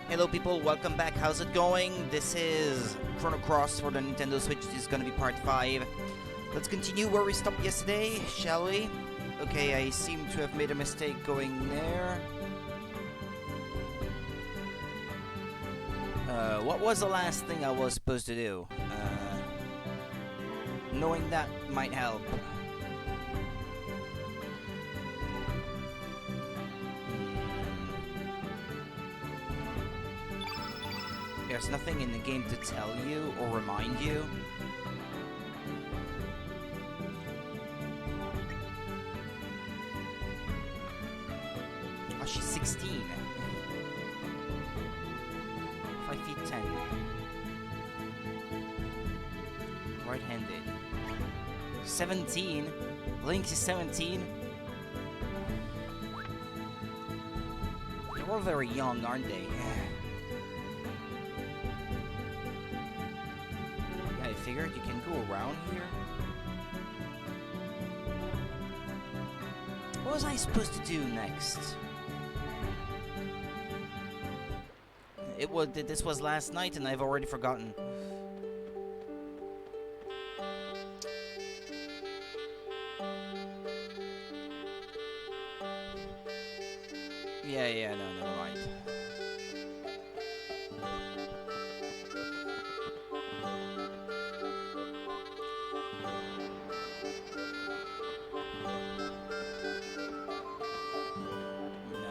Hello people, welcome back. How's it going? This is Chrono for the Nintendo Switch. This is gonna be part 5. Let's continue where we stopped yesterday, shall we? Okay, I seem to have made a mistake going there. What was the last thing I was supposed to do? Knowing that might help. There's nothing in the game to tell you or remind you. Oh, she's 16. 5 feet 10. Right-handed. 17? Link is 17? They're all very young, aren't they? I figured you can go around here. What was I supposed to do next? This was last night and I've already forgotten. Yeah, no, never mind.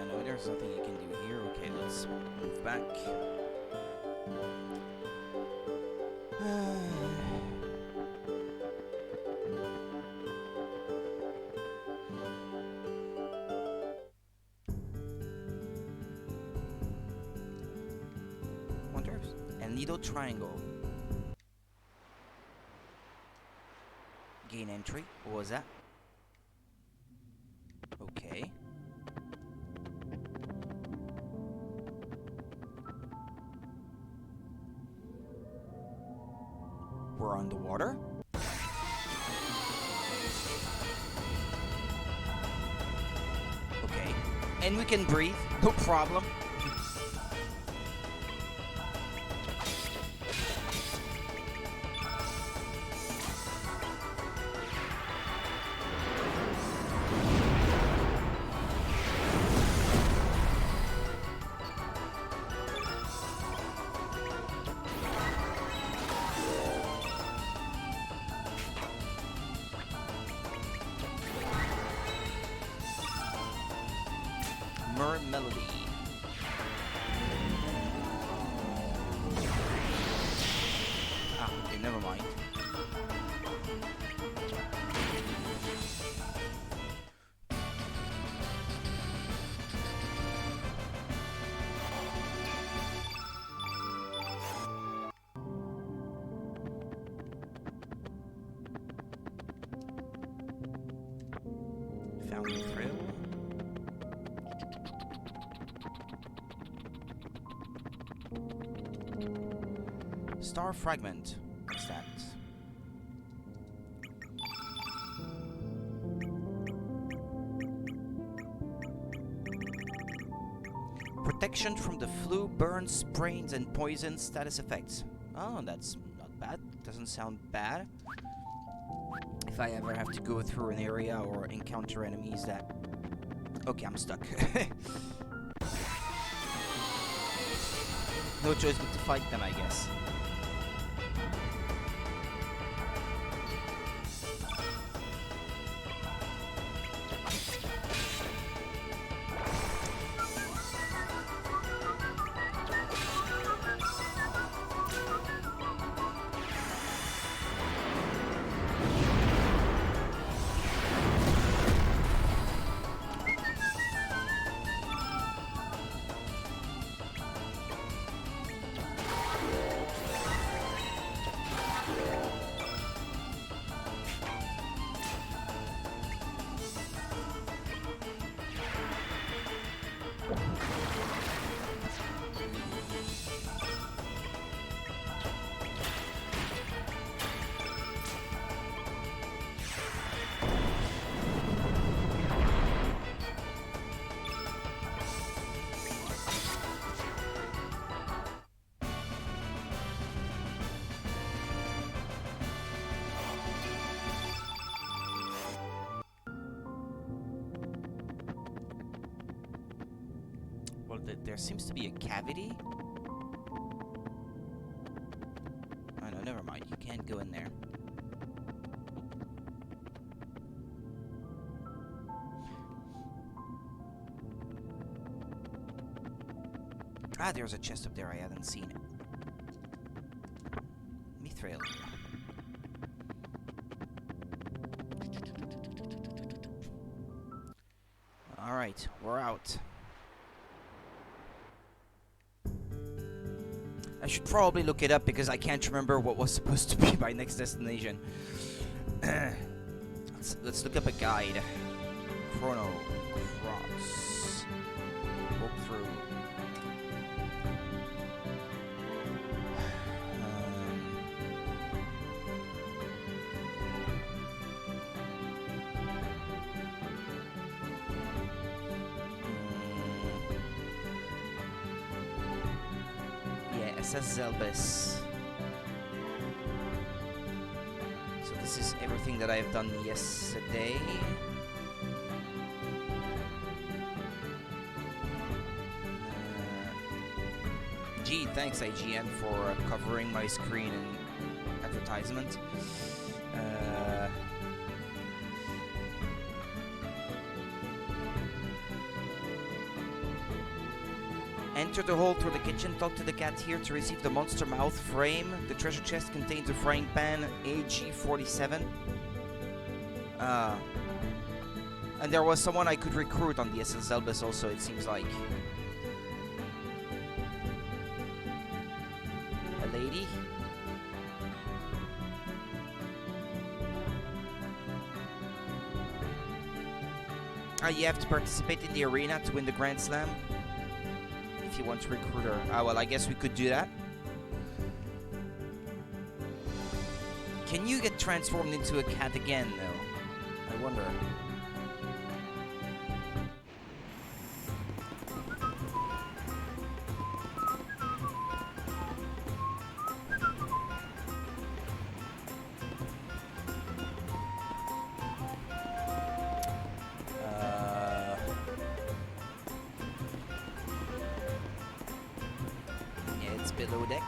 No, there's nothing you can do here. Okay, let's move back. Needle triangle. Gain entry. What was that? Okay. We're on the water. Okay. And we can breathe. No problem. Melody. Ah, okay, never mind. Found the thrill. Star fragment. What's that? Protection from the flu, burns, sprains, and poison status effects. Oh, that's not bad. Doesn't sound bad. If I ever have to go through an area or encounter enemies that... Okay, I'm stuck. No choice but to fight them, I guess. Well, there seems to be a cavity. Oh no, never mind. You can't go in there. Ah, there's a chest up there. I hadn't seen it. Mithril. Alright, we're out. I should probably look it up because I can't remember what was supposed to be my next destination. Let's look up a guide. Chrono cross. Walk through. SS Zelbus. So this is everything that I've done yesterday. Gee, thanks IGN for covering my screen and advertisement. Enter the hole through the kitchen, talk to the cat here to receive the monster mouth frame. The treasure chest contains a frying pan, AG-47. And there was someone I could recruit on the SS Zelbus also, it seems like. A lady? You have to participate in the arena to win the Grand Slam. If you want to recruit her. Well, I guess we could do that. Can you get transformed into a cat again, though? I wonder. Below deck.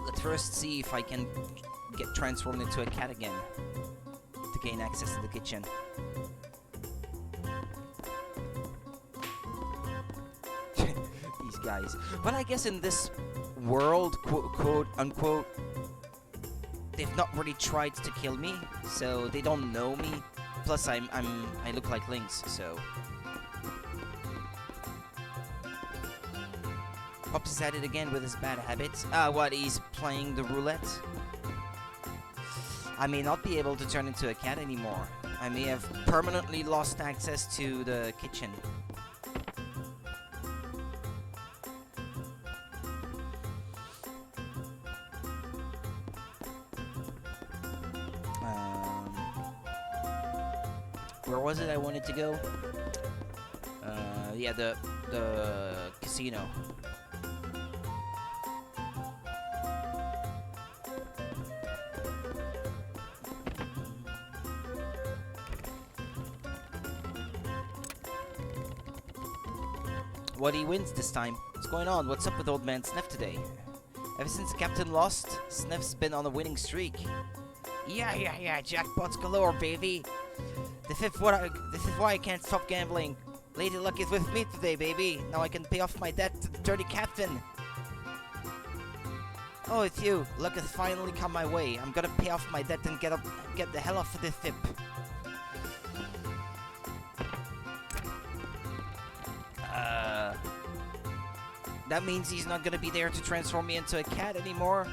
Let's first see if I can get transformed into a cat again to gain access to the kitchen. These guys. But I guess in this world, quote unquote, they've not really tried to kill me, so they don't know me. Plus, I look like Lynx, so. Pops is at it again with his bad habits. What? He's playing the roulette. I may not be able to turn into a cat anymore. I may have permanently lost access to the kitchen. Where was it I wanted to go? Yeah, the casino. What he wins this time? What's going on? What's up with old man Sniff today? Ever since Captain lost, Sniff's been on a winning streak. Yeah, jackpots galore, baby. This is why I can't stop gambling. Lady Luck is with me today, baby. Now I can pay off my debt to the dirty captain. Oh, it's you. Luck has finally come my way. I'm gonna pay off my debt and get the hell off of this ship. That means he's not gonna be there to transform me into a cat anymore.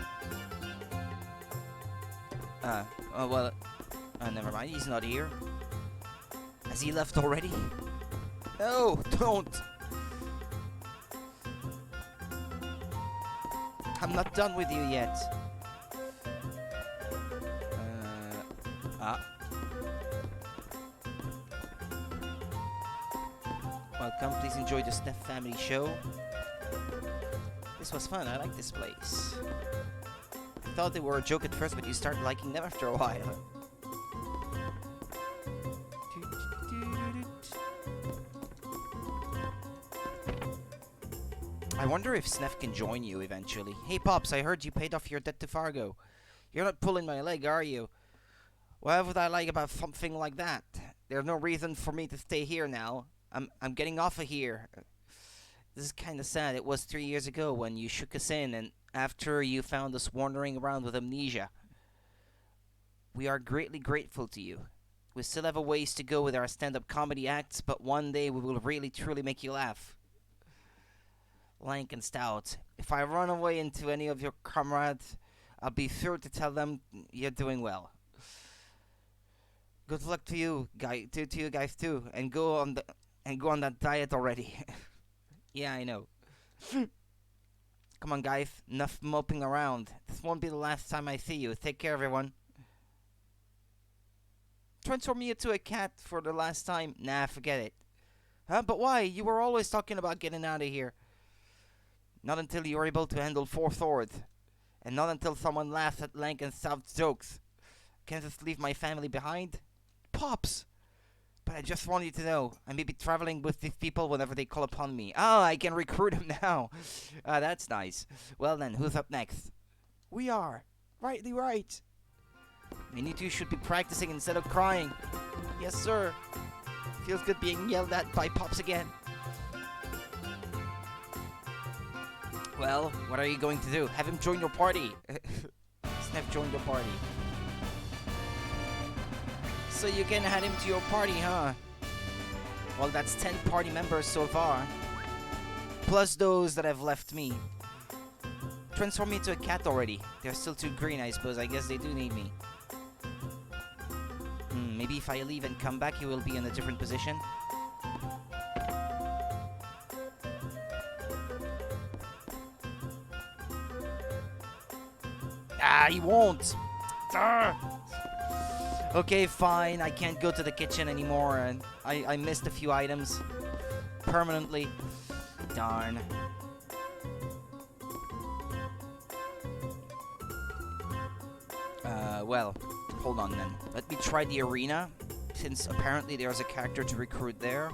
Oh well. Never mind. He's not here. Has he left already? No, don't. I'm not done with you yet. Welcome, please enjoy the Sniff Family Show. This was fun, I like this place. thought they were a joke at first, but you start liking them after a while. I wonder if Snef can join you eventually. Hey Pops, I heard you paid off your debt to Fargo. You're not pulling my leg, are you? What would I like about something like that? There's no reason for me to stay here now. I'm getting off of here. This is kind of sad. It was 3 years ago when you shook us in, and after you found us wandering around with amnesia. We are greatly grateful to you. We still have a ways to go with our stand-up comedy acts, but one day we will really truly make you laugh. Lank and Stout. If I run away into any of your comrades, I'll be sure to tell them you're doing well. Good luck to you, to you guys too, and go on that diet already. Yeah, I know. Come on, guys. Enough moping around. This won't be the last time I see you. Take care, everyone. Transform me into a cat for the last time. Nah, forget it. Huh? But why? You were always talking about getting out of here. Not until you were able to handle 4 swords. And not until someone laughs at Lank and South's jokes. Can't just leave my family behind? Pops! But I just want you to know, I may be traveling with these people whenever they call upon me. Oh, I can recruit them now. That's nice. Well then, who's up next? We are. Rightly right. And you two should be practicing instead of crying. Yes, sir. Feels good being yelled at by Pops again. Well, what are you going to do? Have him join your party. Snef joined your party. So you can add him to your party, huh? Well, that's 10 party members so far. Plus those that have left me. Transform me into a cat already. They're still too green, I suppose. I guess they do need me. Maybe if I leave and come back, he will be in a different position. He won't. Okay, fine. I can't go to the kitchen anymore, and I missed a few items permanently. Darn. Well, hold on then. Let me try the arena, since apparently there's a character to recruit there.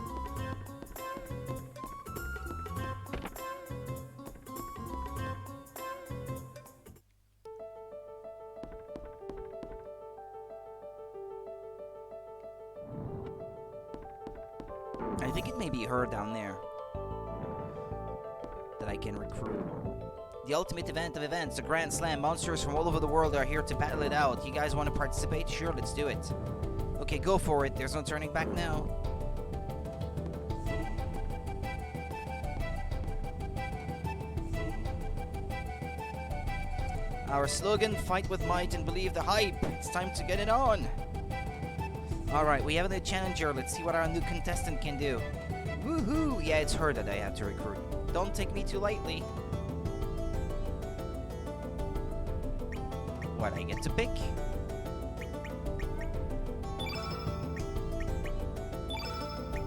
I think it may be her down there that I can recruit. The ultimate event of events, the Grand Slam. Monsters from all over the world are here to battle it out. You guys want to participate? Sure, let's do it. Okay, go for it. There's no turning back now. Our slogan, fight with might and believe the hype. It's time to get it on. Alright, we have a new challenger. Let's see what our new contestant can do. Woohoo! Yeah, it's her that I have to recruit. Don't take me too lightly. What, I get to pick?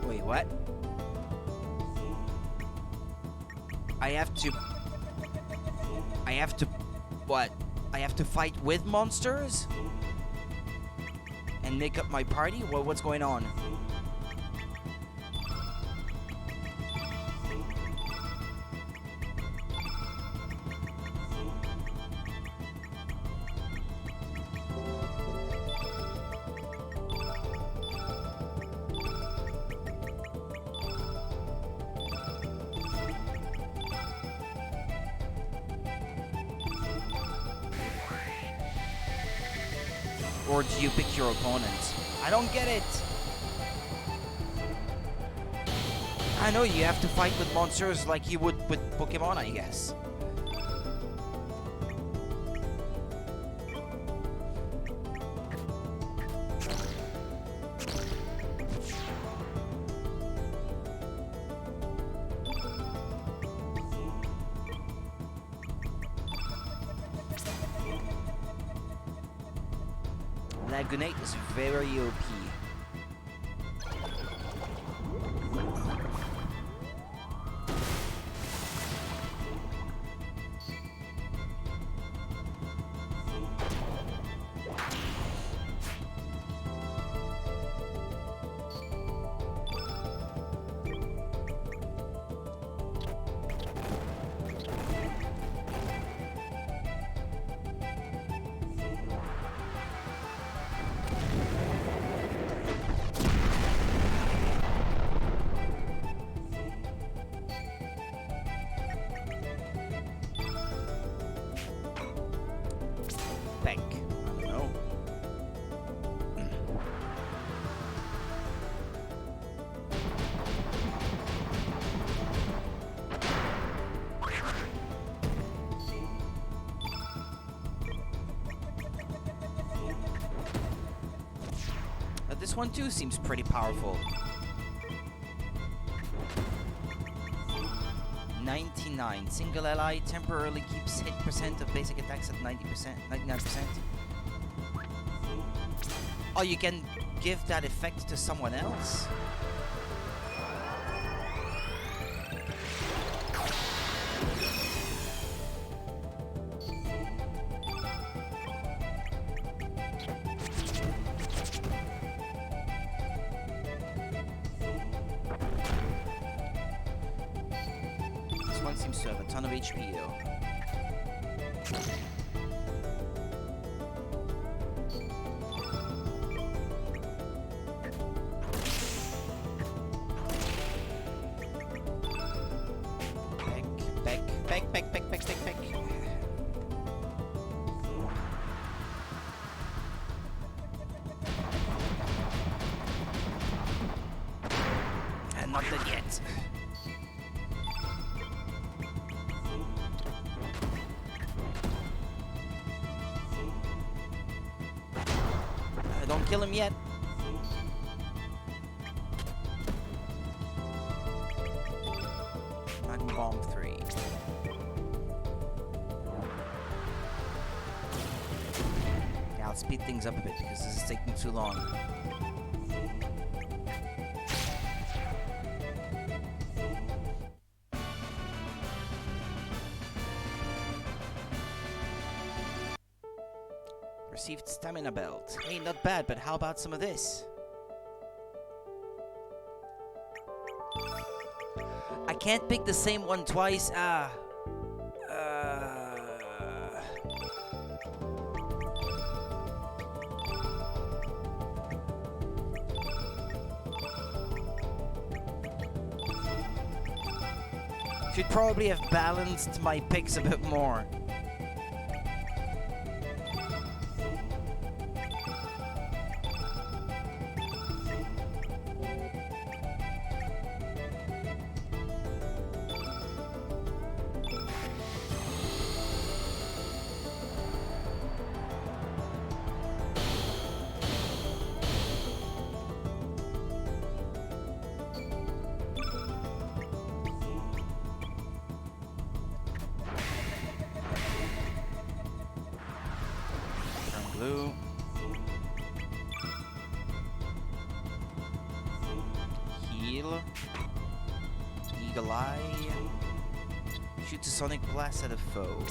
Wait, what? I have to... What? I have to fight with monsters? And make up my party? Well, what's going on? Or do you pick your opponent? I don't get it! I know you have to fight with monsters like you would with Pokemon, I guess. Lagunate is very OP. This one too seems pretty powerful. 99. Single ally temporarily keeps hit percent of basic attacks at 90%, 99%. Oh, you can give that effect to someone else? This one seems to have a ton of HP though. Peck. And not dead yet. Don't kill him yet. Magnum Bomb 3. Yeah, I'll speed things up a bit because this is taking too long. Received Stamina Belt. Hey, not bad, but how about some of this? I can't pick the same one twice. Should probably have balanced my picks a bit more. Blue. Heal. Eagle Eye. Shoots a sonic blast at a foe.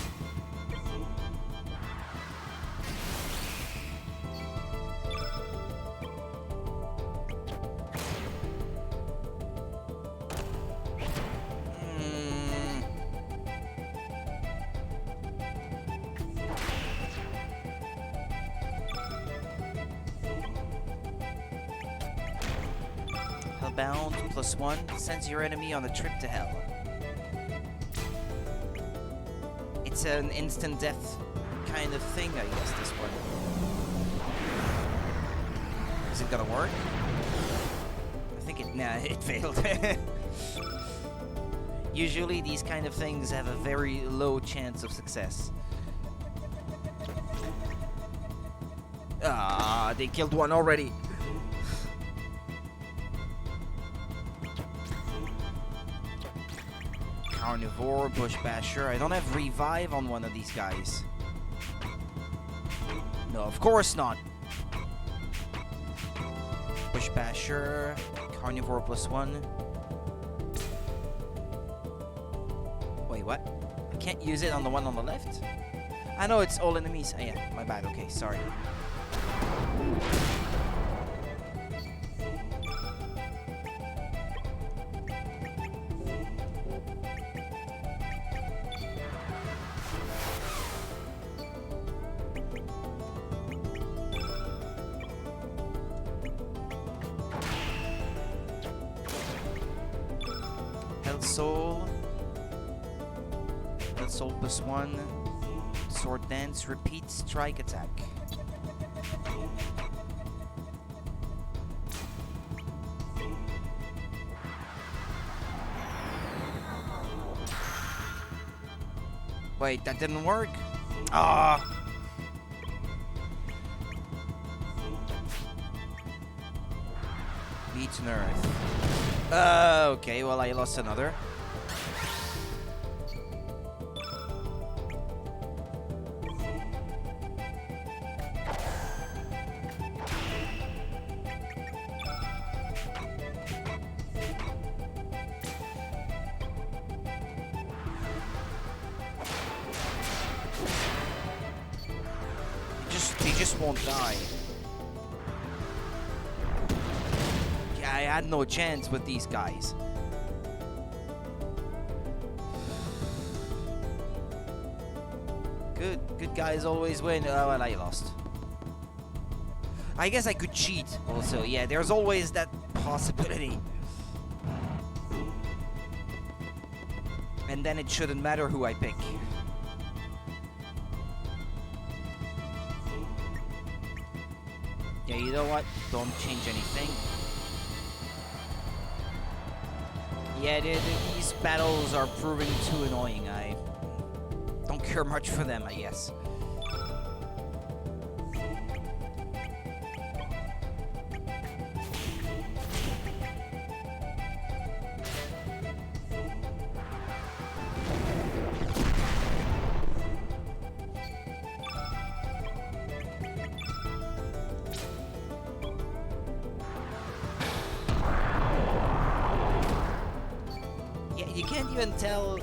Bound +1 sends your enemy on a trip to hell. It's an instant death kind of thing, I guess, this one. Is it gonna work? I think it failed. Usually these kind of things have a very low chance of success. Ah, they killed one already. Carnivore, Bush Basher. I don't have Revive on one of these guys. No, of course not. Bush Basher, Carnivore +1. Wait, what? I can't use it on the one on the left? I know it's all enemies. Oh, yeah, my bad. Okay, sorry. Soul +1. Sword Dance, repeat strike attack. Wait, that didn't work? Ah! Beats on Earth. Okay, well, I lost another. They just won't die. Yeah, I had no chance with these guys. Good guys always win. Oh, well, I lost. I guess I could cheat also. Yeah, there's always that possibility. And then it shouldn't matter who I pick. Yeah, you know what? Don't change anything. Yeah, these battles are proving too annoying. I don't care much for them, I guess. You can't even tell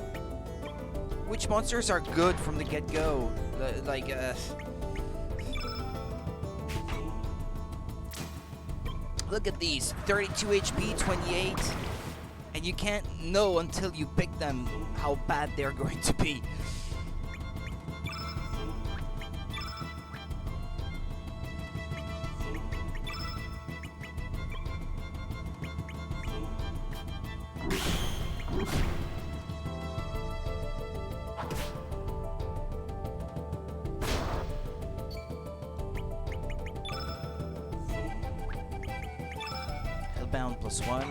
which monsters are good from the get-go. Like, look at these, 32 HP, 28, and you can't know until you pick them how bad they're going to be. Hellbound +1.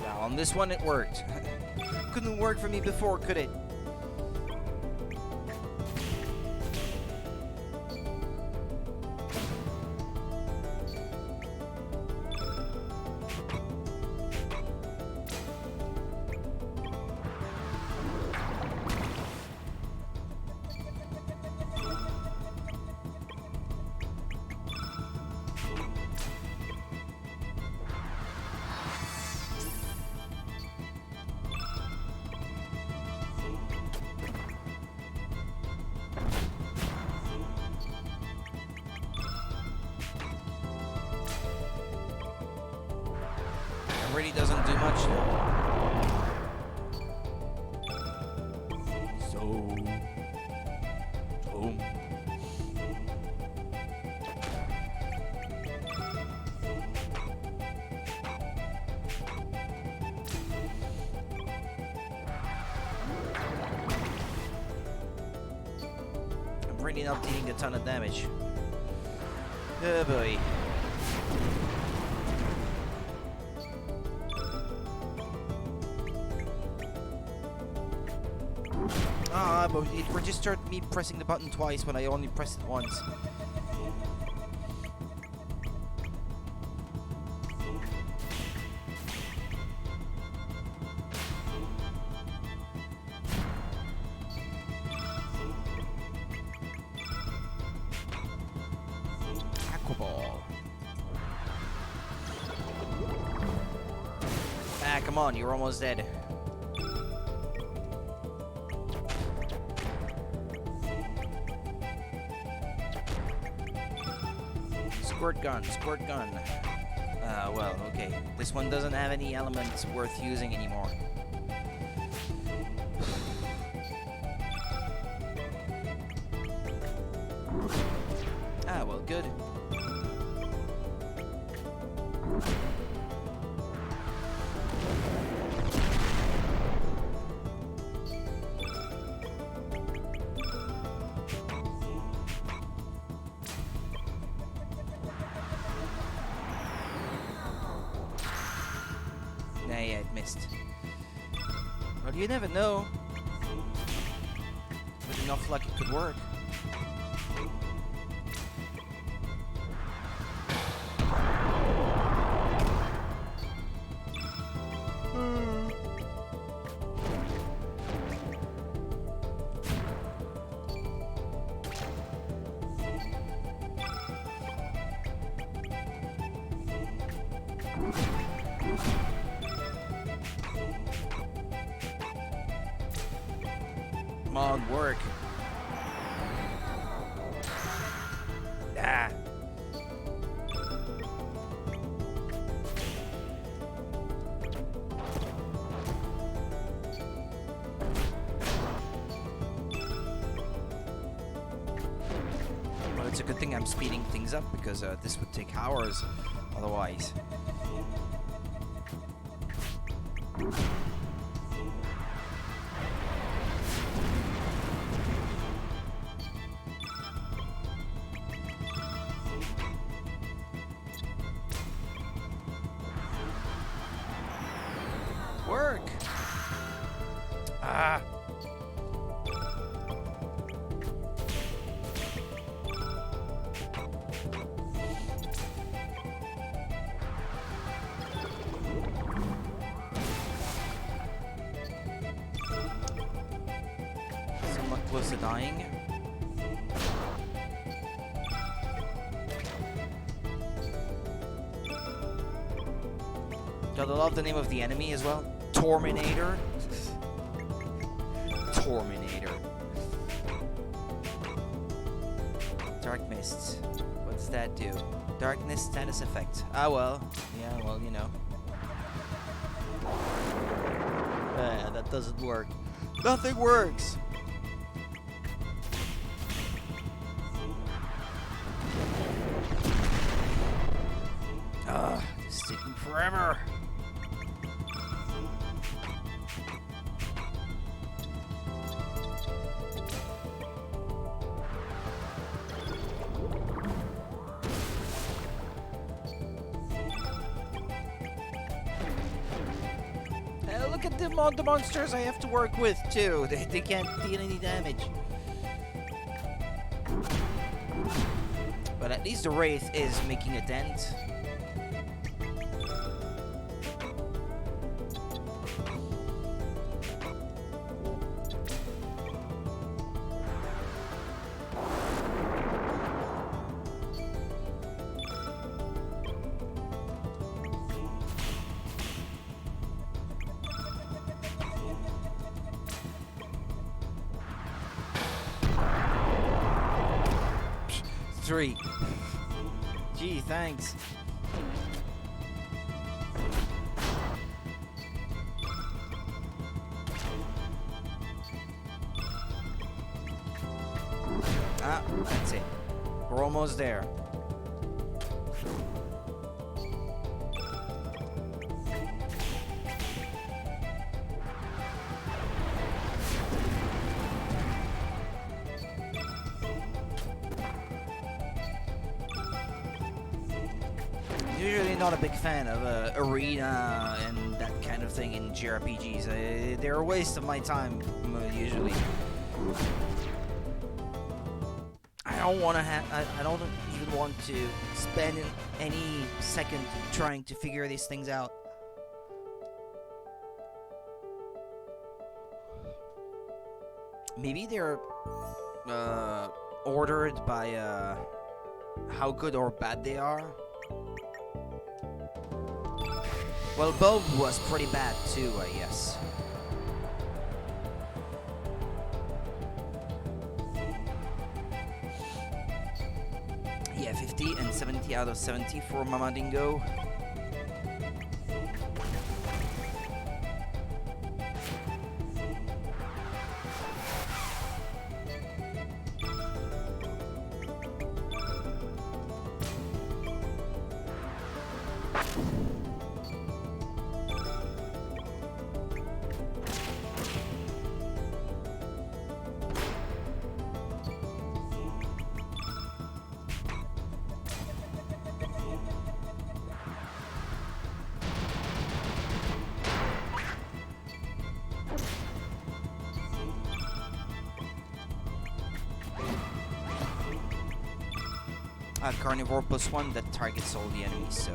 Now on this one it worked. Couldn't work for me before, could it? Really doesn't do much though. So boom. I'm really not dealing a ton of damage. Oh boy. Ah, but it registered me pressing the button twice when I only pressed it once. Aquaball. Ah, come on, you're almost dead. Squirt gun, squirt gun. Well, okay. This one doesn't have any elements worth using anymore. Ah, well, good. Yeah, it missed. Well, you never know. With enough luck, it could work. Come on, work. Ah. Well, it's a good thing I'm speeding things up because this would take hours otherwise. Work! Ah! Somewhat close to dying. Gotta love the name of the enemy as well. Torminator. Torminator. Dark mists. What's that do? Darkness status effect. Ah well. Yeah, well, you know. That doesn't work. Nothing works! This is taking forever. Look at the monsters I have to work with too. They can't deal any damage. But at least the Wraith is making a dent. Three. Gee, thanks. Ah, that's it. We're almost there. Usually not a big fan of arena and that kind of thing in JRPGs. They're a waste of my time, usually. I don't want to I don't even want to spend any second trying to figure these things out. Maybe they're ordered by how good or bad they are. Well, Bulb was pretty bad too, I guess. Yeah, 50 and 70 out of 70 for Mama Dingo. Carnivore +1 that targets all the enemies, so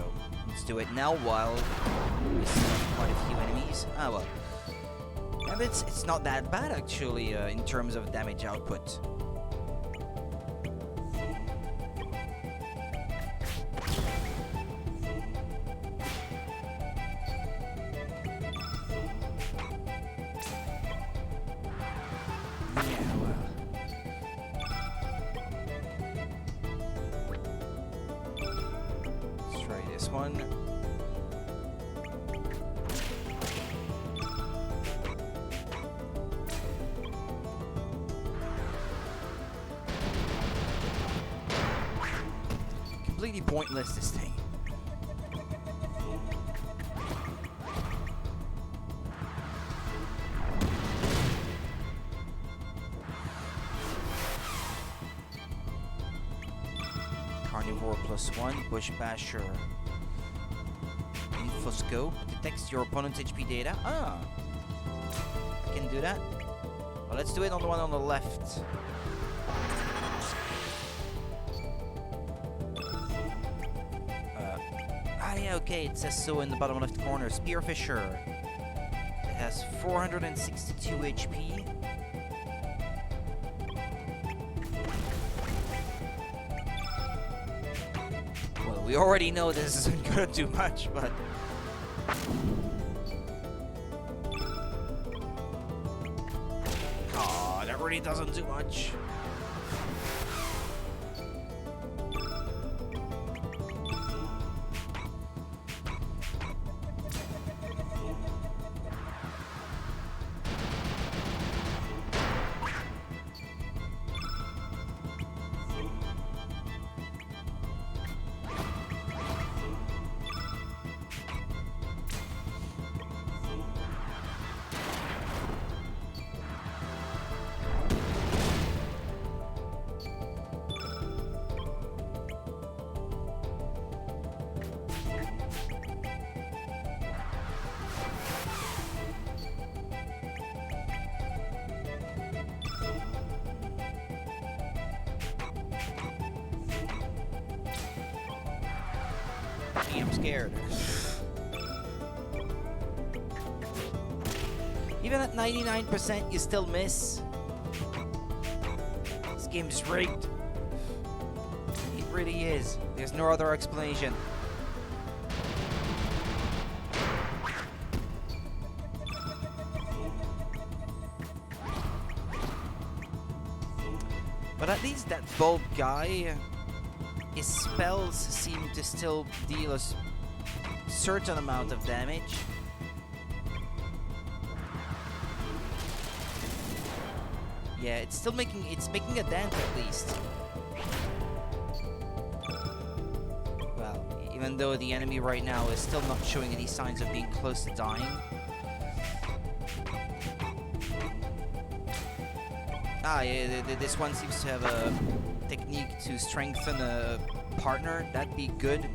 let's do it now while we see quite a few enemies. Ah well. Yeah, but it's not that bad actually in terms of damage output. One. Completely pointless, this thing. Carnivore +1, Bush Basher. Scope detects your opponent's HP data. Ah, I can do that. Well, let's do it on the one on the left. Yeah, okay, it says so in the bottom left corner. Spearfisher. It has 462 HP. Well, we already know this isn't gonna do much, but that really doesn't do much. I'm scared. Even at 99%, you still miss. This game's rigged. It really is. There's no other explanation. But at least that bulb guy, his spells seem to still deal a certain amount of damage. Yeah, it's making a dent at least. Well, even though the enemy right now is still not showing any signs of being close to dying. Ah, yeah, this one seems to have a technique to strengthen a partner. That'd be good.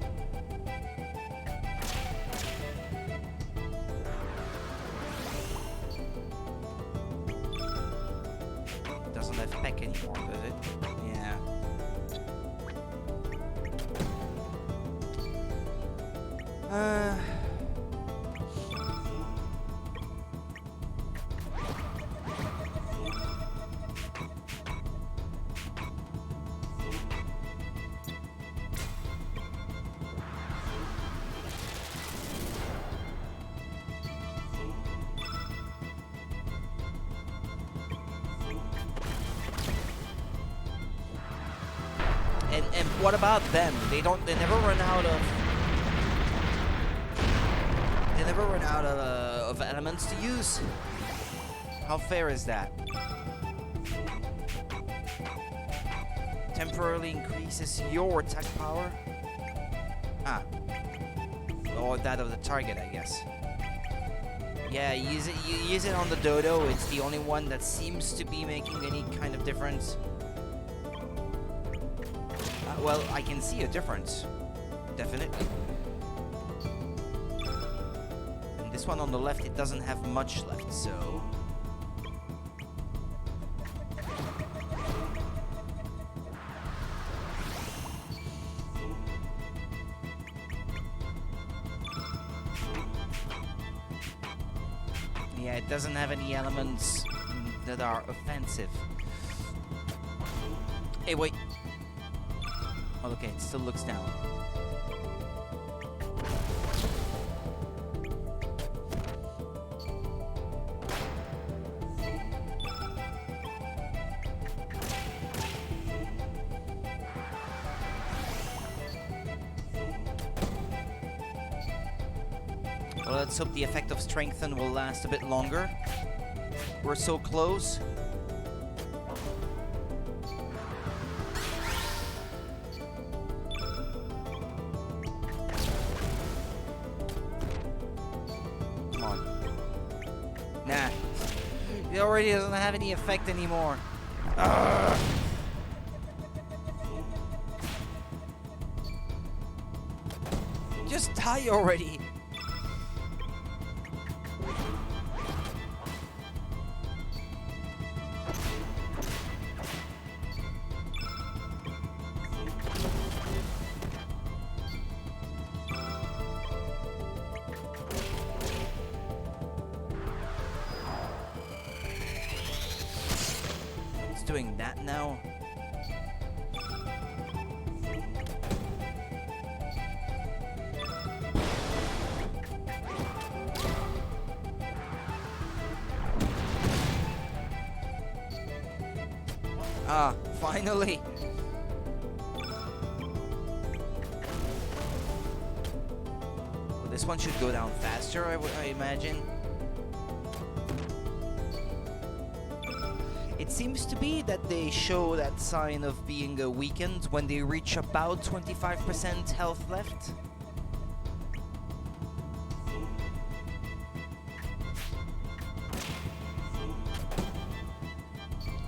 Doesn't have peck anymore, does it? Yeah. And what about them? They never run out of elements to use. How fair is that? Temporarily increases your attack power. Ah. Or that of the target, I guess. Yeah, you use it on the dodo. It's the only one that seems to be making any kind of difference. Well, I can see a difference, definitely. And this one on the left, it doesn't have much left, so... Yeah, it doesn't have any elements that are offensive. Hey, wait. Oh, okay, it still looks down. Well, let's hope the effect of Strengthen will last a bit longer. We're so close. Come on. Nah. It already doesn't have any effect anymore. Ugh. Just die already. Doing that now. Ah, finally. Well, this one should go down faster, I imagine. It seems to be that they show that sign of being weakened when they reach about 25% health left.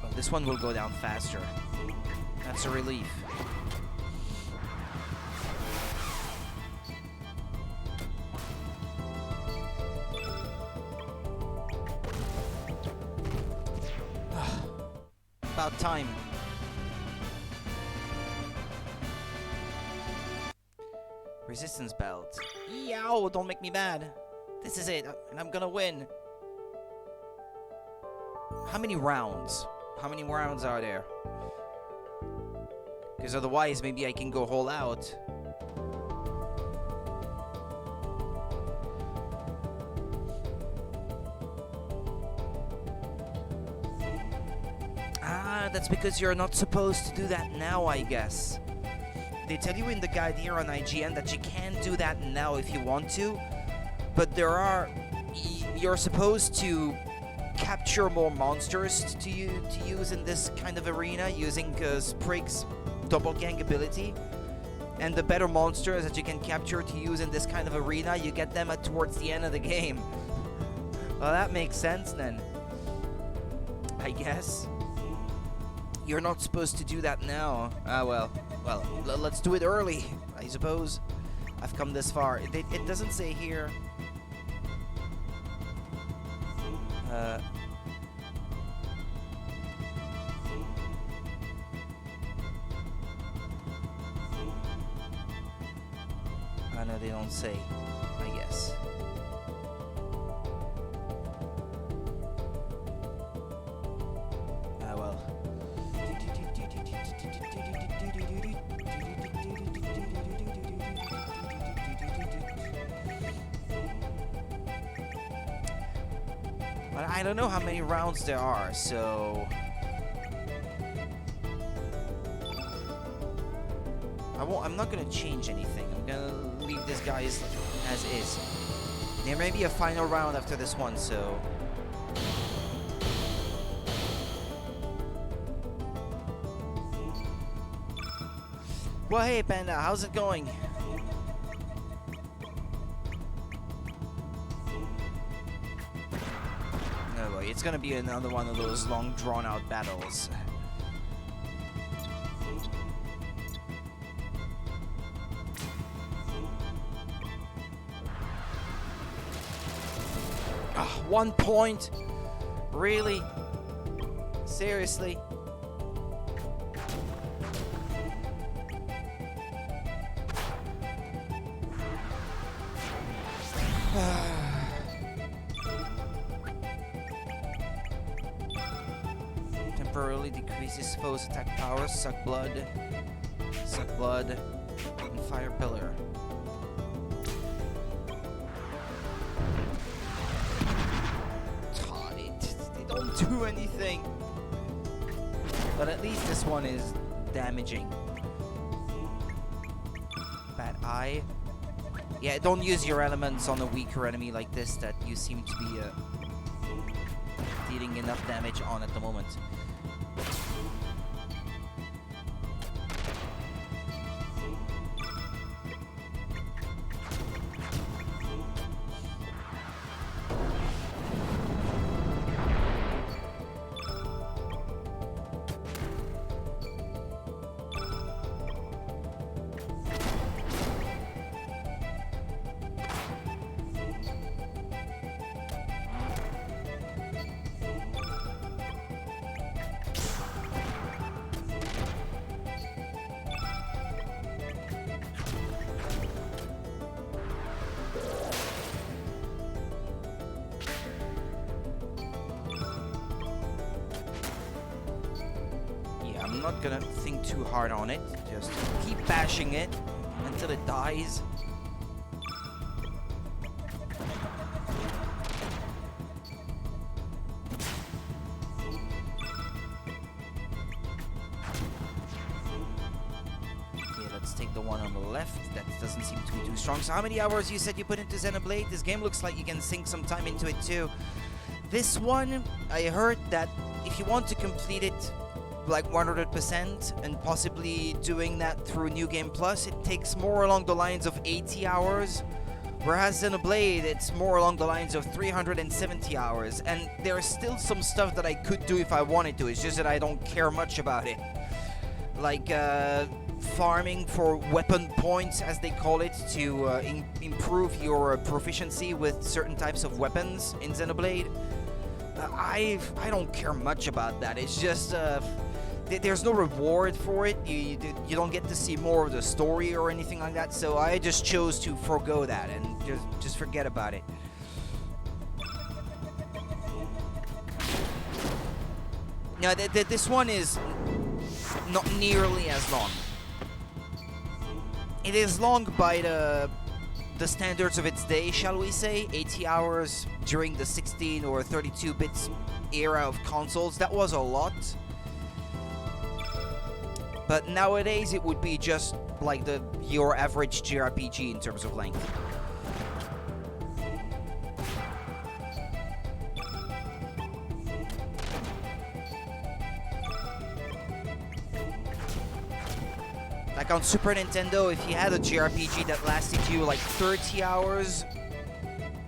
Well, this one will go down faster. That's a relief. About time. Resistance belt. Yow, don't make me mad. This is it, and I'm gonna win. How many rounds? How many rounds are there? Because otherwise, maybe I can go whole out. That's because you're not supposed to do that now, I guess. They tell you in the guide here on IGN that you can do that now if you want to, but you're supposed to capture more monsters to use in this kind of arena using Sprig's double gang ability. And the better monsters that you can capture to use in this kind of arena, you get them towards the end of the game. Well, that makes sense then, I guess. You're not supposed to do that now. Well, let's do it early, I suppose. I've come this far. It doesn't say here. I know they don't say, I guess. Well. But I don't know how many rounds there are, so I'm not gonna change anything. I'm gonna leave this guy as is. There may be a final round after this one, so well, hey Panda, how's it going? No way, it's gonna be another one of those long drawn-out battles. Ah, 1 point? Really? Seriously? temporarily decreases foes' attack power, suck blood, and fire pillar. God, they don't do anything. But at least this one is damaging. Bad eye. Yeah, don't use your elements on a weaker enemy like this that you seem to be dealing enough damage on at the moment. I'm not gonna think too hard on it, just keep bashing it until it dies. Okay, let's take the one on the left. That doesn't seem to be too strong. So how many hours you said you put into Xenoblade? This game looks like you can sink some time into it too. This one, I heard that if you want to complete it like 100% and possibly doing that through New Game Plus, it takes more along the lines of 80 hours, whereas Xenoblade it's more along the lines of 370 hours, and there's still some stuff that I could do if I wanted to. It's just that I don't care much about it, like farming for weapon points, as they call it, to improve your proficiency with certain types of weapons in Xenoblade. I don't care much about that. It's just there's no reward for it. You don't get to see more of the story or anything like that. So I just chose to forgo that and just forget about it. Now this one is not nearly as long. It is long by the standards of its day, shall we say. 80 hours during the 16 or 32 bits era of consoles, that was a lot. But nowadays it would be just like your average JRPG in terms of length. Like on Super Nintendo, if you had a JRPG that lasted you like 30 hours,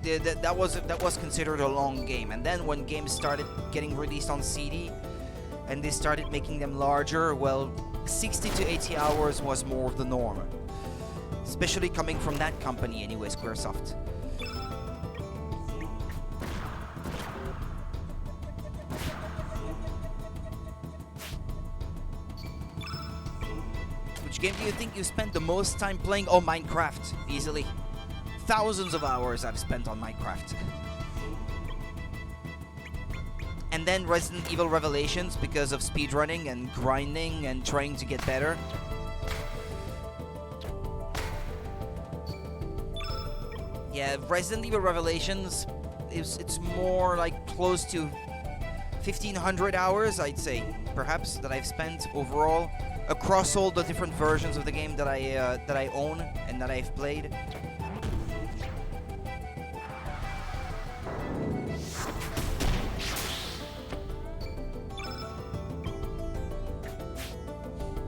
that was considered a long game. And then when games started getting released on CD and they started making them larger, well, 60 to 80 hours was more of the norm. Especially coming from that company anyway, Squaresoft. Which game do you think you spent the most time playing? Oh, Minecraft, easily. Thousands of hours I've spent on Minecraft. And then Resident Evil Revelations because of speedrunning and grinding and trying to get better. Yeah, Resident Evil Revelations, it's more like close to 1,500 hours, I'd say, perhaps, that I've spent overall across all the different versions of the game that I own and that I've played.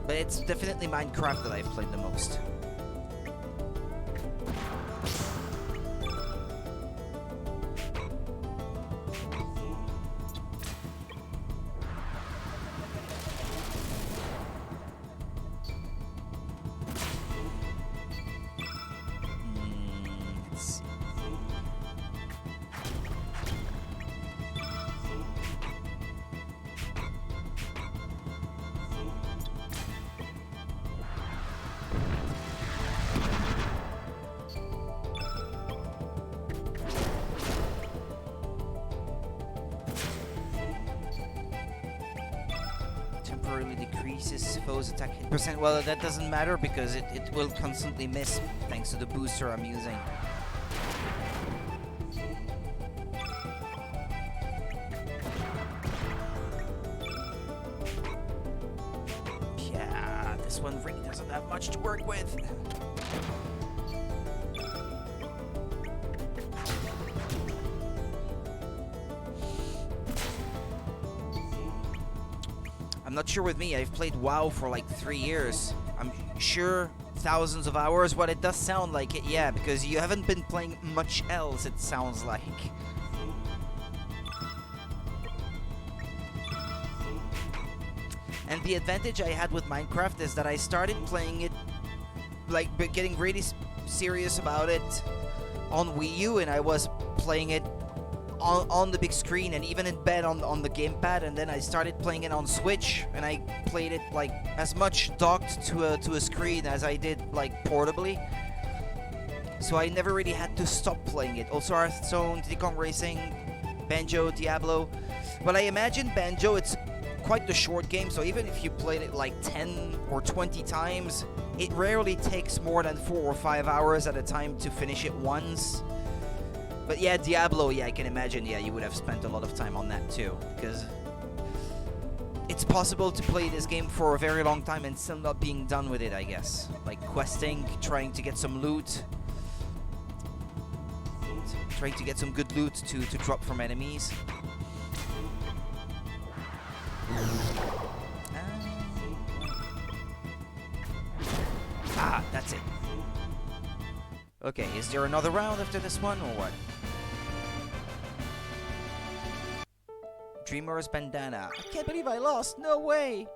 But it's definitely Minecraft that I've played the most. Let's see. temporarily decreases foes' attack hit percent. Well, that doesn't matter because it will constantly miss thanks to the booster I'm using. Yeah, this one really doesn't have much to work with. I'm not sure with me, I've played WoW for like 3 years. I'm sure thousands of hours, but it does sound like it, yeah, because you haven't been playing much else, it sounds like. And the advantage I had with Minecraft is that I started playing it, like getting really serious about it on Wii U, and I was playing it on the big screen and even in bed on the gamepad, and then I started playing it on Switch, and I played it like as much docked to a screen as I did like portably. So I never really had to stop playing it. Also Hearthstone, Diddy Kong Racing, Banjo, Diablo. But I imagine Banjo, it's quite the short game, so even if you played it like 10 or 20 times, it rarely takes more than 4 or 5 hours at a time to finish it once. But yeah, Diablo, yeah, I can imagine, yeah, you would have spent a lot of time on that too, because it's possible to play this game for a very long time and still not being done with it, I guess. Like questing, trying to get some loot, trying to get some good loot to drop from enemies. Ah, that's it. Okay, is there another round after this one, or what? Dreamer's Bandana. I can't believe I lost. No way.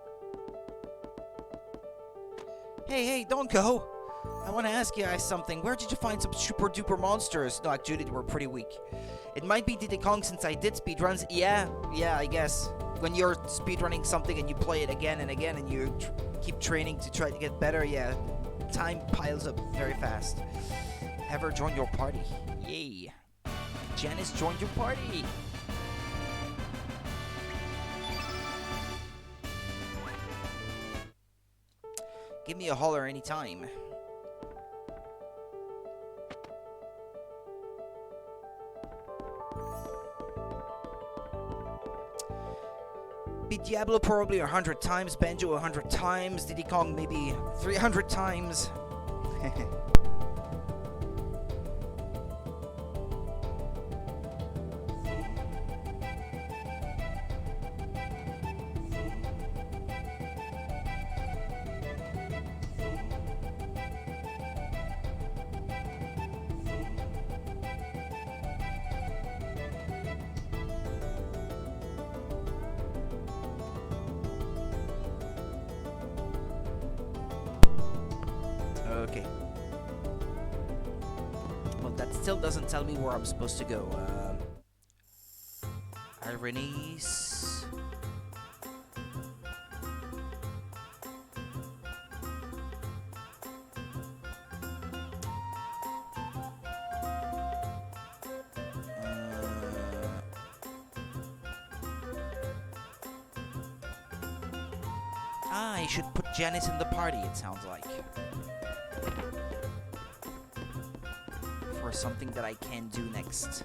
Hey, don't go. I want to ask you guys something. Where did you find some super duper monsters? No, actually, they were pretty weak. It might be Diddy Kong since I did speedruns. Yeah, I guess. When you're speedrunning something and you play it again and again and you keep training to try to get better, yeah, time piles up very fast. Ever joined your party? Yay. Janice joined your party. Give me a holler anytime. Beat Diablo probably 100 times, Banjo 100 times, Diddy Kong maybe 300 times. Okay. Well, that still doesn't tell me where I'm supposed to go. Ironies. I should put Janice in the party, it sounds like. For something that I can do next.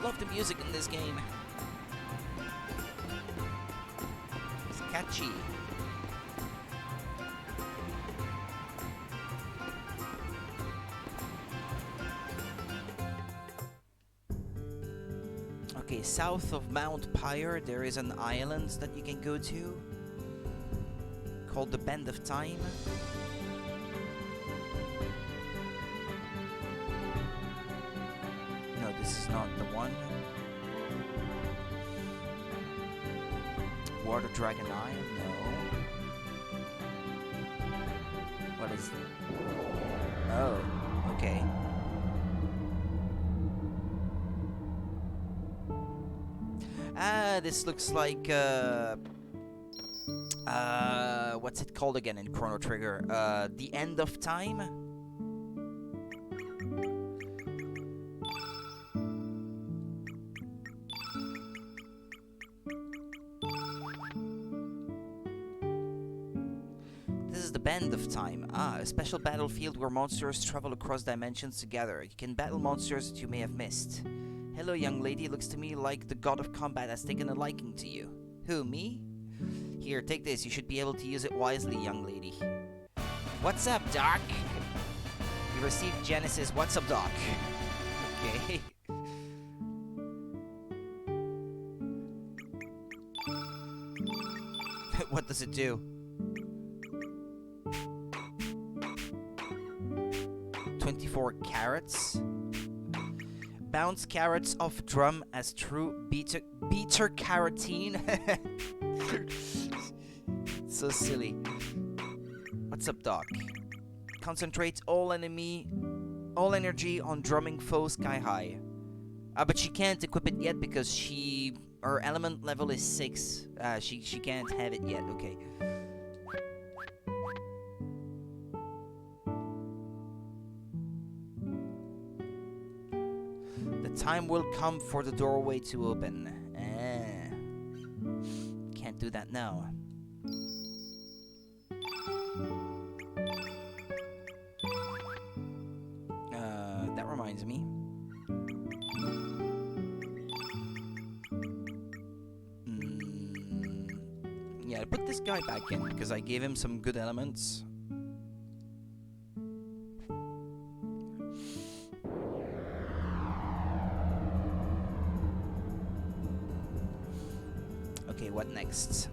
Love the music in this game. It's catchy. Okay, south of Mount Pyre, there is an island that you can go to called the Bend of Time. No, this is not the one. Water Dragon Isle? No. What is it? Oh, okay. Ah, this looks like, what's it called again in Chrono Trigger? The End of Time? This is the Bend of Time. Ah, a special battlefield where monsters travel across dimensions together. You can battle monsters that you may have missed. Hello, young lady. Looks to me like the god of combat has taken a liking to you. Who, me? Here, take this. You should be able to use it wisely, young lady. What's up, Doc? You received Genesis. What's up, Doc? Okay. What does it do? 24 carrots. Bounce carrots off drum as true beta carotene. So silly. What's up, Doc? Concentrate all energy on drumming foe sky high. But she can't equip it yet because her element level is 6. She can't have it yet. Okay. Time will come for the doorway to open. Can't do that now. That reminds me. Yeah, put this guy back in because I gave him some good elements. Okay, what next?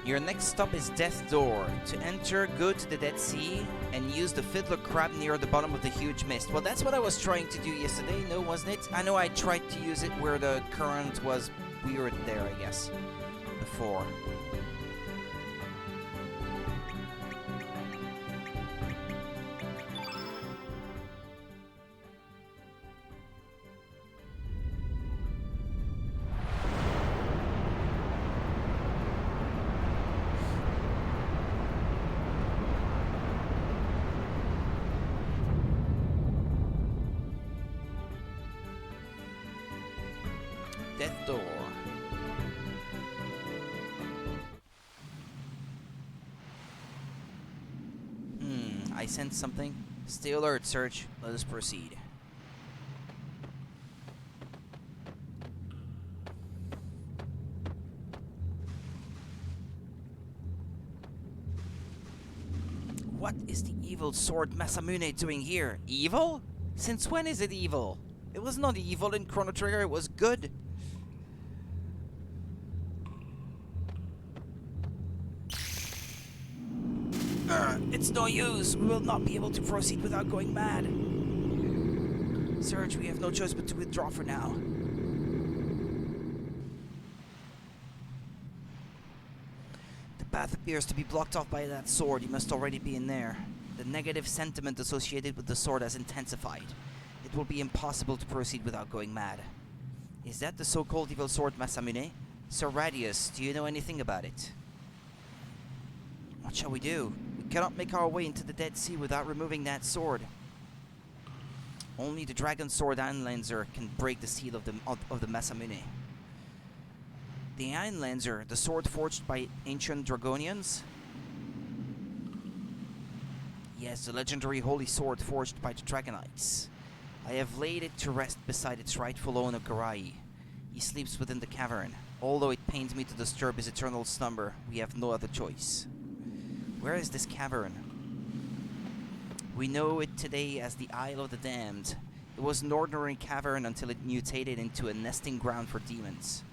Your next stop is Death Door. To enter, go to the Dead Sea and use the Fiddler Crab near the bottom of the huge mist. Well, that's what I was trying to do yesterday, no, wasn't it? I know I tried to use it where the current was weird there, I guess, before. Death Door. I sense something. Stay alert, Serge. Let us proceed. What is the evil sword Masamune doing here? Evil? Since when is it evil? It was not evil in Chrono Trigger, it was good. It's no use. We will not be able to proceed without going mad. Serge, we have no choice but to withdraw for now. The path appears to be blocked off by that sword. You must already be in there. The negative sentiment associated with the sword has intensified. It will be impossible to proceed without going mad. Is that the so-called evil sword Masamune? Sir Radius, do you know anything about it? What shall we do? We cannot make our way into the Dead Sea without removing that sword. Only the Dragon Sword Einlanzer can break the seal of the Masamune. The Einlanzer, the sword forged by ancient Dragonians? Yes, the legendary holy sword forged by the Dragonites. I have laid it to rest beside its rightful owner, Garai. He sleeps within the cavern. Although it pains me to disturb his eternal slumber, we have no other choice. Where is this cavern? We know it today as the Isle of the Damned. It was an ordinary cavern until it mutated into a nesting ground for demons.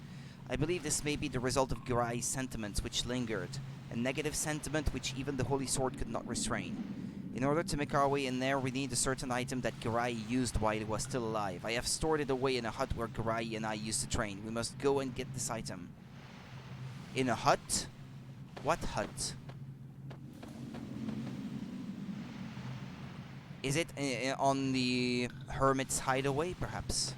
I believe this may be the result of Garai's sentiments which lingered, a negative sentiment which even the Holy Sword could not restrain. In order to make our way in there, we need a certain item that Garai used while he was still alive. I have stored it away in a hut where Garai and I used to train. We must go and get this item. In a hut? What hut? Is it on the hermit's hideaway, perhaps?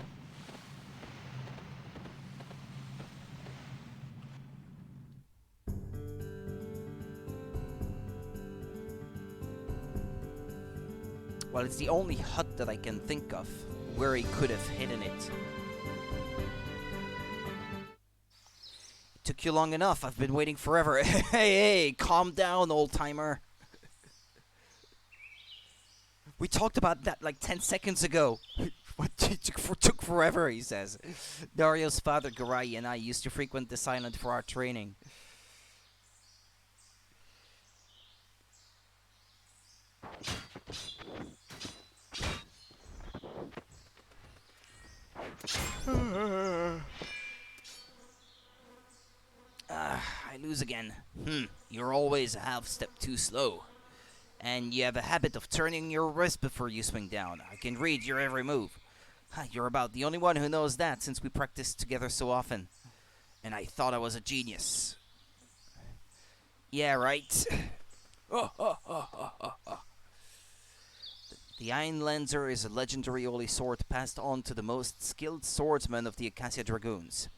Well, it's the only hut that I can think of where he could have hidden it. It took you long enough. I've been waiting forever. Hey, calm down, old-timer. We talked about that like 10 seconds ago. What took forever, he says. Dario's father, Garai, and I used to frequent this island for our training. I lose again. You're always a half step too slow. And you have a habit of turning your wrist before you swing down. I can read your every move. You're about the only one who knows that since we practiced together so often. And I thought I was a genius. Yeah, right. The Iron Lancer is a legendary holy sword passed on to the most skilled swordsman of the Acacia Dragoons.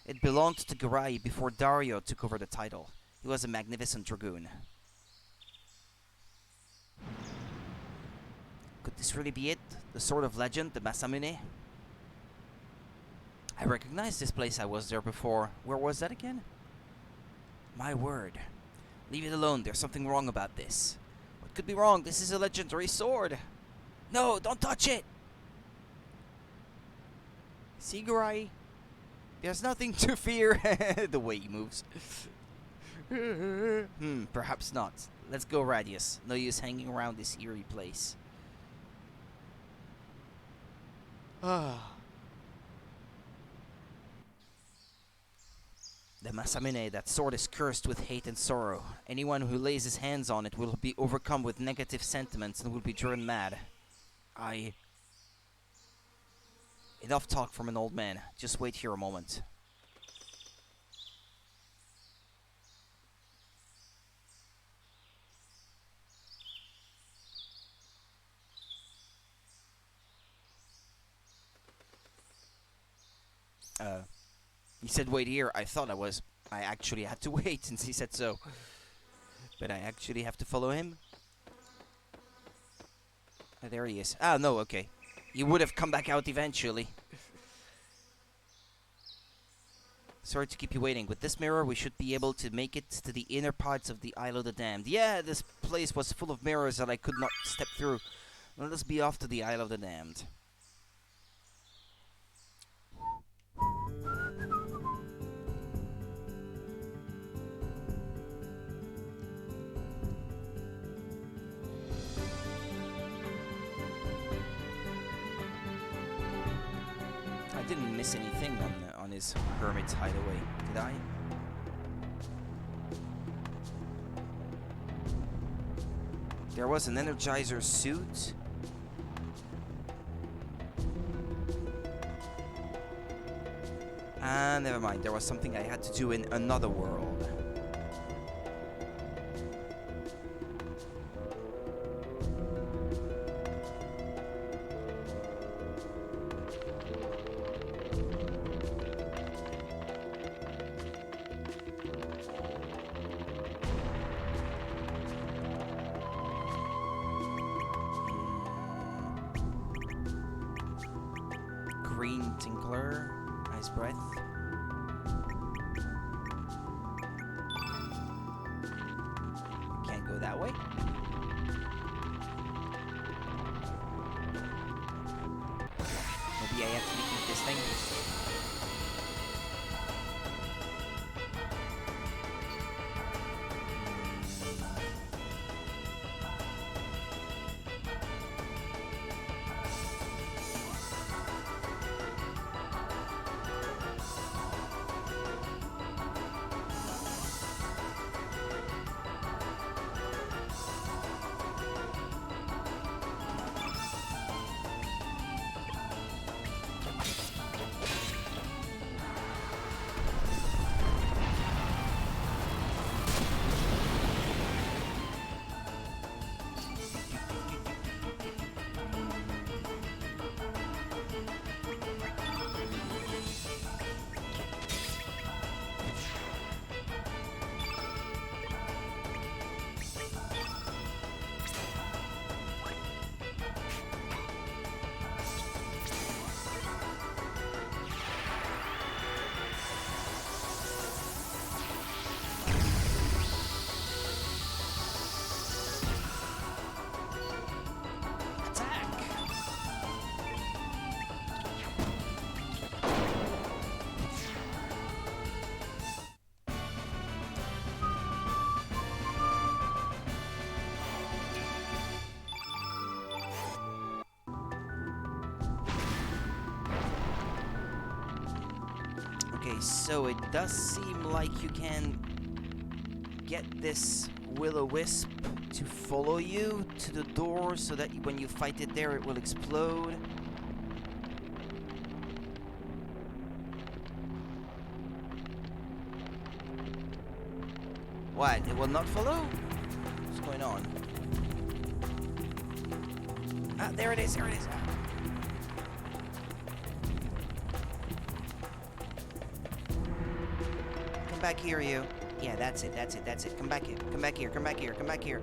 It belonged to Garai before Dario took over the title. He was a magnificent dragoon. Could this really be it? The Sword of Legend, the Masamune? I recognize this place. I was there before. Where was that again? My word. Leave it alone. There's something wrong about this. What could be wrong? This is a legendary sword. No, don't touch it! See, Garai? There's nothing to fear. The way he moves. Perhaps not. Let's go, Radius. No use hanging around this eerie place. The Masamune, that sword is cursed with hate and sorrow. Anyone who lays his hands on it will be overcome with negative sentiments and will be driven mad. Enough talk from an old man. Just wait here a moment. He said wait here. I thought I actually had to wait since he said so. But I actually have to follow him. Oh, there he is. Ah, no, okay. He would have come back out eventually. Sorry to keep you waiting. With this mirror, we should be able to make it to the inner parts of the Isle of the Damned. Yeah, this place was full of mirrors that I could not step through. Let us be off to the Isle of the Damned. I didn't miss anything on his hermit's hideaway, did I? There was an Energizer suit. Ah, never mind. There was something I had to do in another world. Green Tinkler, Ice Breath. Can't go that way. Maybe I have to defeat this thing. Okay, so it does seem like you can get this will-o-wisp to follow you to the door so that when you fight it there, it will explode. What? It will not follow? What's going on? Ah, there it is, there it is. Ah. Come back here, you. Yeah, that's it, that's it, that's it. Come back here, come back here, come back here, come back here.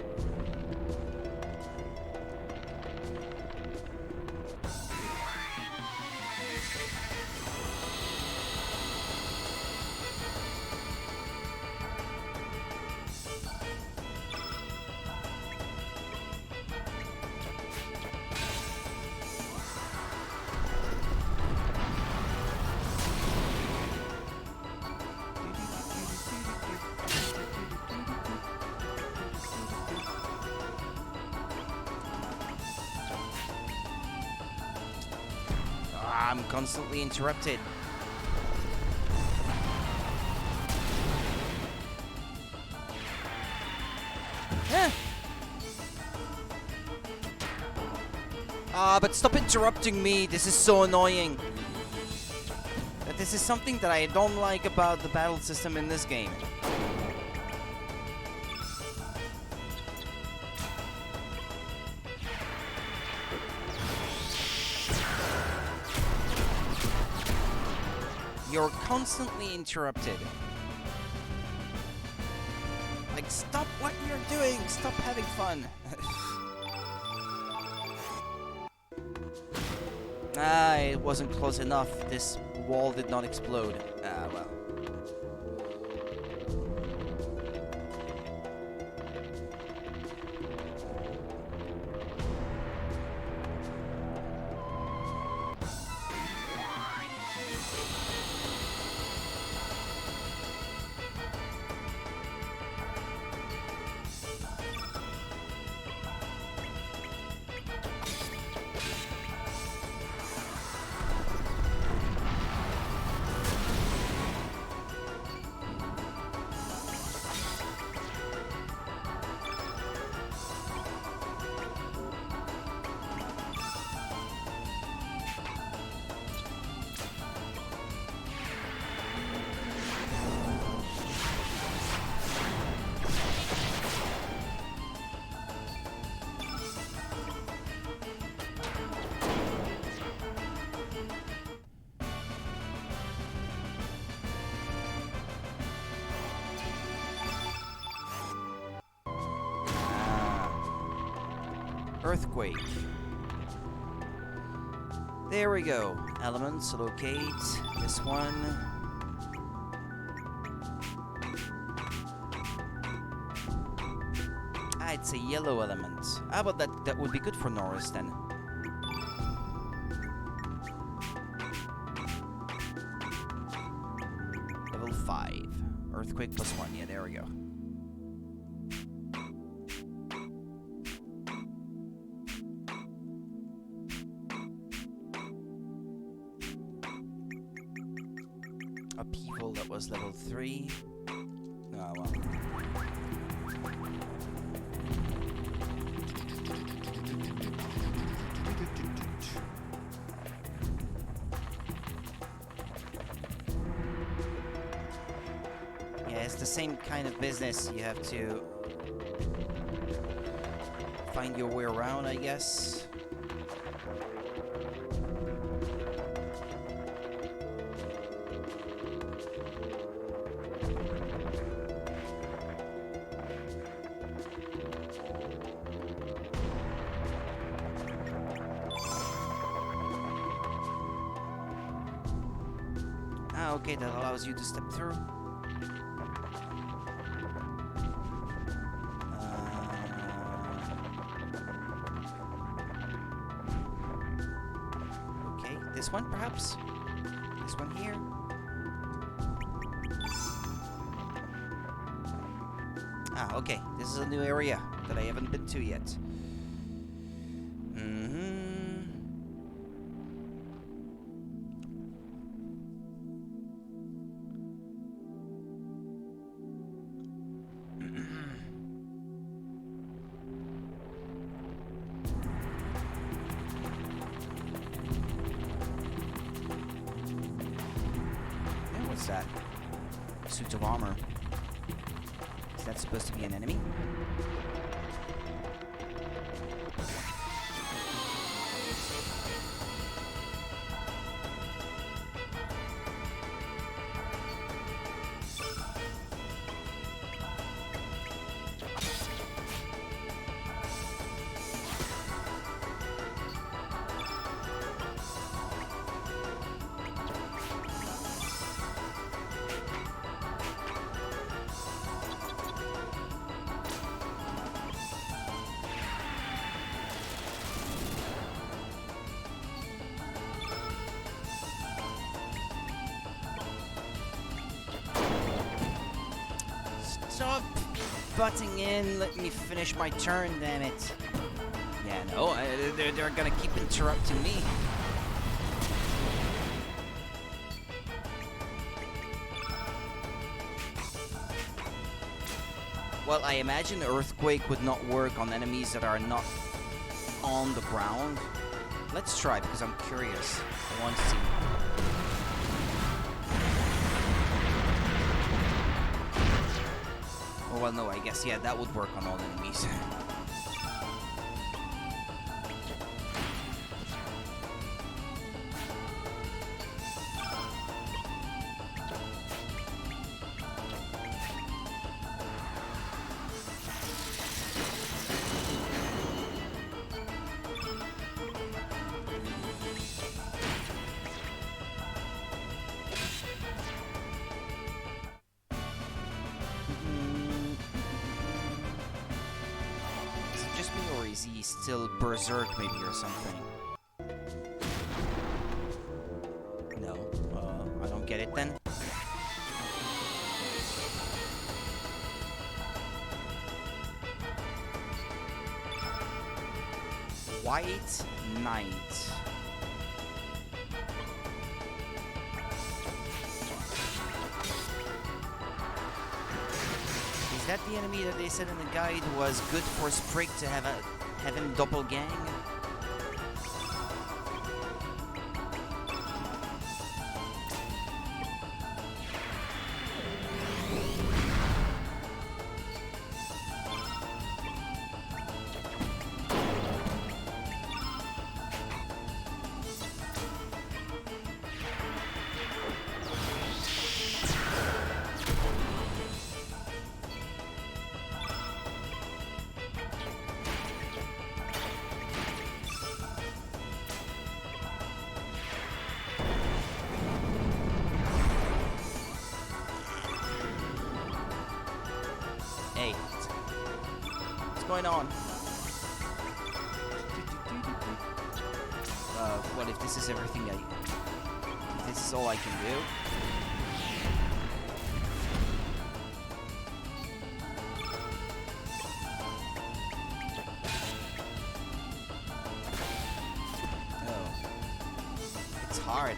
I'm constantly interrupted. But stop interrupting me. This is so annoying. This is something that I don't like about the battle system in this game. You're constantly interrupted. Like, stop what you're doing! Stop having fun! It wasn't close enough. This wall did not explode. Well. Earthquake. There we go. Elements, locate. This one. It's a yellow element. But that would be good for Norris then. Level 5. Earthquake +1. Yeah, there we go. Upheaval, that was level 3. Oh, well. Yeah, it's the same kind of business. You have to find your way around, I guess. Okay, that allows you to step through. Okay, this one perhaps? This one here? Okay, this is a new area that I haven't been to yet. What's that? Suit of armor. Is that supposed to be an enemy? Stop butting in. Let me finish my turn, damn it. Yeah, no, they're gonna keep interrupting me. Well, I imagine Earthquake would not work on enemies that are not on the ground. Let's try, because I'm curious. I want to see. Oh, well, no, I guess, yeah, that would work on all enemies. Is he still berserk maybe or something? No, I don't get it then. White Knight. Is that the enemy that they said in the guide was good for Sprig to have him doppelgang? Hey, what's going on? What if this is everything if this is all I can do? Oh. It's hard.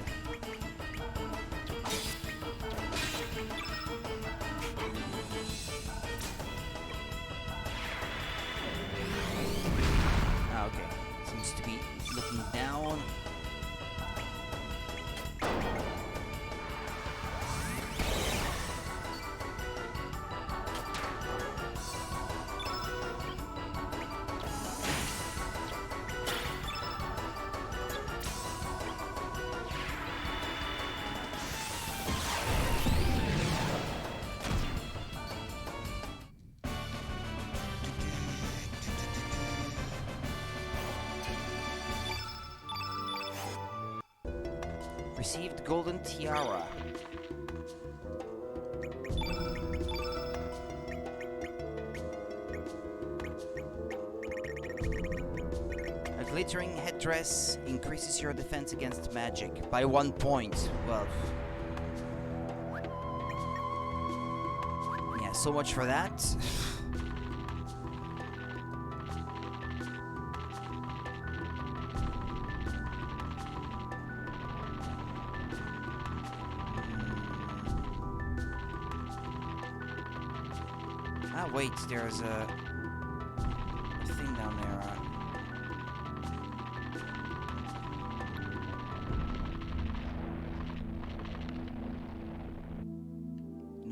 Okay, seems to be looking down. Received Golden Tiara. A glittering headdress increases your defense against magic by 1 point. Well, yeah, so much for that. Ah, wait, there's a thing down there.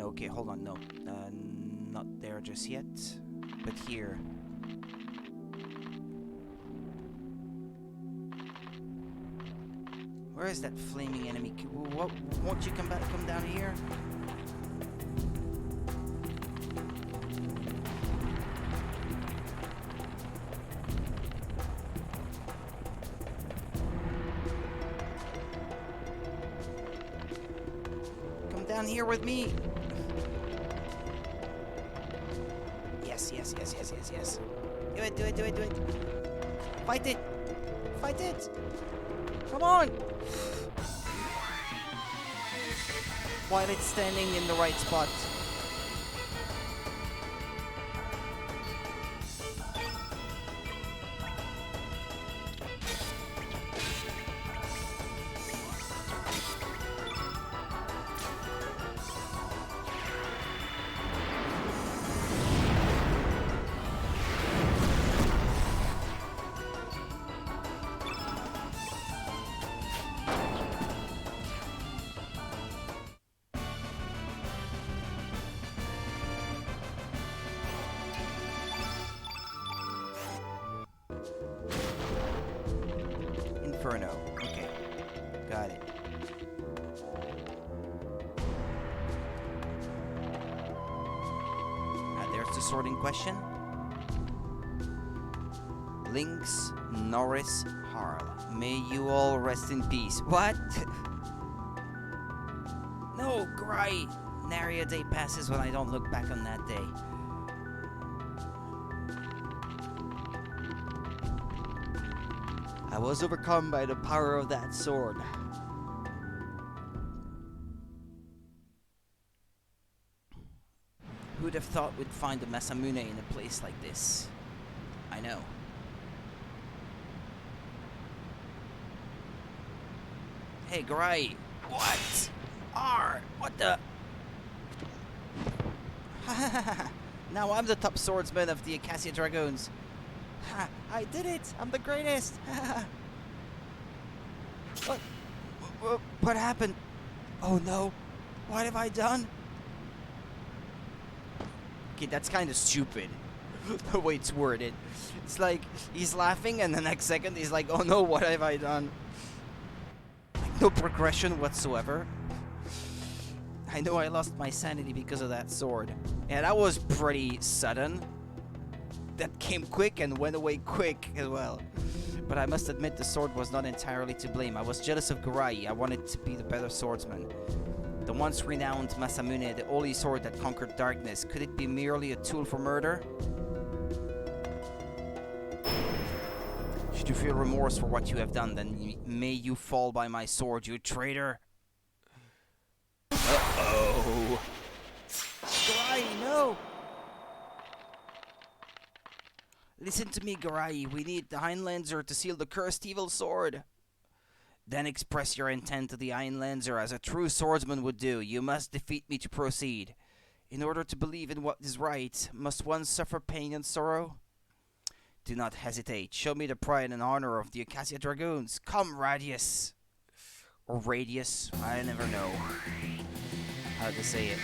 No, okay, hold on, no. Not there just yet, but here. Where is that flaming enemy? What? Won't you come down here? Come down here with me. Yes. Do it. Fight it. Come on. While it's standing in the right spot. Chrono. Okay, got it. There's the sword in question. Lynx Norris Harl. May you all rest in peace. What? No, Gry. Nary a day passes when I don't look back on that day. I was overcome by the power of that sword. Who'd have thought we'd find a Masamune in a place like this? I know. Hey, Gry. What? What the? Now I'm the top swordsman of the Acacia Dragoons. Ha! I did it! I'm the greatest! What happened? Oh no! What have I done? Okay, that's kind of stupid. The way it's worded. It's like, he's laughing and the next second he's like, oh no, what have I done? Like, no progression whatsoever. I know I lost my sanity because of that sword. Yeah, that was pretty sudden. That came quick and went away quick as well. But I must admit the sword was not entirely to blame. I was jealous of Grai. I wanted to be the better swordsman. The once renowned Masamune, the holy sword that conquered darkness. Could it be merely a tool for murder? Should you feel remorse for what you have done, then may you fall by my sword, you traitor. Uh-oh. Grai, no! Listen to me, Garai. We need the Heinlanzer to seal the cursed evil sword. Then express your intent to the Heinlanzer as a true swordsman would do. You must defeat me to proceed. In order to believe in what is right, must one suffer pain and sorrow? Do not hesitate. Show me the pride and honor of the Acacia Dragoons. Come, Radius. Or Radius. I never know how to say it.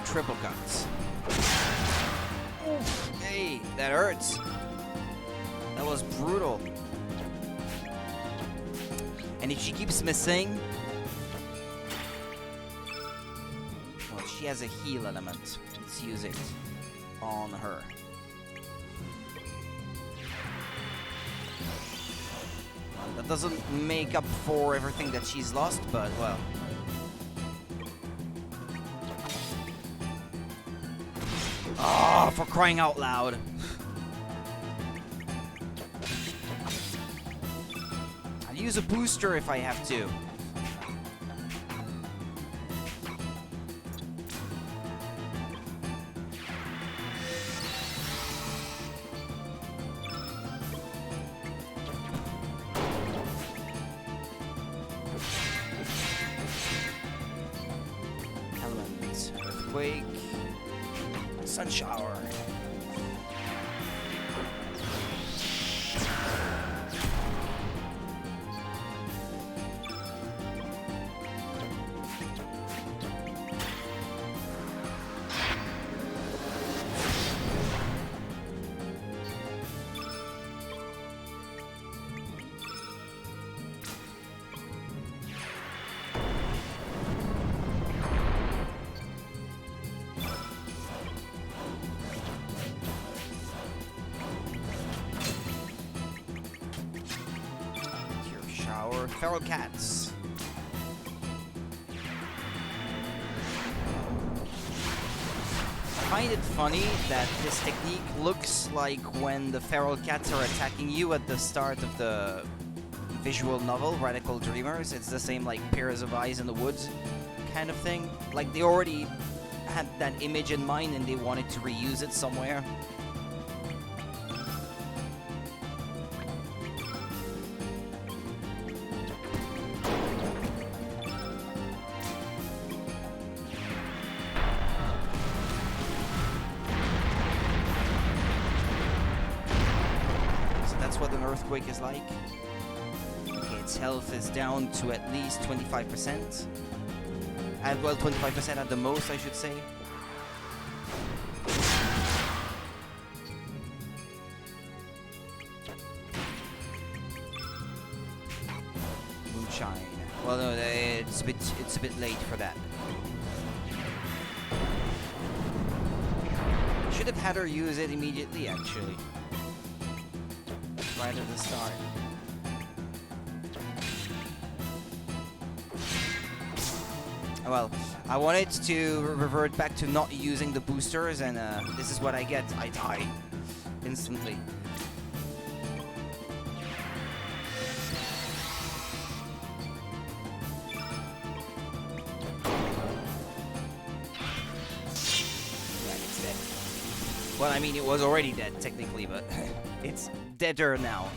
Triple guns. Oof. Hey, that hurts. That was brutal. And if she keeps missing... Well, she has a heal element. Let's use it on her. Well, that doesn't make up for everything that she's lost, but, well... Oh, for crying out loud. I'll use a booster if I have to. Elements. Earthquake. Sun shower. Feral cats. I find it funny that this technique looks like when the feral cats are attacking you at the start of the visual novel, Radical Dreamers. It's the same like pairs of eyes in the woods kind of thing. Like they already had that image in mind and they wanted to reuse it somewhere. What an earthquake is like. Okay, its health is down to at least 25%. And well, 25% at the most, I should say. Moonshine. Well, no, it's a bit late for that. Should have had her use it immediately, actually. Right at the start. Well, I wanted to revert back to not using the boosters, and this is what I get. I die instantly. Yeah, it's dead. Well, I mean, it was already dead, technically, but it's deader now.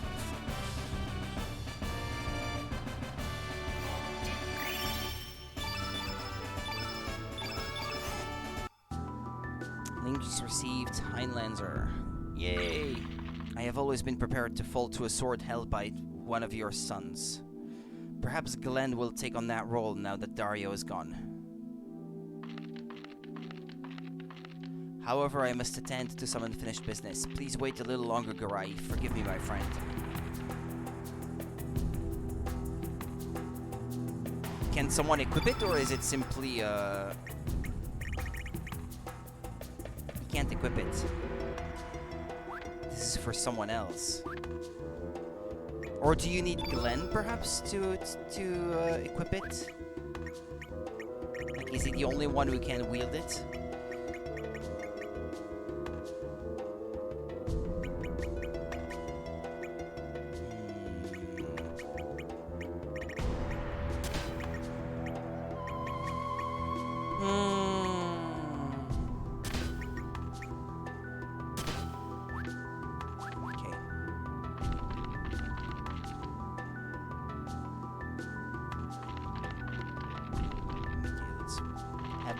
Links received Heinlanzer. Yay! I have always been prepared to fall to a sword held by one of your sons. Perhaps Glenn will take on that role now that Dario is gone. However, I must attend to some unfinished business. Please wait a little longer, Garai. Forgive me, my friend. Can someone equip it, or is it simply, You can't equip it. This is for someone else. Or do you need Glenn, perhaps, to equip it? Like, is he the only one who can wield it?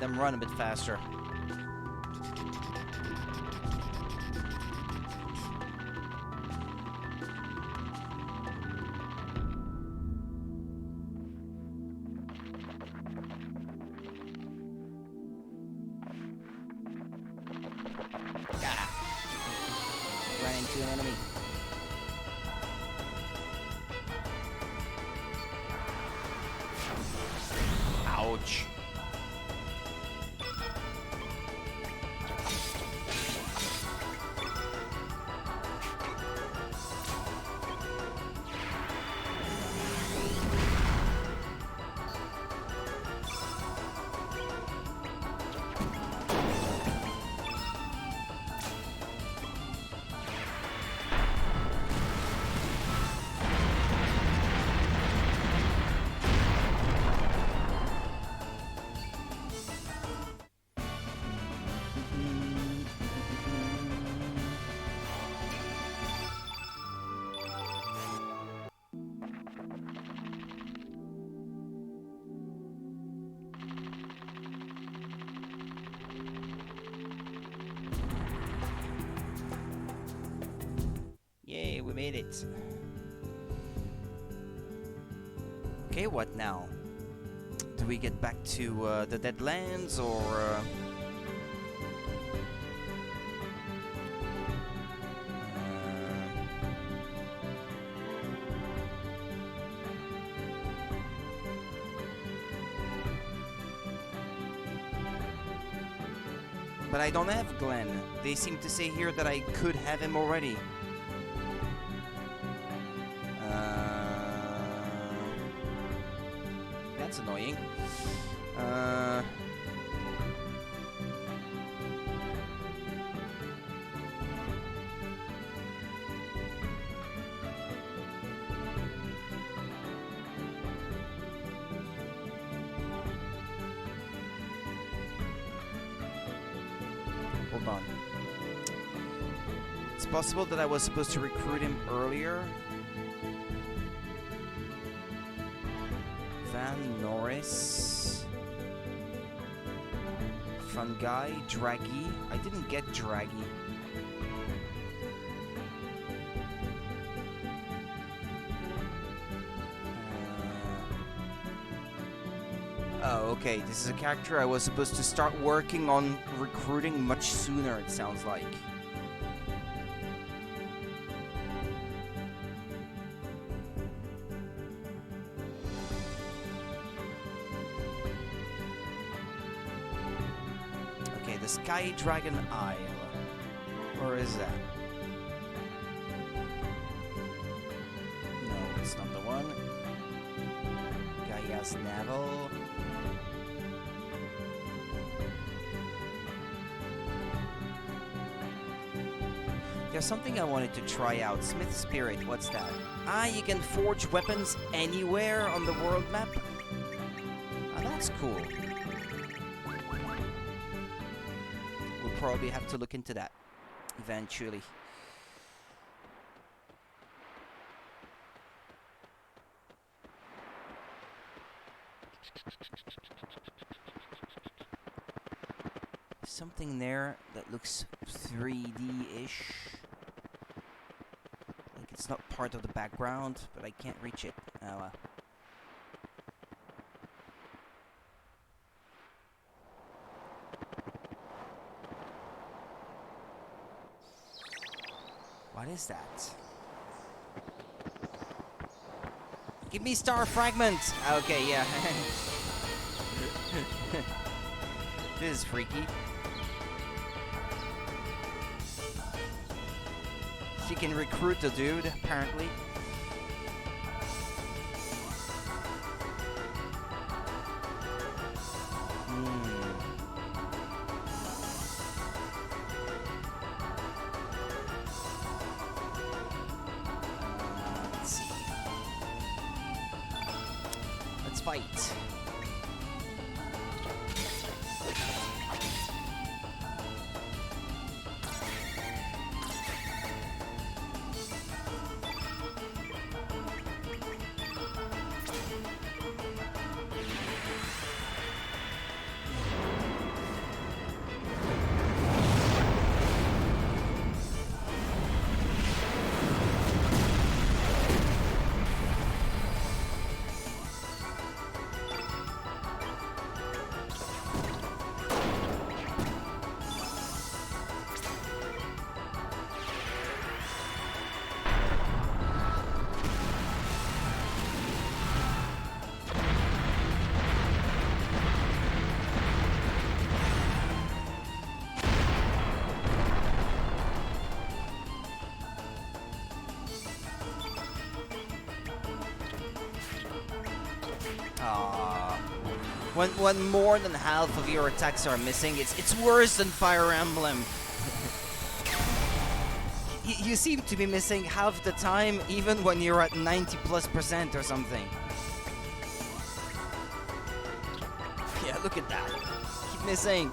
Them run a bit faster. Ran into an enemy. Ouch. made it. Okay, what now? Do we get back to the Deadlands, or... But I don't have Glenn. They seem to say here that I could have him already. That's annoying. Hold on. It's possible that I was supposed to recruit him earlier. Van Norris. Fun guy. Draggy. I didn't get Draggy. Oh, okay. This is a character I was supposed to start working on recruiting much sooner, it sounds like. Okay, the Sky Dragon Isle. Where is that? No, that's not the one. Gaia's Navel. There's something I wanted to try out. Smith Spirit, what's that? Ah, you can forge weapons anywhere on the world map? Ah, that's cool. We'll probably have to look into that eventually. Something there that looks 3D-ish. Like it's not part of the background, but I can't reach it. Oh well. What is that? Give me star fragment! Okay, yeah. This is freaky. She can recruit the dude, apparently. Let's see. Let's fight. When more than half of your attacks are missing, it's worse than Fire Emblem. You seem to be missing half the time, even when you're at 90+% or something. Yeah, look at that. Keep missing.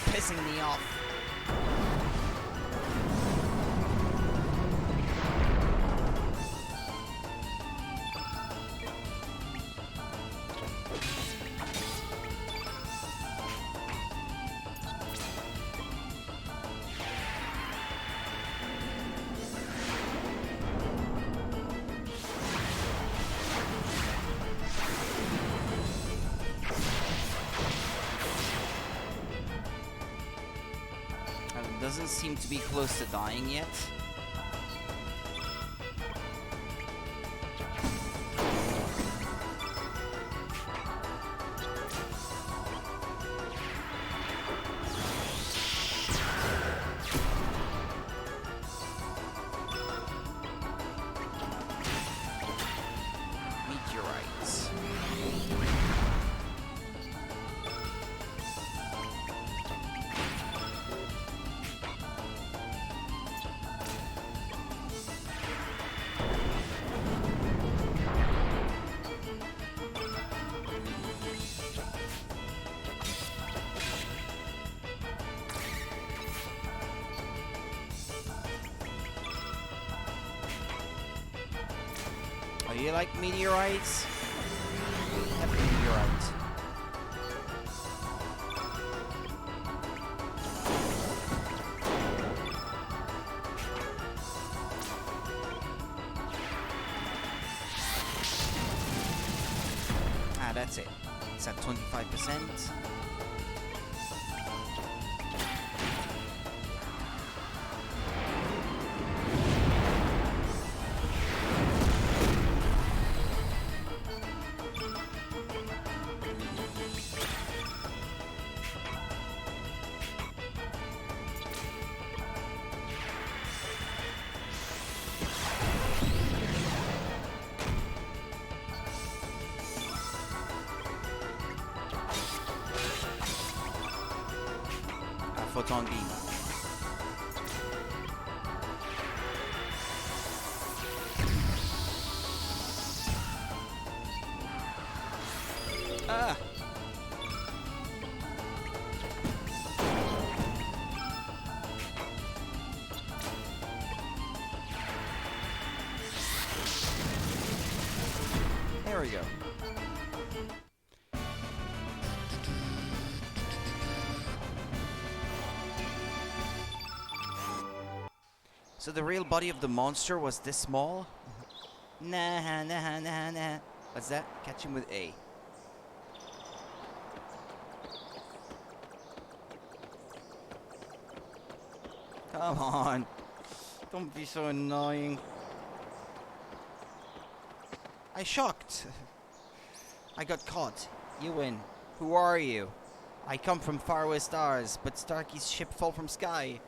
Pissing me off. doesn't seem to be close to dying yet. Meteorites. Oh, you like meteorites? Have a meteorite. Ah, that's it. It's at 25%. Photon beam. Ah! There we go. So the real body of the monster was this small? Nah, nah, nah, nah. What's that? Catch him with A. Come on. Don't be so annoying. I shocked. I got caught. You win. Who are you? I come from faraway stars, but Starkey's ship fell from sky.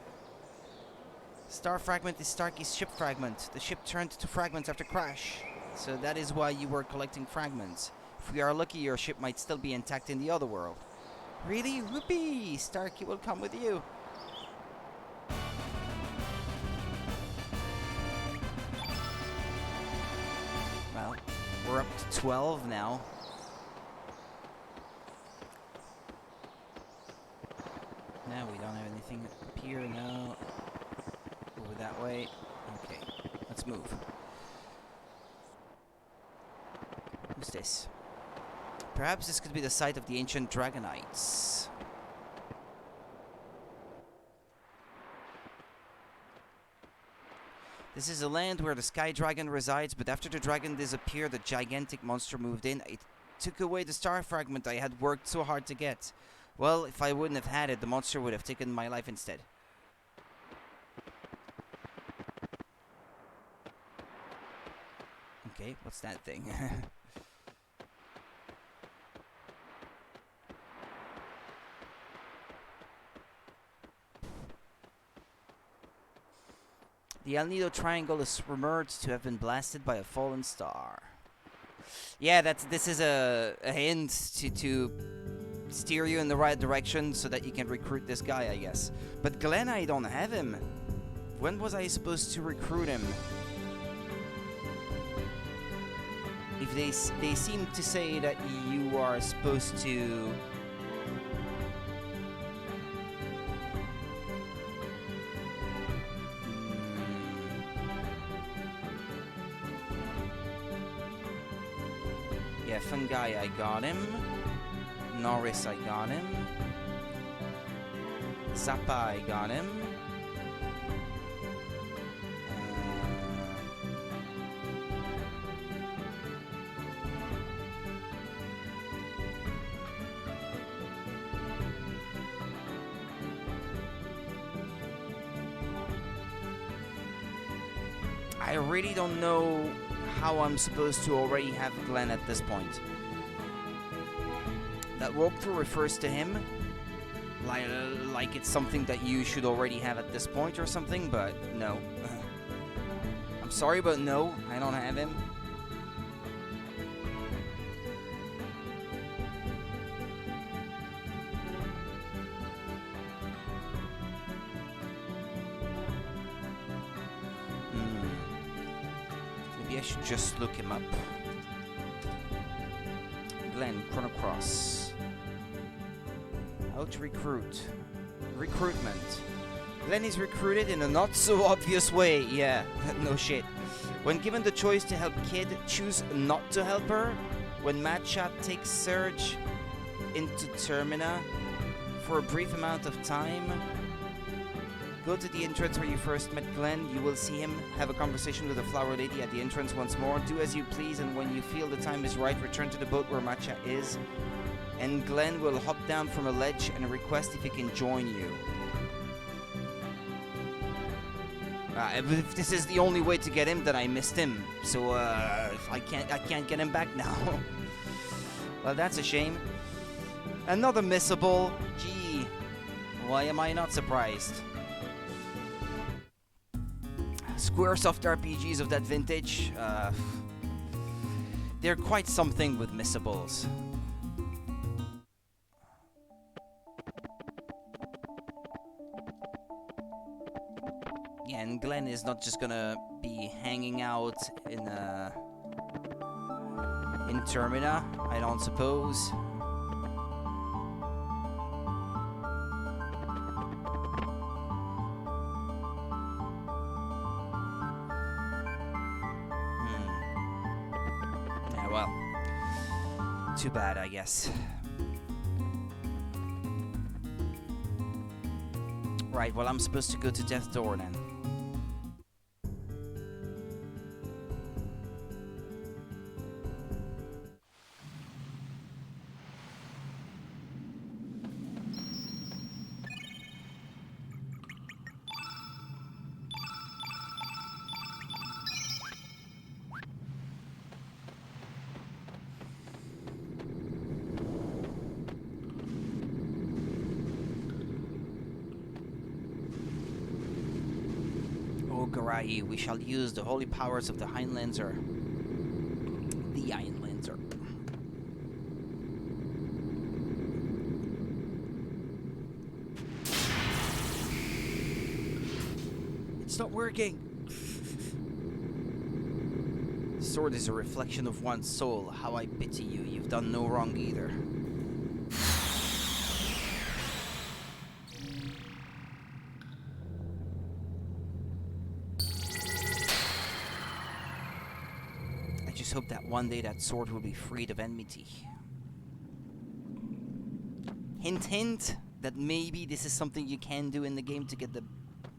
Star fragment is Starkey's ship fragment. The ship turned to fragments after crash. So that is why you were collecting fragments. If we are lucky, your ship might still be intact in the other world. Really? Whoopee! Starkey will come with you. Well, we're up to 12 now. Now we don't have anything up here, no. Over that way. Okay, let's move. Who's this? Perhaps this could be the site of the ancient Dragonites. This is a land where the Sky Dragon resides, but after the dragon disappeared, the gigantic monster moved in. It took away the star fragment I had worked so hard to get. Well, if I wouldn't have had it, the monster would have taken my life instead. Okay, what's that thing? The El Nido Triangle is rumored to have been blasted by a fallen star. Yeah, this is a hint to steer you in the right direction so that you can recruit this guy, I guess. But Glenn, I don't have him. When was I supposed to recruit him? If they seem to say that you are supposed to... Yeah, Fungi, I got him. Norris, I got him. Zappa, I got him. I really don't know how I'm supposed to already have Glenn at this point. That walkthrough refers to him like it's something that you should already have at this point or something, but no. I'm sorry, but no, I don't have him. Maybe I should just look him up. Glenn, Chrono Cross. How to recruit. Recruitment. Glenn is recruited in a not so obvious way. Yeah, no shit. When given the choice to help Kid, choose not to help her. When Matcha takes Surge into Termina for a brief amount of time, go to the entrance where you first met Glenn. You will see him have a conversation with the flower lady at the entrance once more. Do as you please, and when you feel the time is right, return to the boat where Matcha is. And Glenn will hop down from a ledge and request if he can join you. If this is the only way to get him, then I missed him. So if I can't get him back now. Well, that's a shame. Another missable. Gee, why am I not surprised? Squaresoft RPGs of that vintage, they're quite something with missables. Yeah, and Glenn is not just gonna be hanging out in Termina, I don't suppose. Yeah, well, too bad, I guess. Right, well, I'm supposed to go to Death Door then. Garai, we shall use the holy powers of the Heinlanzer. The Heinlanzer. It's not working! The sword is a reflection of one's soul. How I pity you. You've done no wrong either. Hope that one day that sword will be freed of enmity. Hint hint that maybe this is something you can do in the game to get the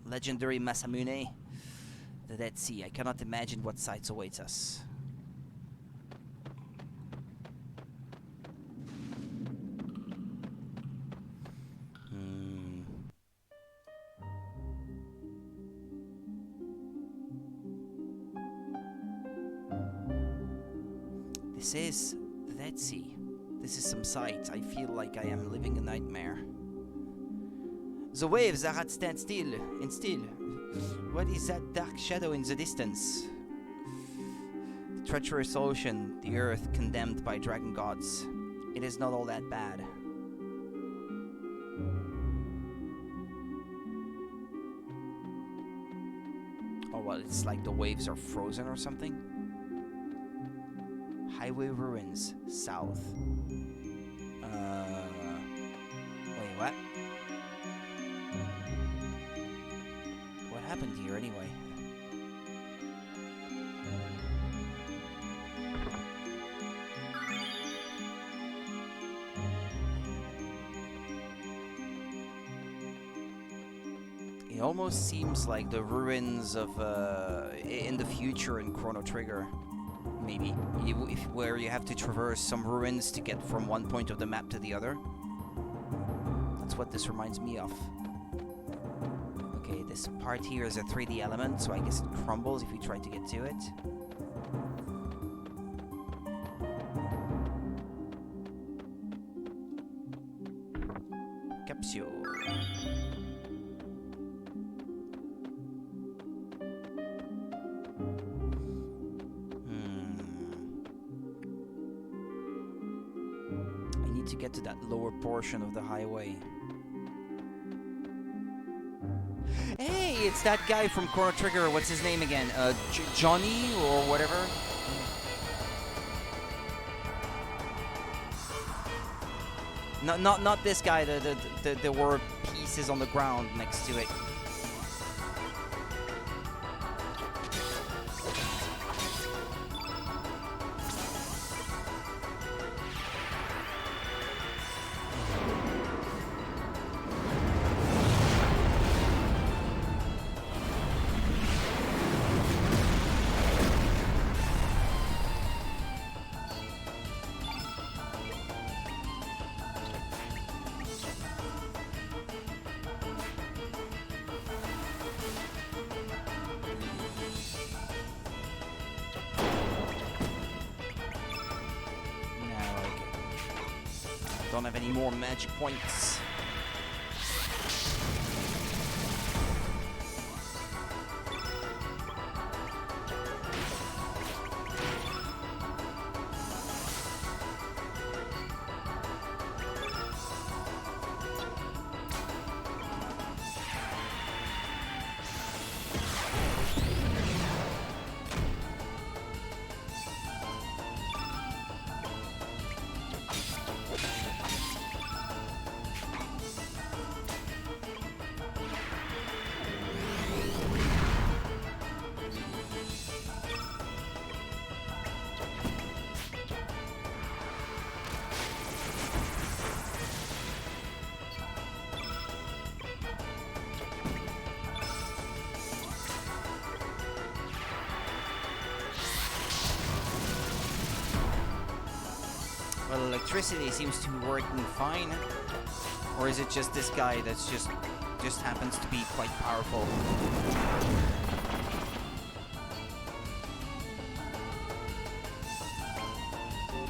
legendary Masamune. The Dead Sea. I cannot imagine what sights awaits us. This is the Dead Sea. This is some sight. I feel like I am living a nightmare. The waves are at standstill and still. What is that dark shadow in the distance? The treacherous ocean, the earth condemned by dragon gods. It is not all that bad. Oh well, it's like the waves are frozen or something. Highway ruins, south. Wait, what? What happened here anyway? It almost seems like the ruins of in the future in Chrono Trigger. Maybe, where you have to traverse some ruins to get from one point of the map to the other. That's what this reminds me of. Okay, this part here is a 3D element, so I guess it crumbles if you try to get to it. Capsule. I need to get to that lower portion of the highway. Hey, it's that guy from Chrono Trigger. What's his name again? Johnny or whatever. Not this guy. There were pieces on the ground next to it. Don't have any more magic points. Well, electricity seems to be working fine. Or is it just this guy that's just happens to be quite powerful?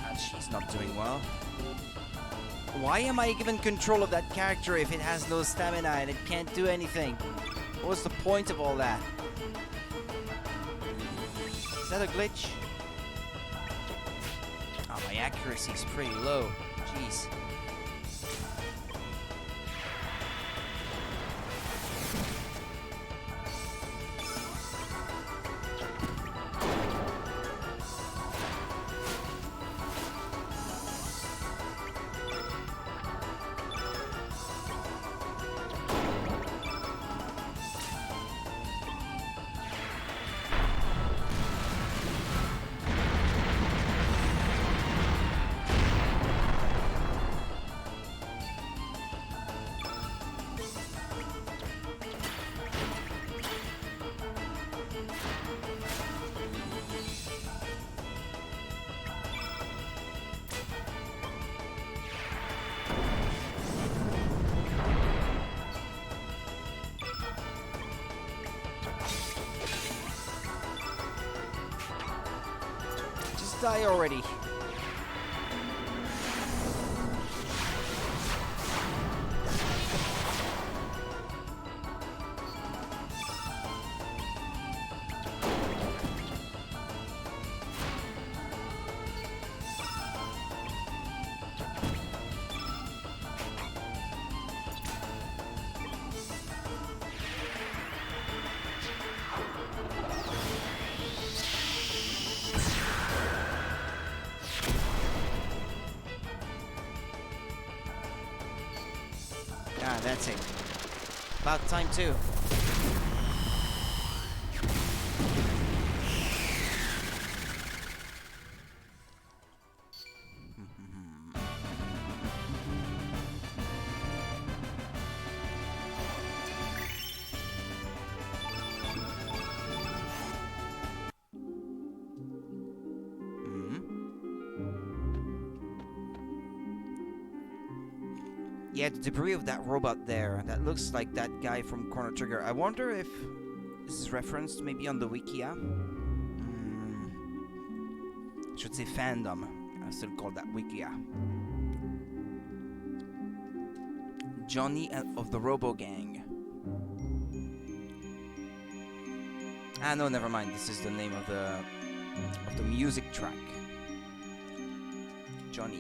And she's not doing well. Why am I given control of that character if it has no stamina and it can't do anything? What was the point of all that? Is that a glitch? Oh, my accuracy is pretty low. Jeez. Die already. Ah, that's it. About time too. Yeah, the debris of that robot there, that looks like that guy from Chrono Trigger. I wonder if this is referenced maybe on the Wikia? I should say fandom. I still call that Wikia. Johnny of the Robo Gang. Ah, no, never mind. This is the name of the music track. Johnny.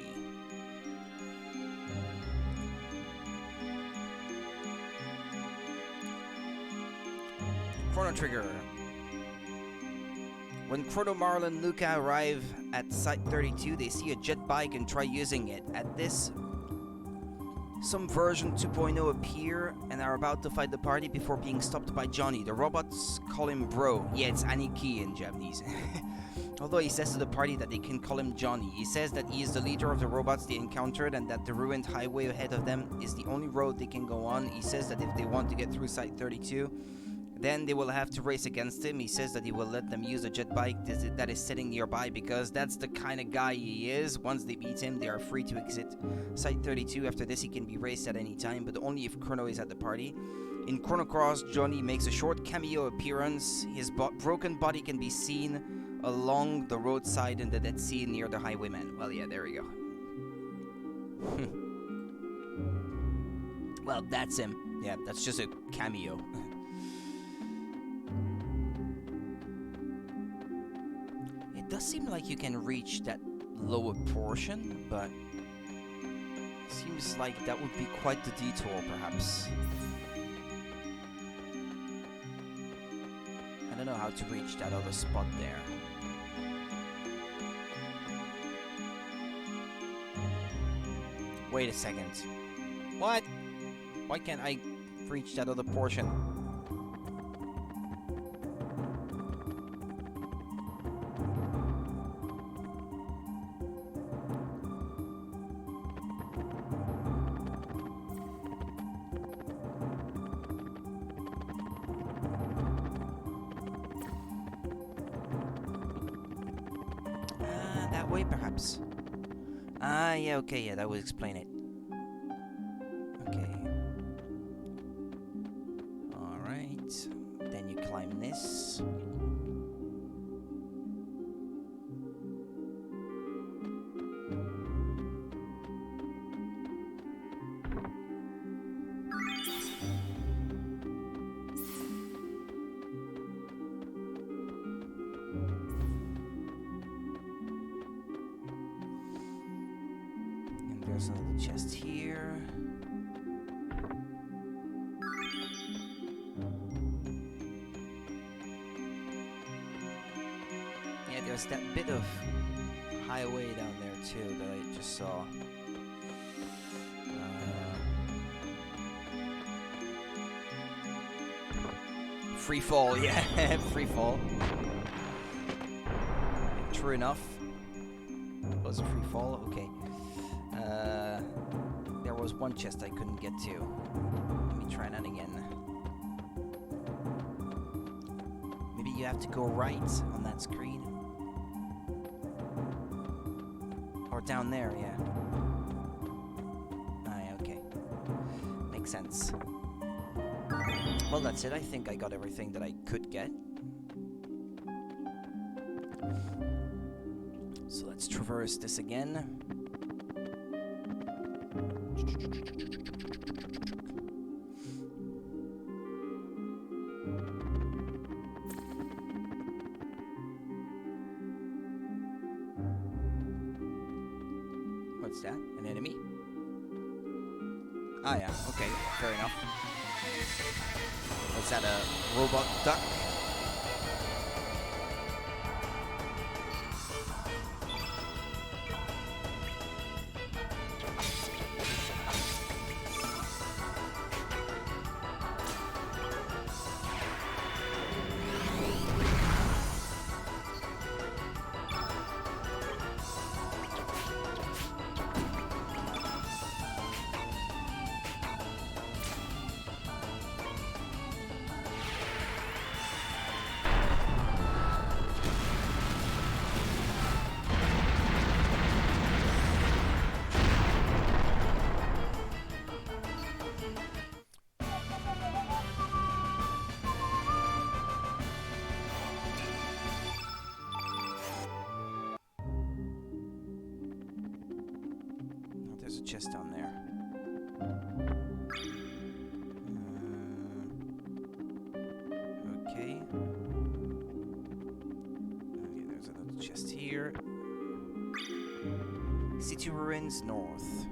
Chrono Trigger. When Chrono, Marlon, and Luca arrive at Site 32, they see a jet bike and try using it. At this, some version 2.0 appear and are about to fight the party before being stopped by Johnny. The robots call him bro. Yeah, it's Aniki in Japanese. Although he says to the party that they can call him Johnny. He says that he is the leader of the robots they encountered and that the ruined highway ahead of them is the only road they can go on. He says that if they want to get through Site 32, then they will have to race against him. He says that he will let them use a jet bike that is sitting nearby because that's the kind of guy he is. Once they beat him, they are free to exit Site 32. After this, he can be raced at any time, but only if Chrono is at the party. In Chrono Cross, Johnny makes a short cameo appearance. His broken body can be seen along the roadside in the Dead Sea near the Highwayman. Well, yeah, there we go. Well, that's him. Yeah, that's just a cameo. It does seem like you can reach that lower portion, but it seems like that would be quite the detour, perhaps. I don't know how to reach that other spot there. Wait a second. What? Why can't I reach that other portion? That way, perhaps. Ah, yeah, okay, yeah, that would explain it. Okay. Alright. Then you climb this. There's another chest here. Yeah, there's that bit of highway down there too that I just saw. Free fall, yeah, free fall. True enough. It was a free fall, okay. There was one chest I couldn't get to. Let me try that again. Maybe you have to go right on that screen. Or down there, yeah. Ah, yeah, okay. Makes sense. Well, that's it. I think I got everything that I could get. So let's traverse this again. What's that? An enemy? Ah, yeah. Okay. Fair enough. What's that? A robot duck? there's a chest down there. Okay. Okay, there's another chest here. City ruins north.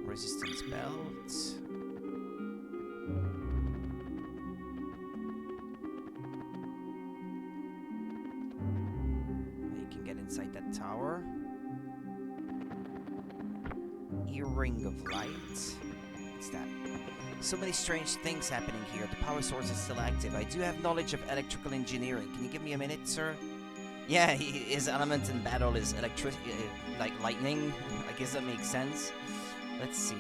Resistance belt. You can get inside that tower. Earring of light. What's that? So many strange things happening here. The power source is still active. I do have knowledge of electrical engineering. Can you give me a minute, sir? Yeah, his element in battle is like lightning. I guess that makes sense. Let's see.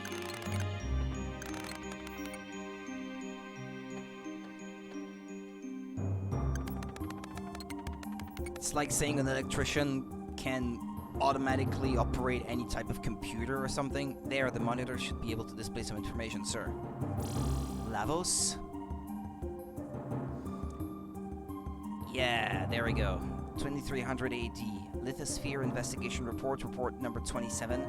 It's like saying an electrician can automatically operate any type of computer or something. There, the monitor should be able to display some information, sir. Lavos? Yeah, there we go. 2300 AD. Lithosphere investigation report number 27.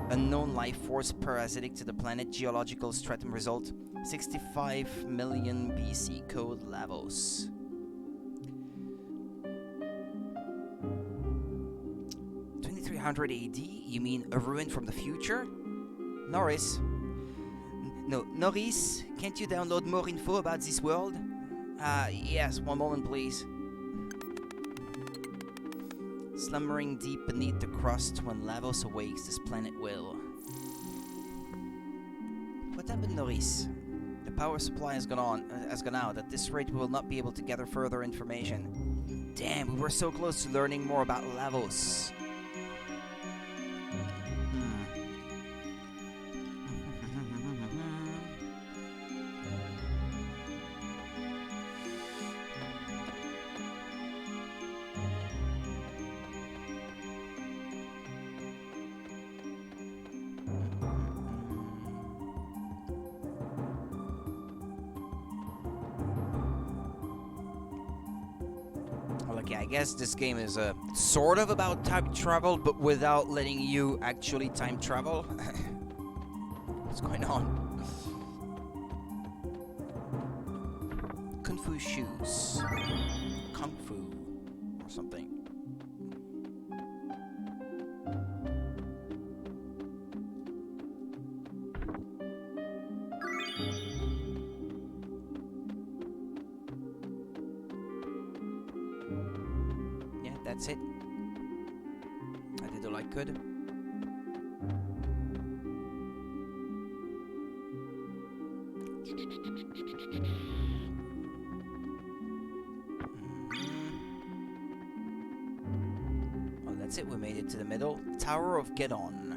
Unknown life force parasitic to the planet. Geological stratum result 65 million BC. Code Lavos. AD? You mean a ruin from the future? Norris? Norris, can't you download more info about this world? Yes, one moment please. Slumbering deep beneath the crust, when Lavos awakes, this planet will. What happened, Norris? The power supply has gone out. At this rate, we will not be able to gather further information. Damn, we were so close to learning more about Lavos. I guess this game is sort of about time travel, but without letting you actually time travel. What's going on? Kung Fu shoes. Kung Fu or something. That's it. I did all I could. Oh, that's it. We made it to the middle. Tower of Gedon.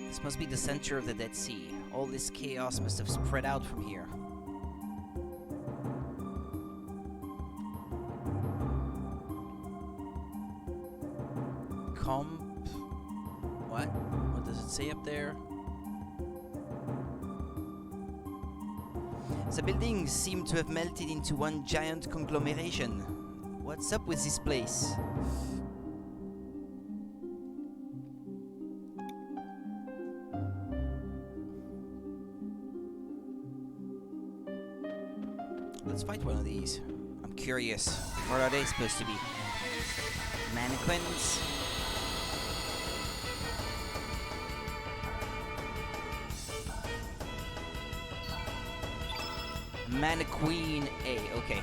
This must be the center of the Dead Sea. All this chaos must have spread out from here. Comp... What? What does it say up there? The buildings seem to have melted into one giant conglomeration. What's up with this place? Let's fight one of these. I'm curious. What are they supposed to be? Mannequins? Mannequin A. Okay.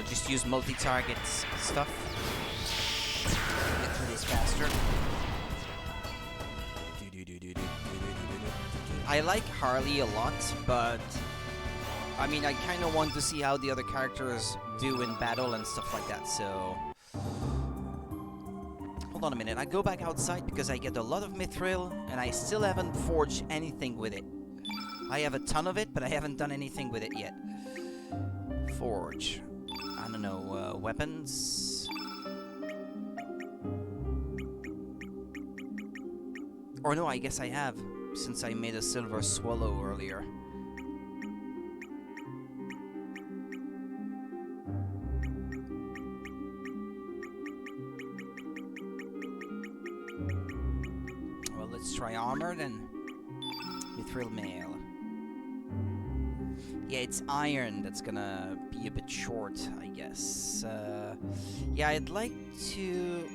I'll just use multi-target stuff to get through this faster. I like Harley a lot, but I mean, I kind of want to see how the other characters do in battle and stuff like that, so... Hold on a minute, I go back outside because I get a lot of mithril, and I still haven't forged anything with it. I have a ton of it, but I haven't done anything with it yet. Forge. I don't know, weapons? Or no, I guess I have, since I made a silver swallow earlier. Well, let's try armor then. Mithril mail. Yeah, it's iron that's gonna be a bit short, I guess. Yeah, I'd like to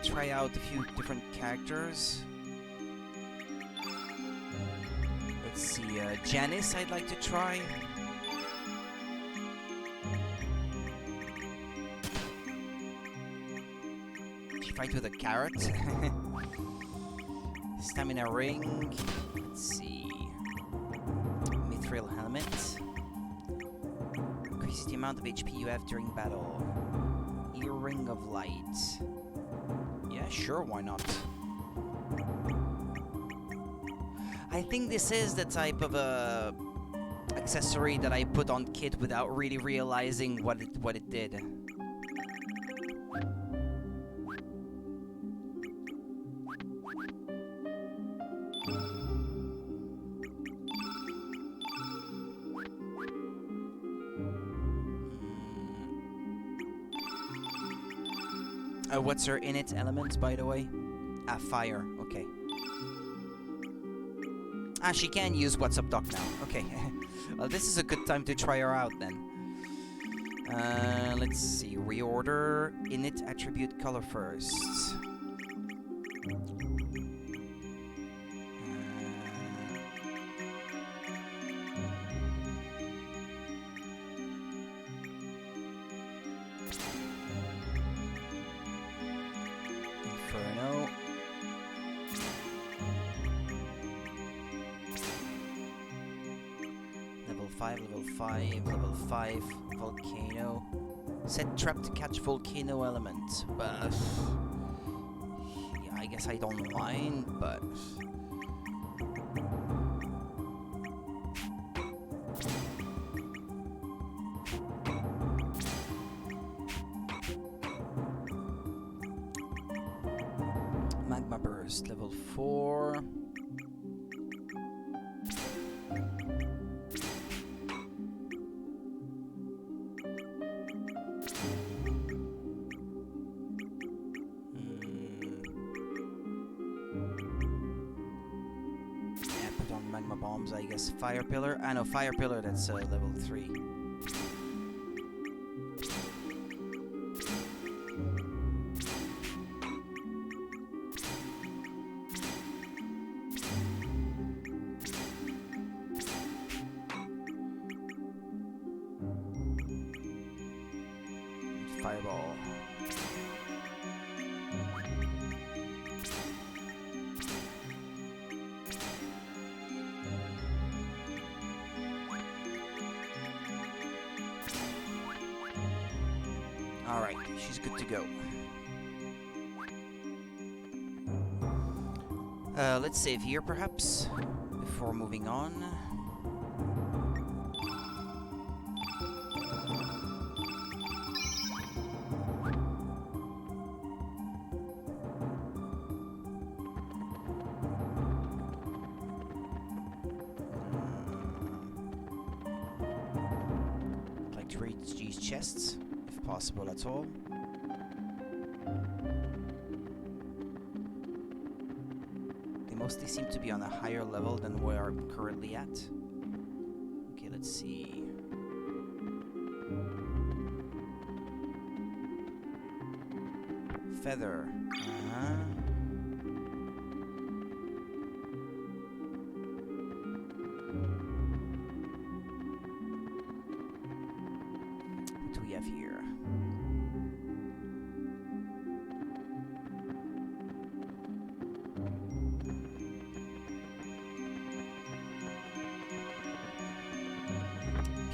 try out a few different characters. Let's see, Janice I'd like to try. She fight with a carrot. Stamina ring. Let's see. Mithril helmet. Increases the amount of HP you have during battle. Earring of light. Yeah, sure, why not? I think this is the type of accessory that I put on Kit without really realizing what it did. What's her innate element, by the way? Ah, fire. Okay. Ah, she can use What's Up Doc now. Okay. Well, this is a good time to try her out then. Let's see. Reorder innate attribute color first. Inferno. Level 5, level 5, level 5, volcano. Set trap to catch volcano element, but yeah, I guess I don't mind, but magma burst, level 4. Magma bombs, I guess. Fire pillar. Ah, no, fire pillar. That's level 3. Fireball. Alright, she's good to go. Let's save here, perhaps, before moving on. I'd like to reach these chests, if possible at all. They mostly seem to be on a higher level than where I'm currently at. Okay, let's see. Feather.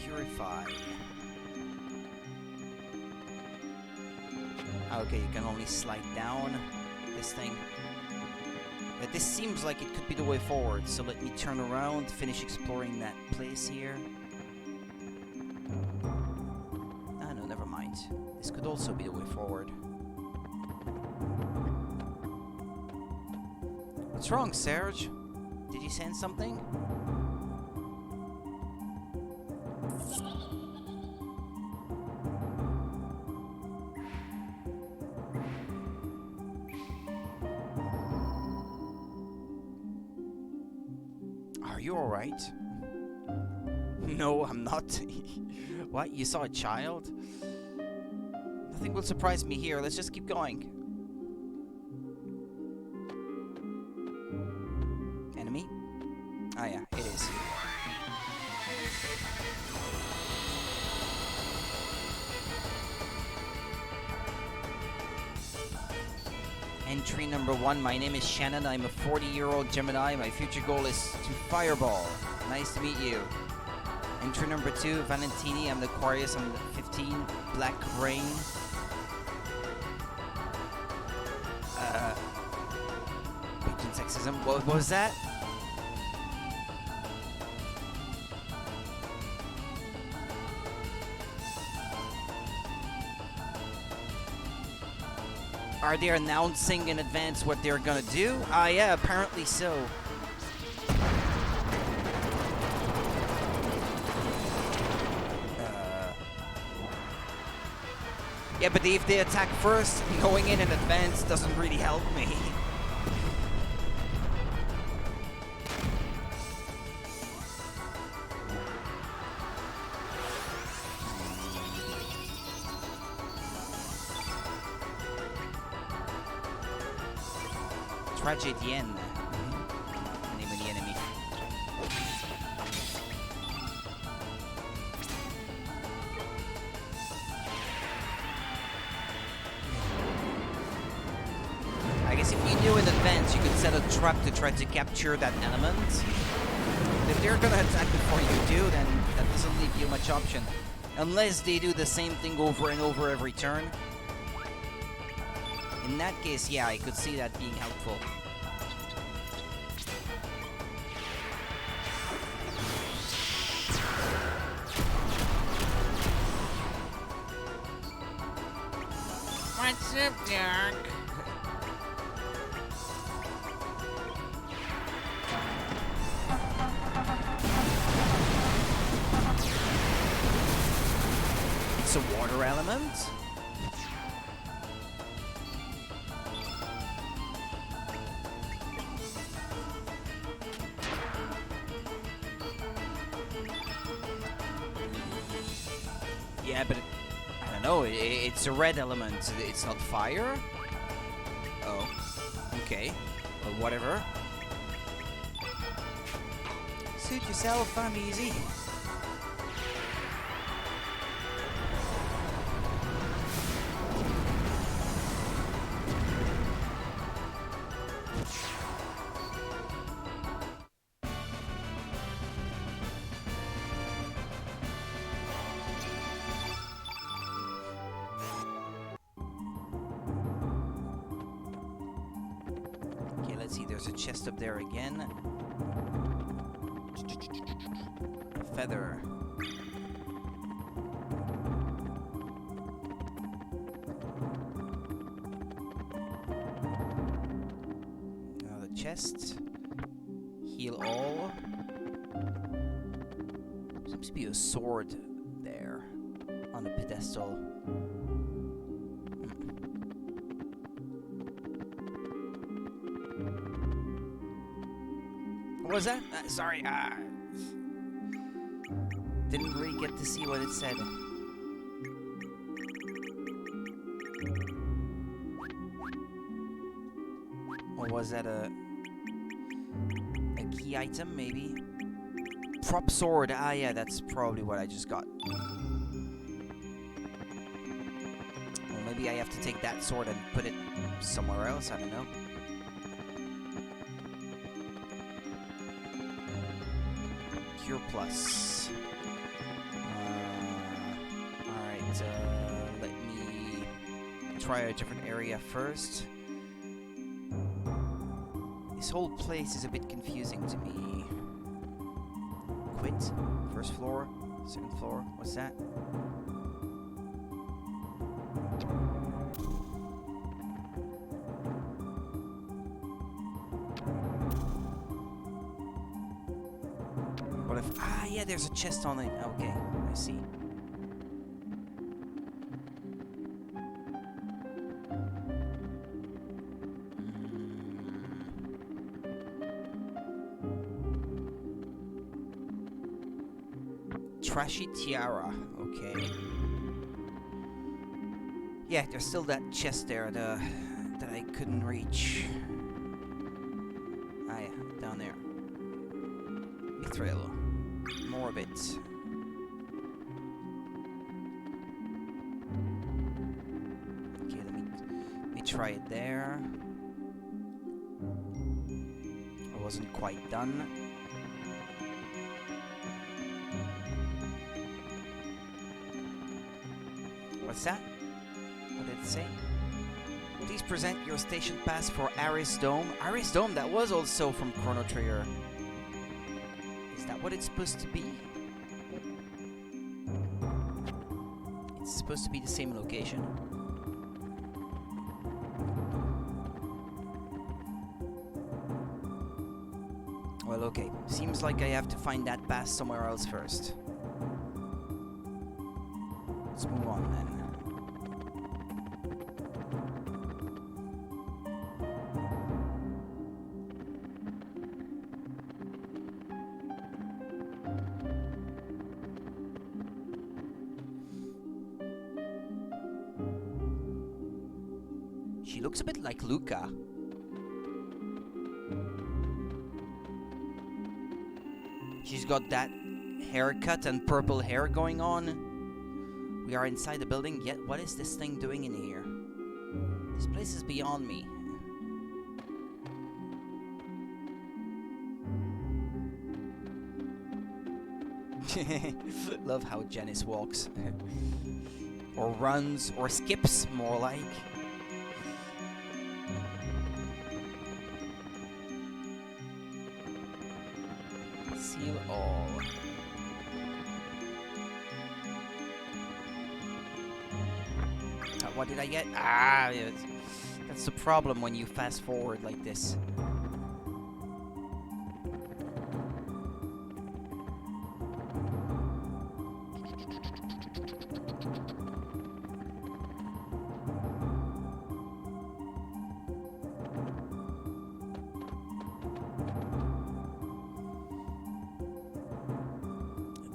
Purify. Okay, you can only slide down this thing. But this seems like it could be the way forward, so let me turn around, finish exploring that place here. Ah, no, never mind. This could also be the way forward. What's wrong, Serge? Did you sense something? Are you alright? No, I'm not. What? You saw a child? Nothing will surprise me here. Let's just keep going. Enemy? Ah, yeah, it is. Entry number 1, my name is Shannon. I'm a 40-year-old Gemini. My future goal is to fireball. Nice to meet you. Entry number 2, Valentini. I'm the Aquarius. I'm the 15, Black Rain. Patron sexism. What was that? Are they announcing in advance what they're gonna do? Ah, yeah, apparently so. Yeah, but if they attack first, going in advance doesn't really help me. Tragedienne. The name of the enemy. I guess if you knew in advance, you could set a trap to try to capture that element. But if they're gonna attack before you do, then that doesn't leave you much option. Unless they do the same thing over and over every turn. In that case, yeah, I could see that being helpful. What's up, Doc? It's a water element? Yeah, but I don't know. It's a red element. It's not fire. Oh, okay. Well, whatever. Suit yourself. I'm easy. Let's see, there's a chest up there again. Feather. Now the chest. Heal all. Seems to be a sword there on a pedestal. What was that? Sorry, didn't really get to see what it said. Or was that a key item, maybe? Prop sword. Ah, yeah, that's probably what I just got. Well, maybe I have to take that sword and put it somewhere else. I don't know. Cure plus. let me try a different area first. This whole place is a bit confusing to me. Quit. First floor. Second floor. What's that? What if... Ah, yeah, there's a chest on it. Okay, I see. Trashy tiara. Okay. Yeah, there's still that chest there that I couldn't reach. Ah, yeah, down there. Mithril. More of it. Okay, let me try it there. I wasn't quite done. What's that? What did it say? Please present your station pass for Aris Dome. Aris Dome, that was also from Chrono Trigger. Is that what it's supposed to be? It's supposed to be the same location. Well, okay. Seems like I have to find that pass somewhere else first. Let's move on then. She looks a bit like Luca. She's got that haircut and purple hair going on. We are inside the building, yet what is this thing doing in here? This place is beyond me. Love how Janice walks. Or runs, or skips, more like. Seal all. What did I get? Ah, that's the problem when you fast forward like this.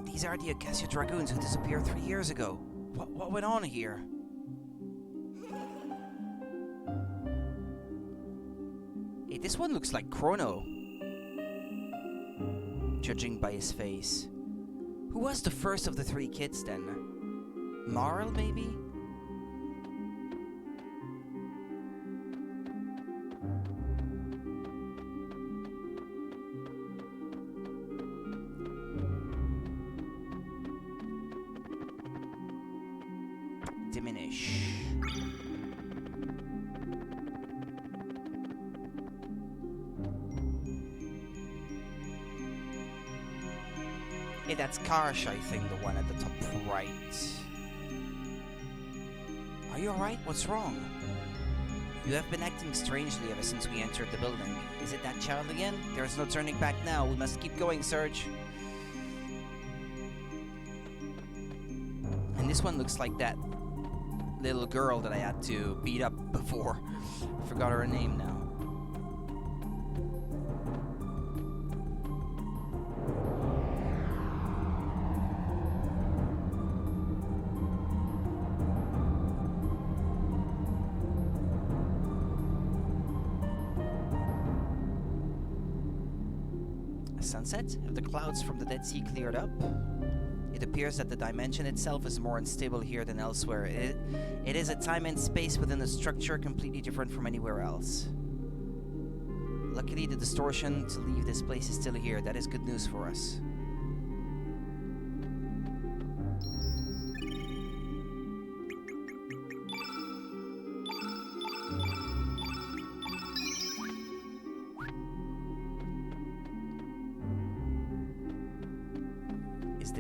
These are the Acacia Dragoons who disappeared 3 years ago. What went on here? Hey, this one looks like Chrono, judging by his face. Who was the first of the 3 kids then? Marl, maybe? Diminish. Hey, that's Karsh, I think, the one at the top right. Are you alright? What's wrong? You have been acting strangely ever since we entered the building. Is it that child again? There's no turning back now. We must keep going, Serge. And this one looks like that little girl that I had to beat up before. Forgot her name now. Sunset? Have the clouds from the Dead Sea cleared up? It appears that the dimension itself is more unstable here than elsewhere. It is a time and space within a structure completely different from anywhere else. Luckily, the distortion to leave this place is still here. That is good news for us.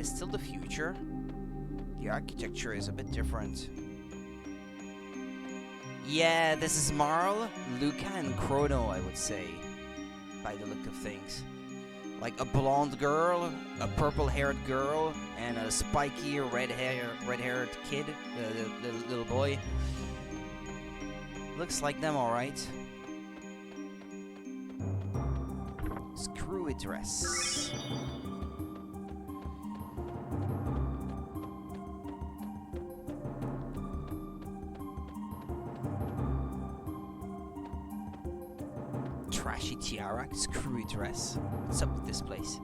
this still the future? The architecture is a bit different. Yeah, this is Marl, Luca, and Chrono, I would say, by the look of things. Like a blonde girl, a purple-haired girl, and a spiky red-haired kid, the little boy. Looks like them, all right. Screwy dress. Trashy tiara, screwy dress. What's up with this place?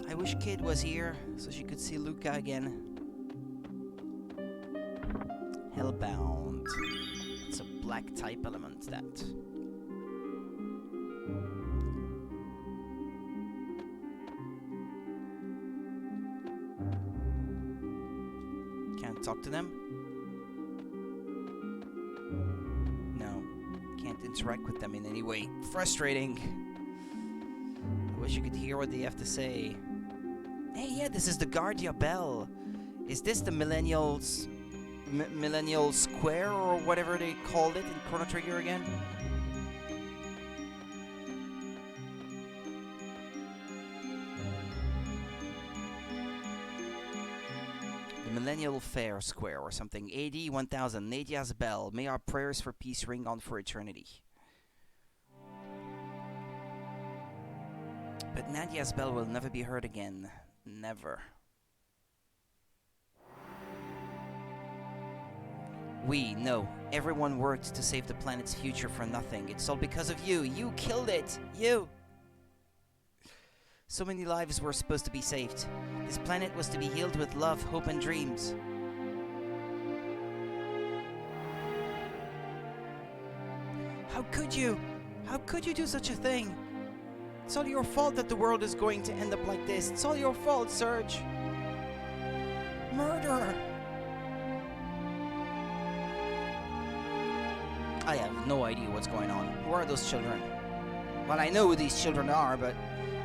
I wish Kid was here so she could see Luca again. Hellbound. It's a black type element, that. Can't talk to them? No. Can't interact with them in any way. Frustrating. I wish you could hear what they have to say. Hey, yeah, this is the Guardia Bell. Is this the Millennial Square or whatever they called it in Chrono Trigger again? The Millennial Fair Square or something. AD 1000, Nadia's Bell. May our prayers for peace ring on for eternity. But Nadia's bell will never be heard again. Never. No. Everyone worked to save the planet's future for nothing. It's all because of you. You killed it. You. So many lives were supposed to be saved. This planet was to be healed with love, hope, and dreams. How could you? How could you do such a thing? It's all your fault that the world is going to end up like this. It's all your fault, Serge. Murderer. I have no idea what's going on. Who are those children? Well, I know who these children are, but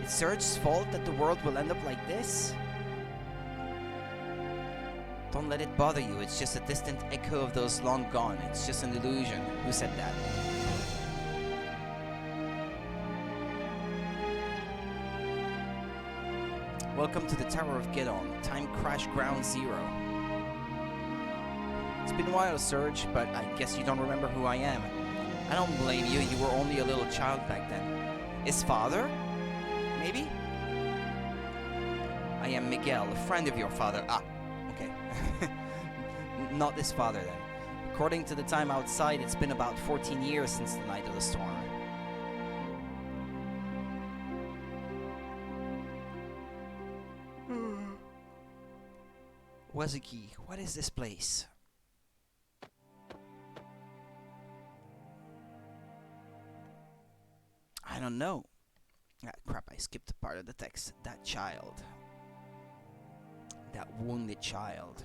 it's Serge's fault that the world will end up like this? Don't let it bother you. It's just a distant echo of those long gone. It's just an illusion. Who said that? Welcome to the Tower of Gedon, Time Crash Ground Zero. It's been a while, Serge, but I guess you don't remember who I am. I don't blame you, you were only a little child back then. Is father? Maybe? I am Miguel, a friend of your father. Ah, okay. Not this father, then. According to the time outside, it's been about 14 years since the night of the storm. Wazuki, what is this place? I don't know. Ah, crap, I skipped a part of the text. That child. That wounded child.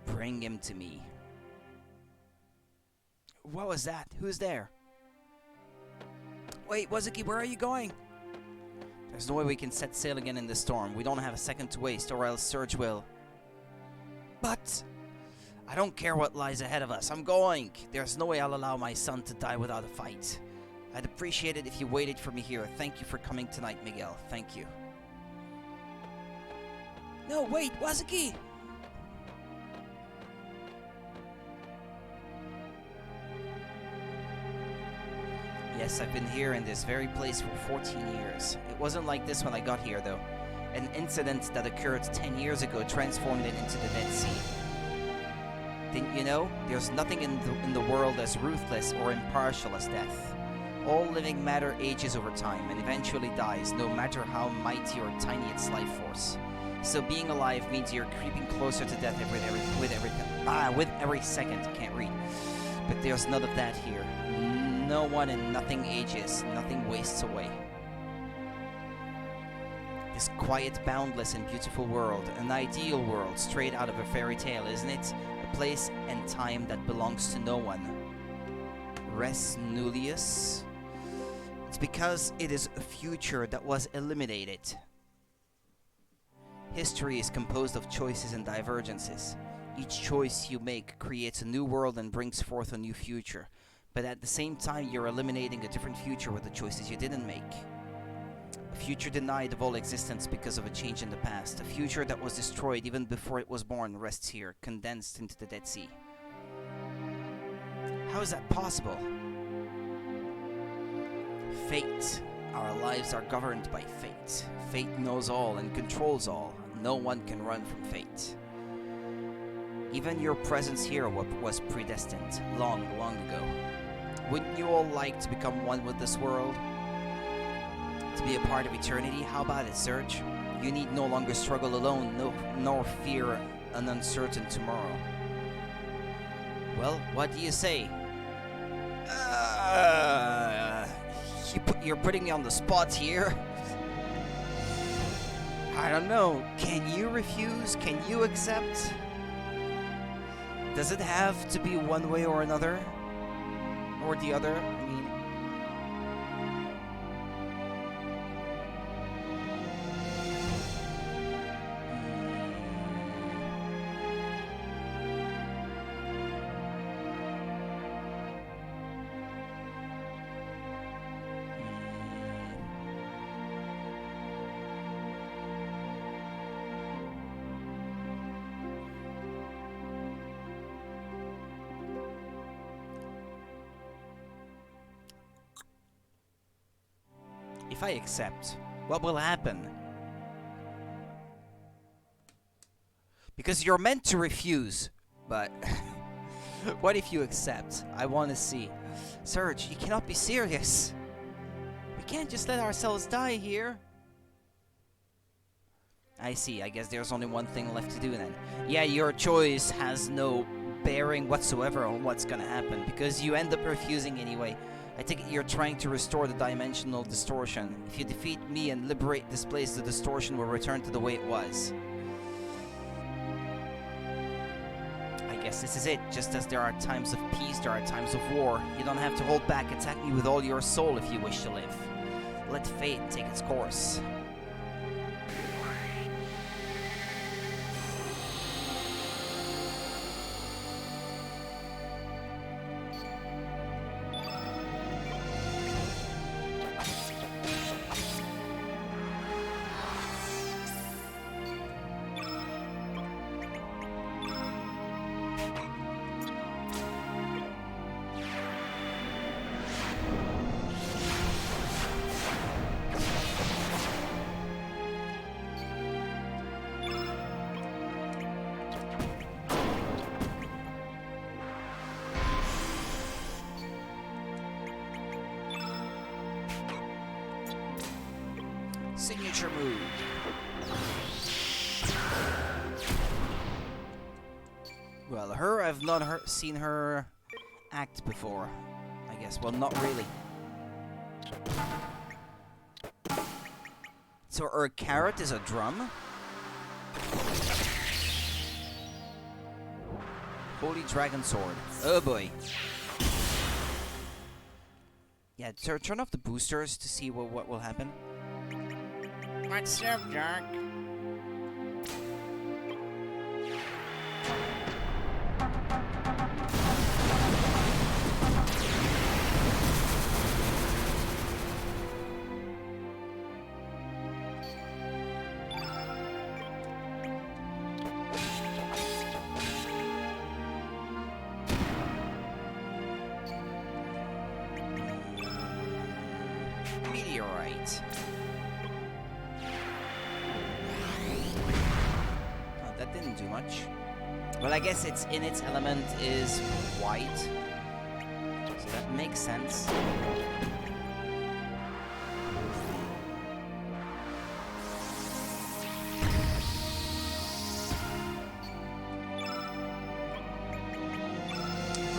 Bring him to me. What was that? Who's there? Wait, Wazuki, where are you going? There's no way we can set sail again in the storm. We don't have a second to waste, or else Serge will. But I don't care what lies ahead of us. I'm going. There's no way I'll allow my son to die without a fight. I'd appreciate it if you waited for me here. Thank you for coming tonight, Miguel. Thank you. No, wait, Wazuki! Yes, I've been here in this very place for 14 years. It wasn't like this when I got here, though. An incident that occurred 10 years ago transformed it into the Dead Sea. Didn't you know? There's nothing in the world as ruthless or impartial as death. All living matter ages over time and eventually dies, no matter how mighty or tiny its life force. So being alive means you're creeping closer to death with every second. Can't read. But there's none of that here. No one and nothing ages, nothing wastes away. This quiet, boundless, and beautiful world, an ideal world straight out of a fairy tale, isn't it? A place and time that belongs to no one. Res nullius. It's because it is a future that was eliminated. History is composed of choices and divergences. Each choice you make creates a new world and brings forth a new future. But at the same time, you're eliminating a different future with the choices you didn't make. A future denied of all existence because of a change in the past. A future that was destroyed even before it was born rests here, condensed into the Dead Sea. How is that possible? Fate. Our lives are governed by fate. Fate knows all and controls all. No one can run from fate. Even your presence here was predestined, long, long ago. Wouldn't you all like to become one with this world? To be a part of eternity? How about it, Serge? You need no longer struggle alone, nor fear an uncertain tomorrow. Well, what do you say? You're putting me on the spot here. I don't know. Can you refuse? Can you accept? Does it have to be one way or another? Or the other? I mean... If I accept, what will happen? Because you're meant to refuse, but what if you accept? I want to see. Serge, you cannot be serious. We can't just let ourselves die here. I see, I guess there's only one thing left to do then. Yeah, your choice has no bearing whatsoever on what's gonna happen, because you end up refusing anyway. I think you're trying to restore the dimensional distortion. If you defeat me and liberate this place, the distortion will return to the way it was. I guess this is it. Just as there are times of peace, there are times of war. You don't have to hold back. Attack me with all your soul if you wish to live. Let fate take its course. Signature move. Well, her, I've not seen her act before, I guess. Well, not really. So her carrot is a drum? Holy Dragon Sword. Oh boy. Yeah, turn off the boosters to see what will happen. What's up, Jack? Meteorite. That didn't do much. Well, I guess its in its element is white, so that makes sense.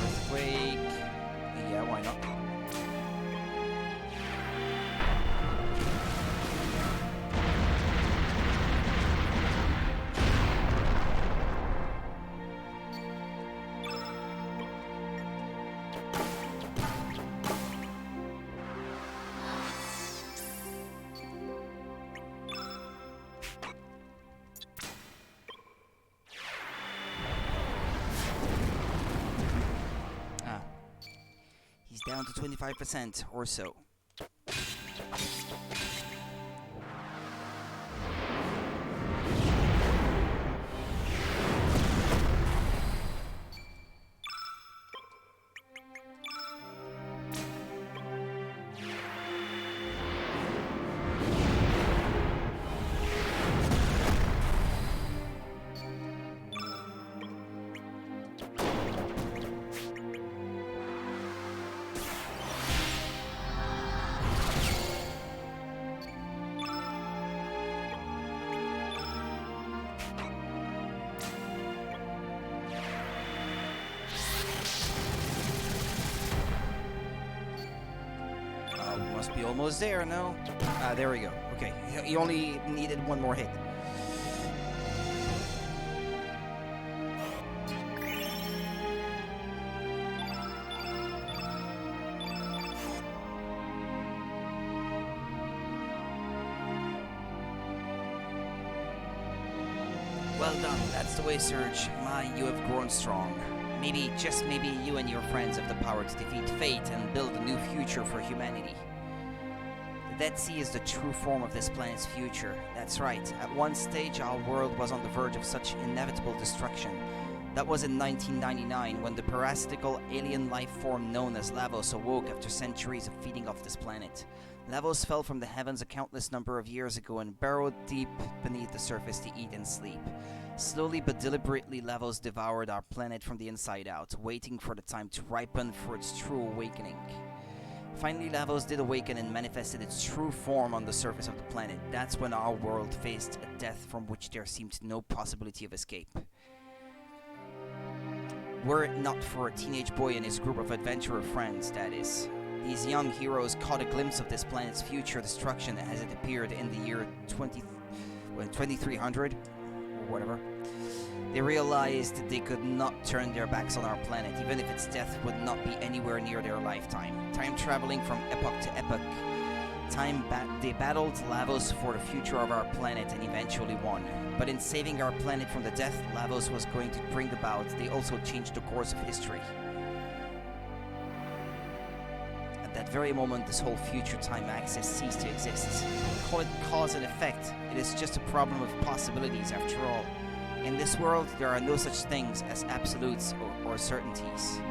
Earthquake. Yeah, why not? down to 25% or so. Must be almost there, no? There we go. Okay, he only needed one more hit. Well done, that's the way, Surge. My, you have grown strong. Maybe, just maybe, you and your friends have the power to defeat fate and build a new future for humanity. The Dead Sea is the true form of this planet's future. That's right. At one stage, our world was on the verge of such inevitable destruction. That was in 1999, when the parasitical alien life form known as Lavos awoke after centuries of feeding off this planet. Lavos fell from the heavens a countless number of years ago and burrowed deep beneath the surface to eat and sleep. Slowly but deliberately, Lavos devoured our planet from the inside out, waiting for the time to ripen for its true awakening. Finally, Lavos did awaken and manifested its true form on the surface of the planet. That's when our world faced a death from which there seemed no possibility of escape. Were it not for a teenage boy and his group of adventurer friends, that is. These young heroes caught a glimpse of this planet's future destruction as it appeared in the year 2300, or whatever. They realized that they could not turn their backs on our planet, even if its death would not be anywhere near their lifetime. Time traveling from epoch to epoch, they battled Lavos for the future of our planet and eventually won. But in saving our planet from the death Lavos was going to bring about, they also changed the course of history. At that very moment, this whole future time axis ceased to exist. Call it cause and effect. It is just a problem of possibilities after all. In this world, there are no such things as absolutes or certainties.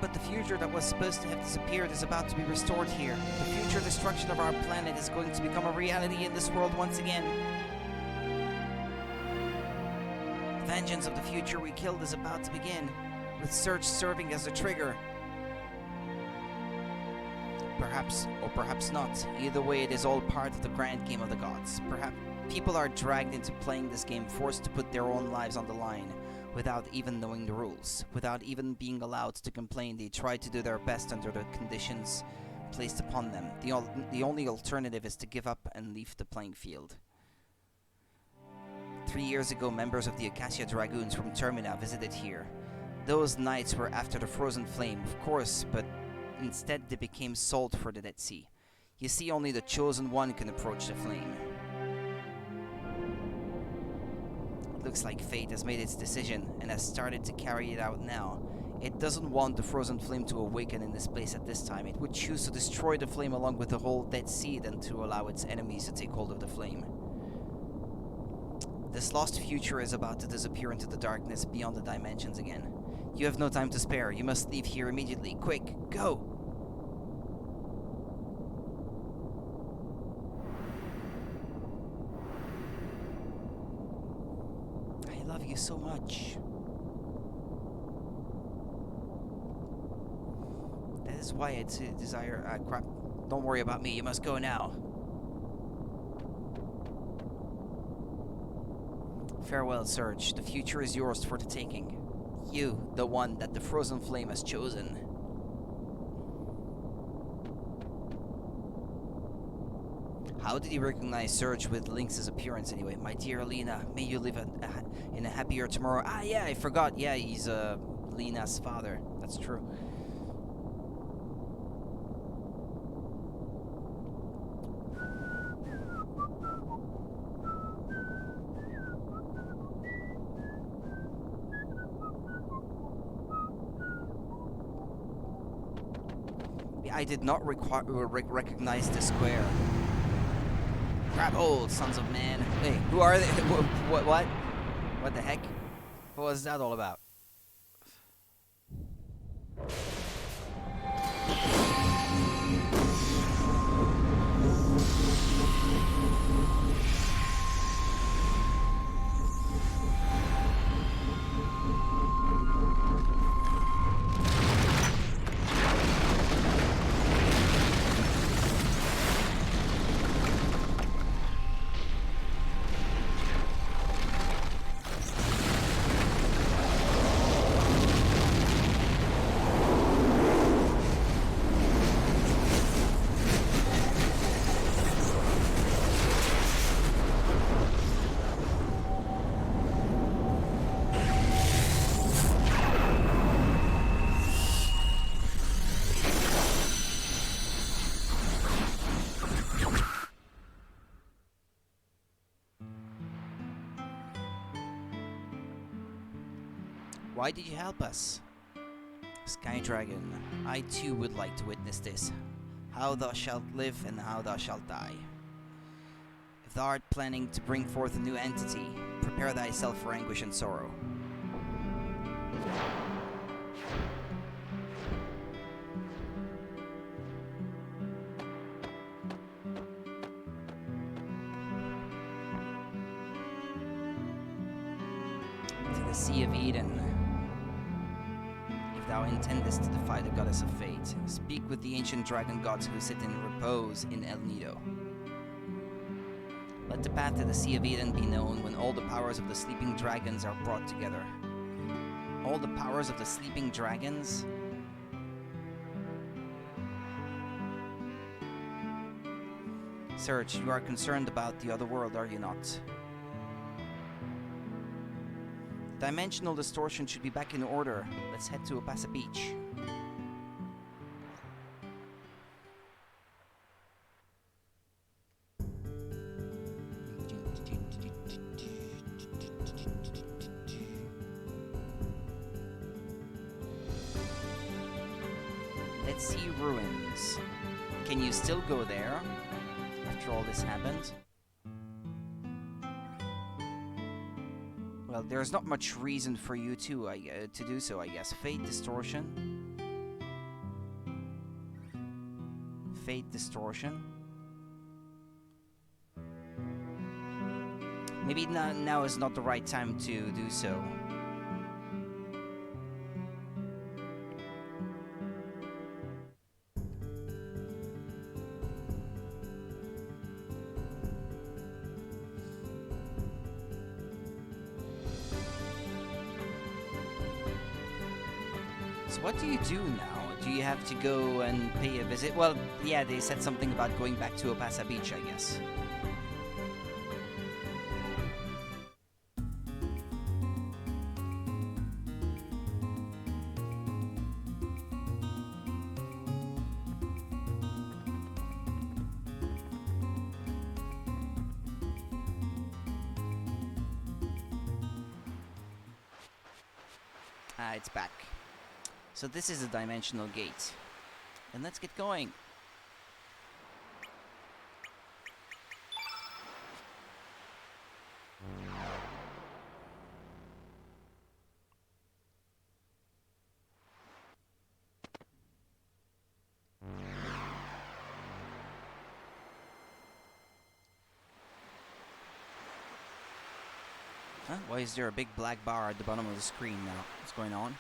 But the future that was supposed to have disappeared is about to be restored here. The future destruction of our planet is going to become a reality in this world once again. Vengeance of the future we killed is about to begin, with Surge serving as the trigger. Perhaps, or perhaps not. Either way, it is all part of the grand game of the gods. Perhaps people are dragged into playing this game, forced to put their own lives on the line, without even knowing the rules. Without even being allowed to complain, they try to do their best under the conditions placed upon them. The only alternative is to give up and leave the playing field. 3 years ago, members of the Acacia Dragoons from Termina visited here. Those knights were after the Frozen Flame, of course, but instead they became salt for the Dead Sea. You see, only the Chosen One can approach the flame. It looks like fate has made its decision and has started to carry it out now. It doesn't want the Frozen Flame to awaken in this place at this time. It would choose to destroy the flame along with the whole Dead Sea than to allow its enemies to take hold of the flame. This lost future is about to disappear into the darkness beyond the dimensions again. You have no time to spare. You must leave here immediately. Quick, go! I love you so much. That is why I desire... crap. Don't worry about me. You must go now. Farewell, Surge. The future is yours for the taking. You, the one that the Frozen Flame has chosen. How did he recognize Surge with Lynx's appearance anyway? My dear Lena, may you live in a happier tomorrow. Ah, yeah, I forgot. Yeah, he's Lena's father. That's true. I did not recognize the square. Grab hold, sons of man. Hey, who are they? What? What the heck? What was that all about? Why did you help us? Sky Dragon, I too would like to witness this. How thou shalt live and how thou shalt die. If thou art planning to bring forth a new entity, prepare thyself for anguish and sorrow. To the Sea of Eden. If thou intendest to defy the goddess of fate, speak with the ancient dragon gods who sit in repose in El Nido. Let the path to the Sea of Eden be known when all the powers of the sleeping dragons are brought together. All the powers of the sleeping dragons? Serge, you are concerned about the other world, are you not? Dimensional distortion should be back in order. Let's head to Opasa Beach. Let's see ruins. Can you still go there after all this happened? Well, there's not much reason for you to do so, I guess. Fate distortion. Fate distortion. Maybe now is not the right time to do so. So what do you do now? Do you have to go and pay a visit? Well, yeah, they said something about going back to Opasa Beach, I guess. Ah, it's back. So this is a dimensional gate. And let's get going. Huh? Why is there a big black bar at the bottom of the screen now? What's going on?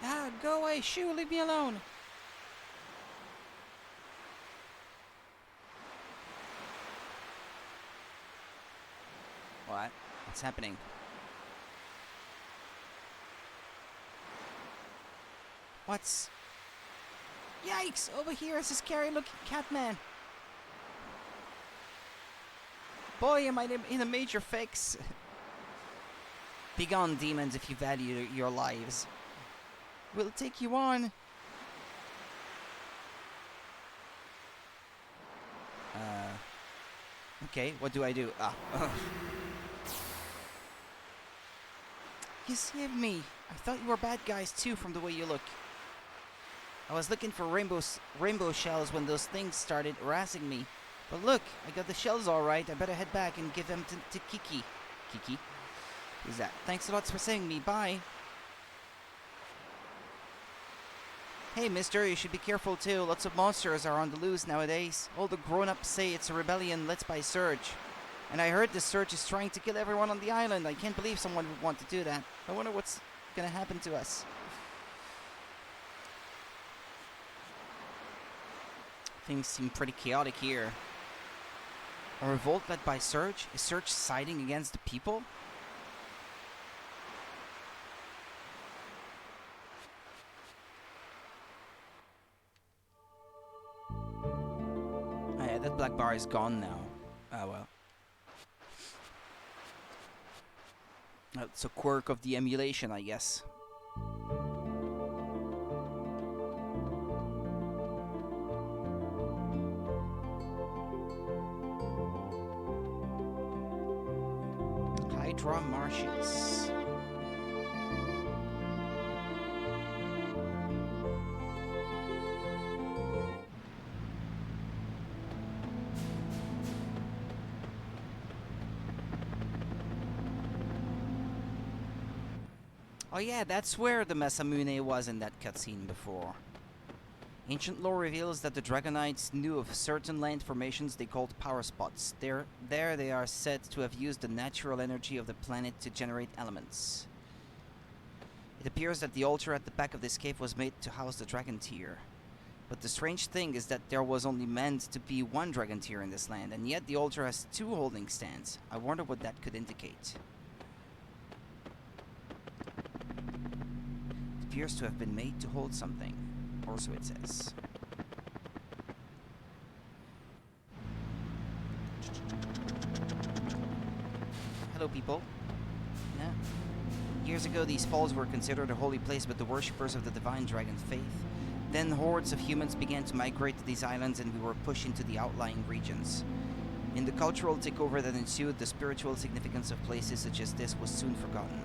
Ah, go away, Shu, leave me alone. What? What's happening? What's... Yikes! Over here is a scary-looking cat man. Boy, am I in a major fix. Begone, demons, if you value your lives. We'll take you on. Okay, what do I do? Ah. You saved me. I thought you were bad guys too from the way you look. I was looking for rainbow shells when those things started harassing me. But look, I got the shells all right. I better head back and give them to Kiki. Kiki? Who's that? Thanks a lot for saving me. Bye. Hey, mister, you should be careful too. Lots of monsters are on the loose nowadays. All the grown-ups say it's a rebellion led by Surge. And I heard this Surge is trying to kill everyone on the island. I can't believe someone would want to do that. I wonder what's gonna happen to us. Things seem pretty chaotic here. A revolt led by Surge? Is Surge siding against the people? Oh yeah, that black bar is gone now. Oh well. That's a quirk of the emulation, I guess. Hydra marshes. Oh yeah, that's where the Masamune was in that cutscene before. Ancient lore reveals that the Dragonites knew of certain land formations they called power spots. There they are said to have used the natural energy of the planet to generate elements. It appears that the altar at the back of this cave was made to house the dragon tier. But the strange thing is that there was only meant to be one dragon tier in this land, and yet the altar has two holding stands. I wonder what that could indicate. It appears to have been made to hold something. Or so it says. Hello, people. Yeah. Years ago, these falls were considered a holy place by the worshippers of the divine dragon faith. Then hordes of humans began to migrate to these islands and we were pushed into the outlying regions. In the cultural takeover that ensued, the spiritual significance of places such as this was soon forgotten.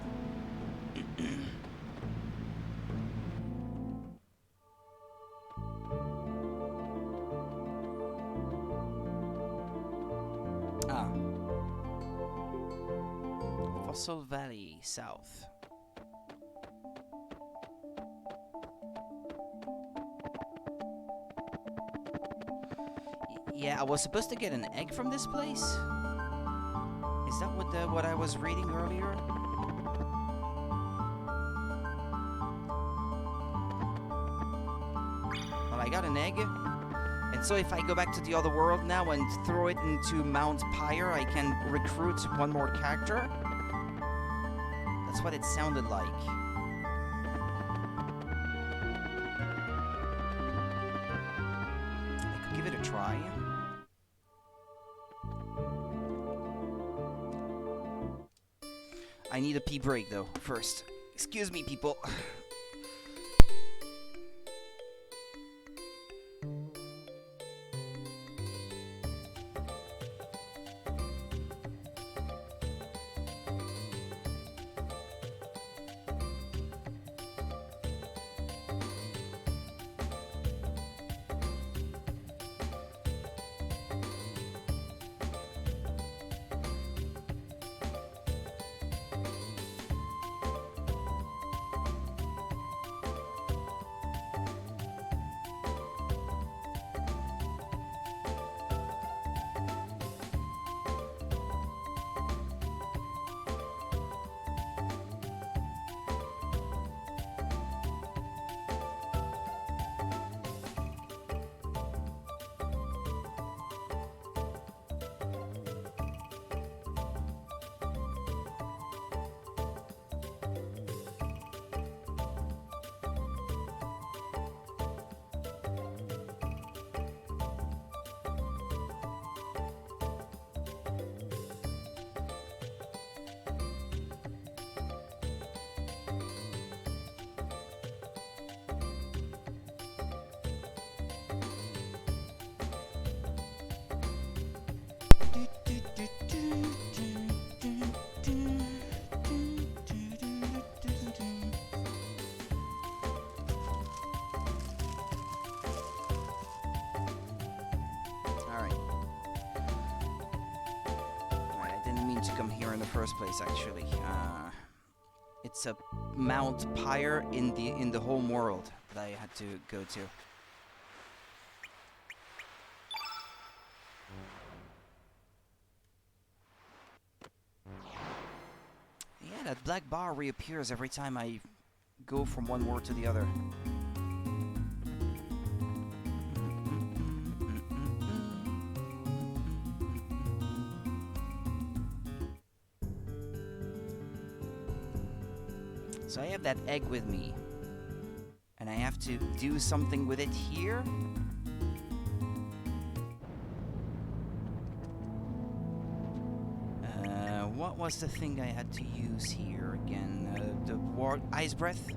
Fossil Valley, south. Yeah, I was supposed to get an egg from this place? Is that what I was reading earlier? Well, I got an egg. And so if I go back to the other world now and throw it into Mount Pyre, I can recruit one more character? That's what it sounded like. I could give it a try. I need a pee break though, first. Excuse me, people. come here in the first place, actually. It's a Mount Pyre in the home world that I had to go to. Yeah, that black bar reappears every time I go from one world to the other. So I have that egg with me, and I have to do something with it here. What was the thing I had to use here again? The ice breath?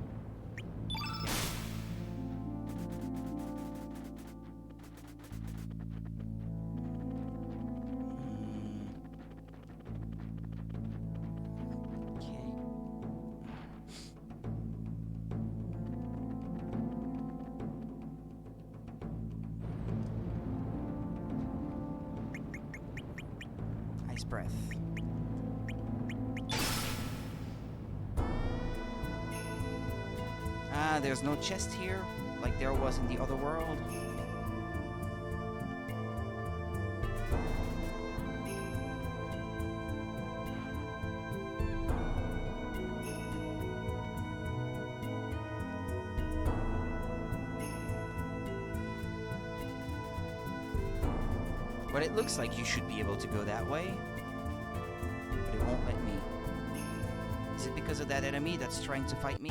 Breath. Ah, there's no chest here, like there was in the other world. But it looks like you should be able to go that way. But it won't let me. Is it because of that enemy that's trying to fight me?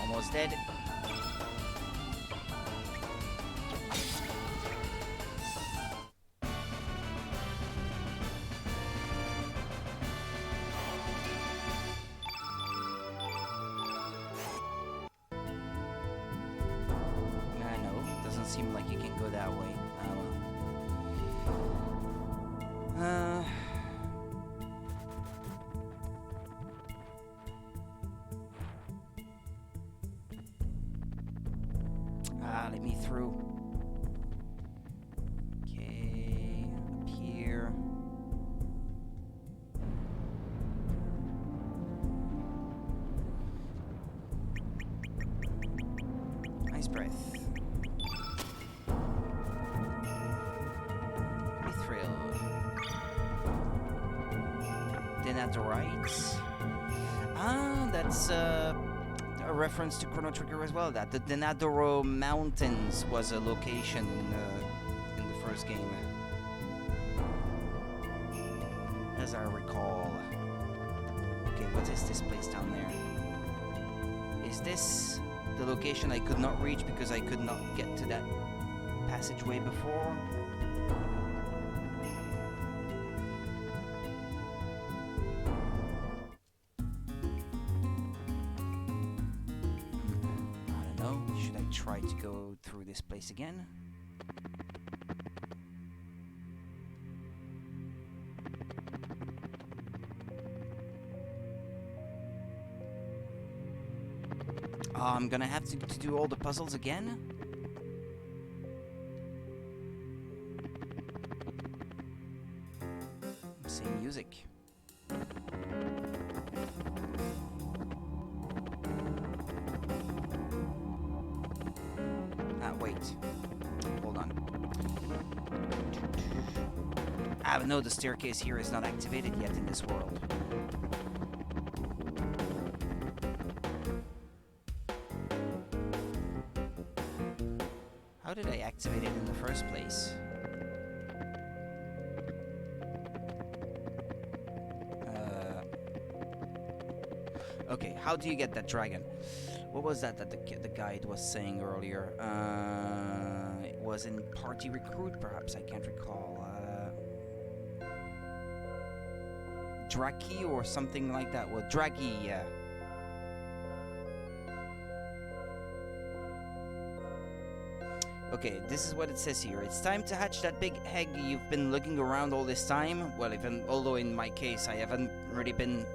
Almost dead. No, doesn't seem like you can go that way. Let me through. Okay, up here. Nice breath. Mithril. Denadorites. Ah, that's a reference to Chrono Trigger as well. That the Denadoro Mountains was a location in the first game, as I recall. Okay, what is this place down there? Is this the location I could not reach because I could not get to that passageway before? Try to go through this place again. I'm gonna have to do all the puzzles again. Same music. Right. Hold on. Ah, but no, the staircase here is not activated yet in this world. How did I activate it in the first place? Okay, how do you get that dragon? What was that the guide was saying earlier? It was in Party Recruit, perhaps, I can't recall. Draki or something like that. Well, Draghi, yeah. Okay, this is what it says here. It's time to hatch that big egg you've been looking around all this time. Well, although in my case I haven't really been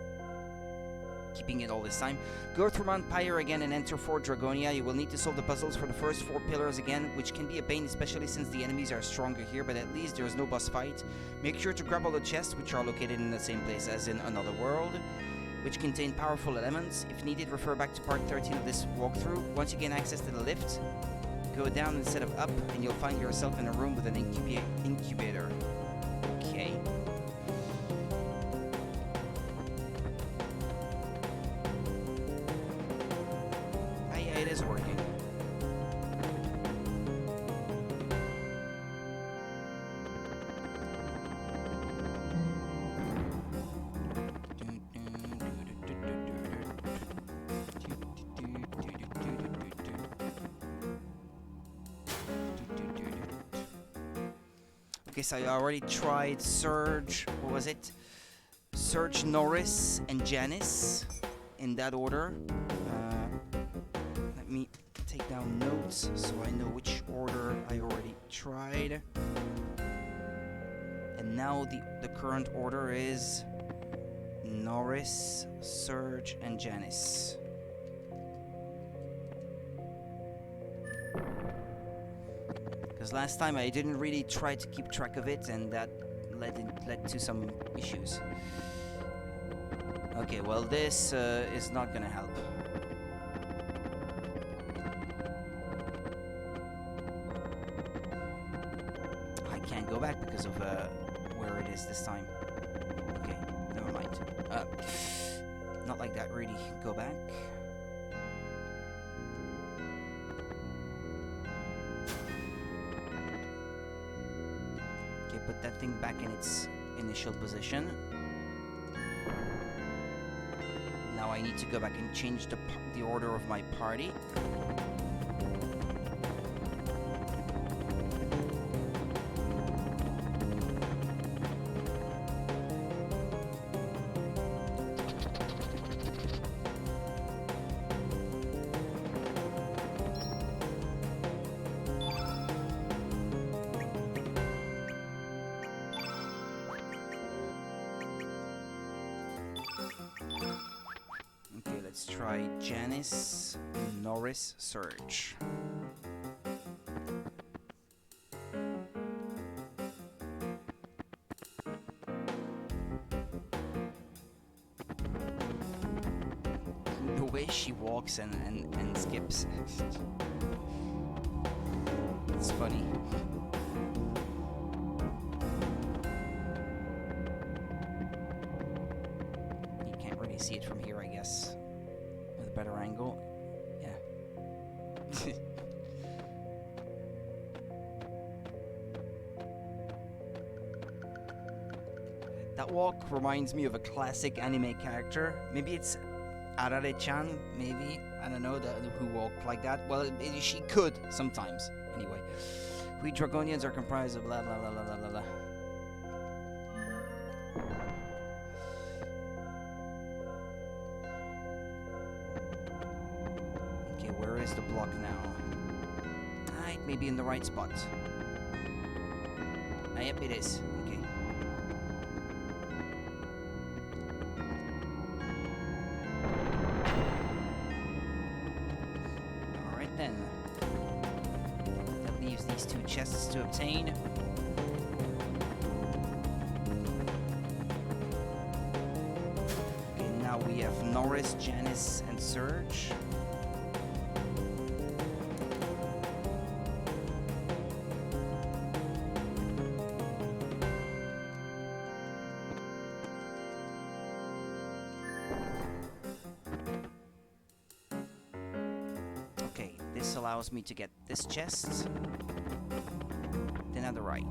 keeping it all this time. Go through Mount Pyre again and enter Fort Dragonia. You will need to solve the puzzles for the first 4 pillars again, which can be a pain, especially since the enemies are stronger here, but at least there's no boss fight. Make sure to grab all the chests, which are located in the same place as in Another World, which contain powerful elements. If needed, refer back to part 13 of this walkthrough. Once you gain access to the lift, go down instead of up, and you'll find yourself in a room with an incubator. Okay. It is working. Okay, so I already tried Surge, what was it? Surge, Norris, and Janice, in that order. Let me take down notes so I know which order I already tried. And now the current order is Norris, Surge, and Janice. Because last time I didn't really try to keep track of it, and that led to some issues. Okay, well this is not gonna help. I can't go back because of where it is this time. Okay, never mind. Not like that, really. Go back. Put that thing back in its initial position. Now I need to go back and change the order of my party. Let's try Janice, Norris, Surge. The way she walks and skips. It's funny. You can't really see it from here, I guess. With a better angle. Yeah. That walk reminds me of a classic anime character. Maybe it's Arare-chan, maybe. I don't know who walked like that. Well, she could sometimes. Anyway. We Dragonians are comprised of blah blah blah blah blah blah. Okay, where is the block now? It may be in the right spot. Yep, it is. Okay. Alright then. That leaves these two chests to obtain. Okay, now we have Norris, Janice, and Surge. This allows me to get this chest. Then on the right.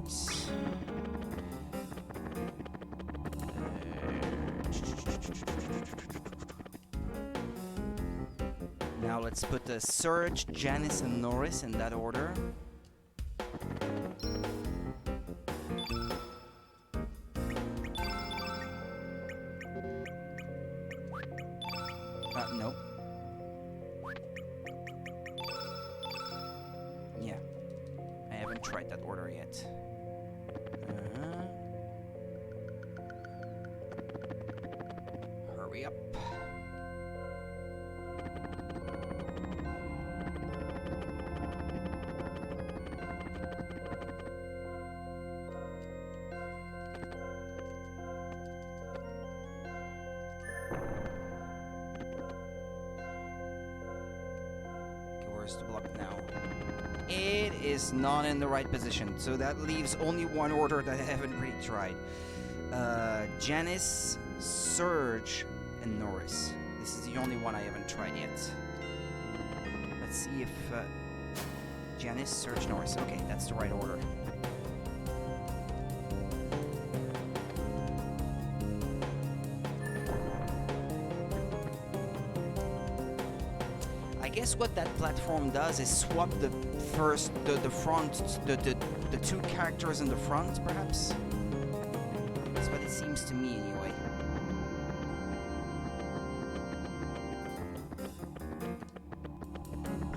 Now let's put Surge, Janice, and Norris in that order. Nope. Yeah. I haven't tried that order yet. Hurry up. Where's the block now? It is not in the right position, so that leaves only one order that I haven't really tried. Janice, Surge, and Norris. This is the only one I haven't tried yet. Let's see if Janice, Surge, Norris. Okay, that's the right order. I guess what that platform does is swap the two characters in the front, perhaps? That's what it seems to me, anyway.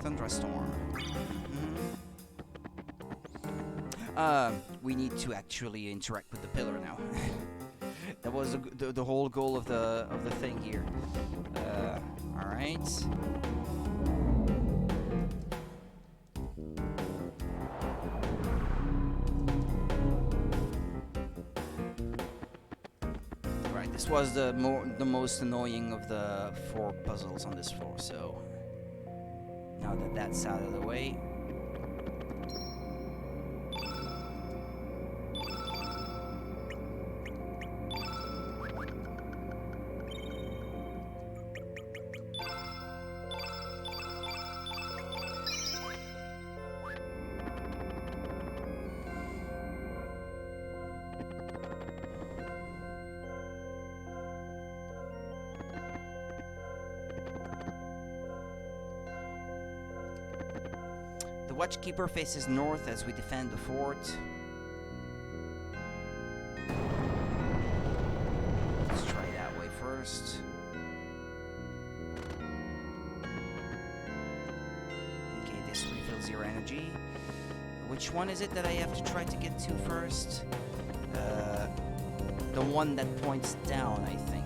Thunderstorm. We need to actually interact with the pillar now. That was the whole goal of the thing here. All right. This was the most annoying of the 4 puzzles on this floor, so now that that's out of the way. The Watchkeeper faces north as we defend the fort. Let's try that way first. Okay, this refills your energy. Which one is it that I have to try to get to first? The one that points down, I think.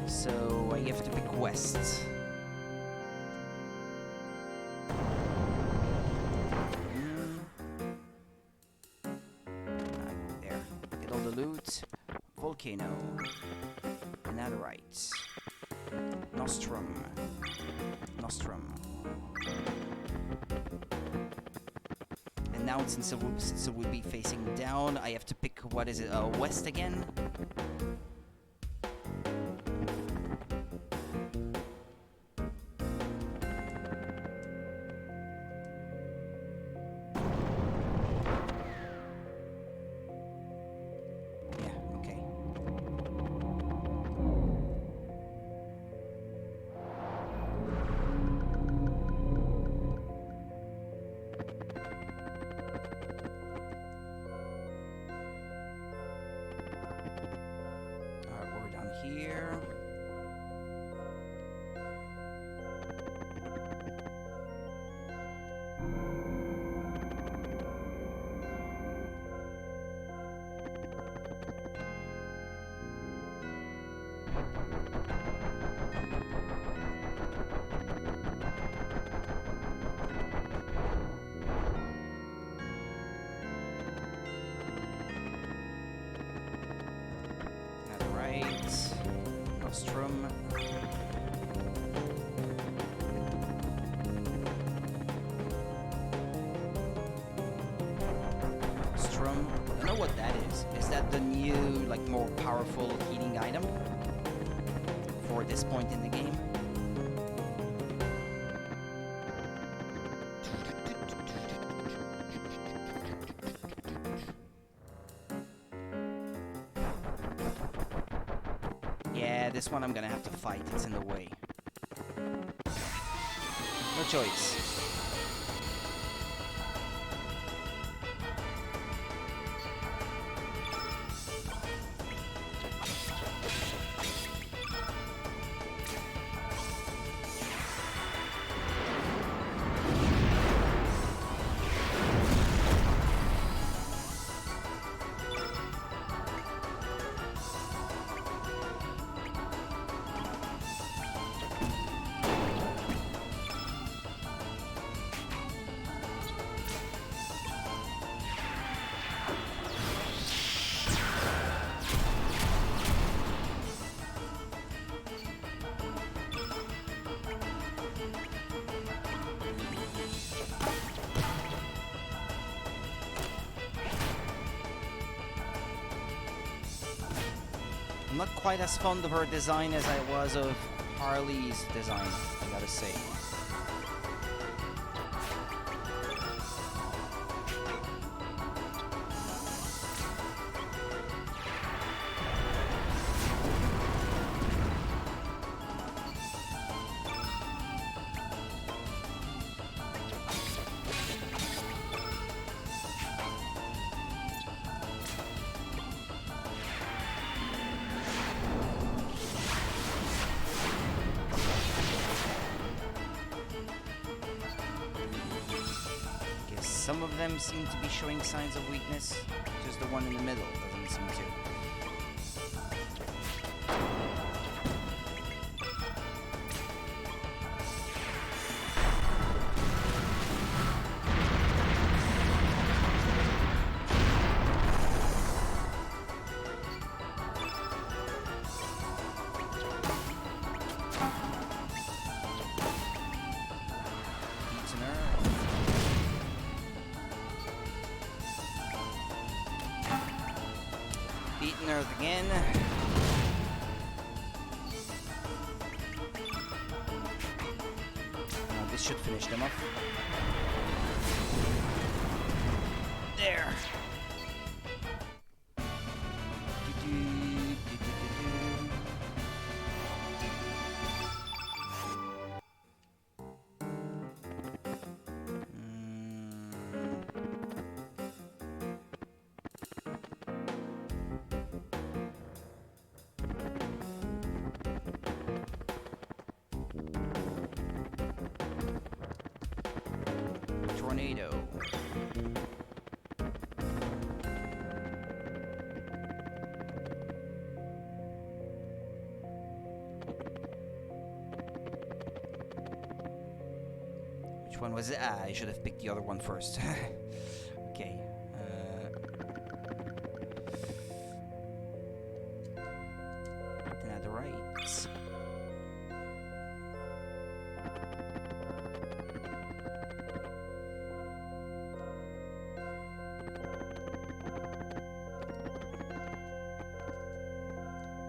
So I have to pick west. There. Get all the loot. Volcano. And now the right. Nostrum. Nostrum. And now since it will be facing down, I have to pick, what is it, west again? what that is. Is that the new, like, more powerful healing item for this point in the game? Yeah, this one I'm gonna have to fight. It's in the way. No choice. I'm not quite as fond of her design as I was of Harley's design, I gotta say. Some of them seem to be showing signs of weakness, just the one in the middle doesn't seem to. Beaten Earth again. This should finish them off. There. Tornado. Which one was it? Ah, I should have picked the other one first. Okay. Another right.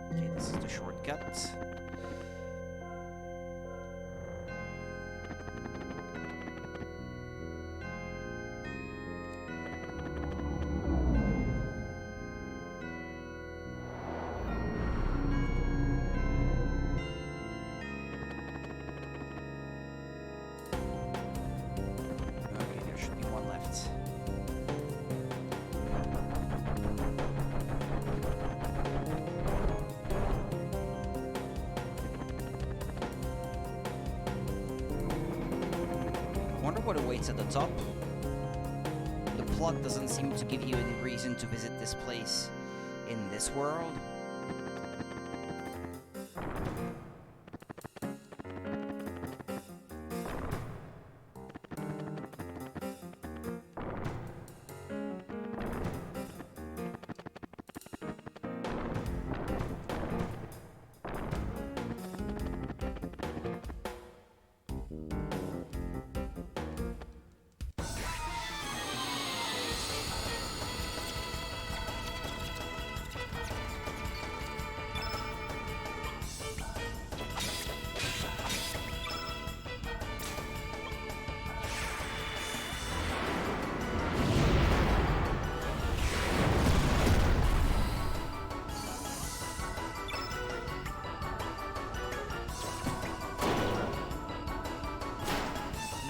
Okay, this is the shortcut. Okay, there should be one left. Wonder what awaits at the top. The plot doesn't seem to give you any reason to visit this place in this world.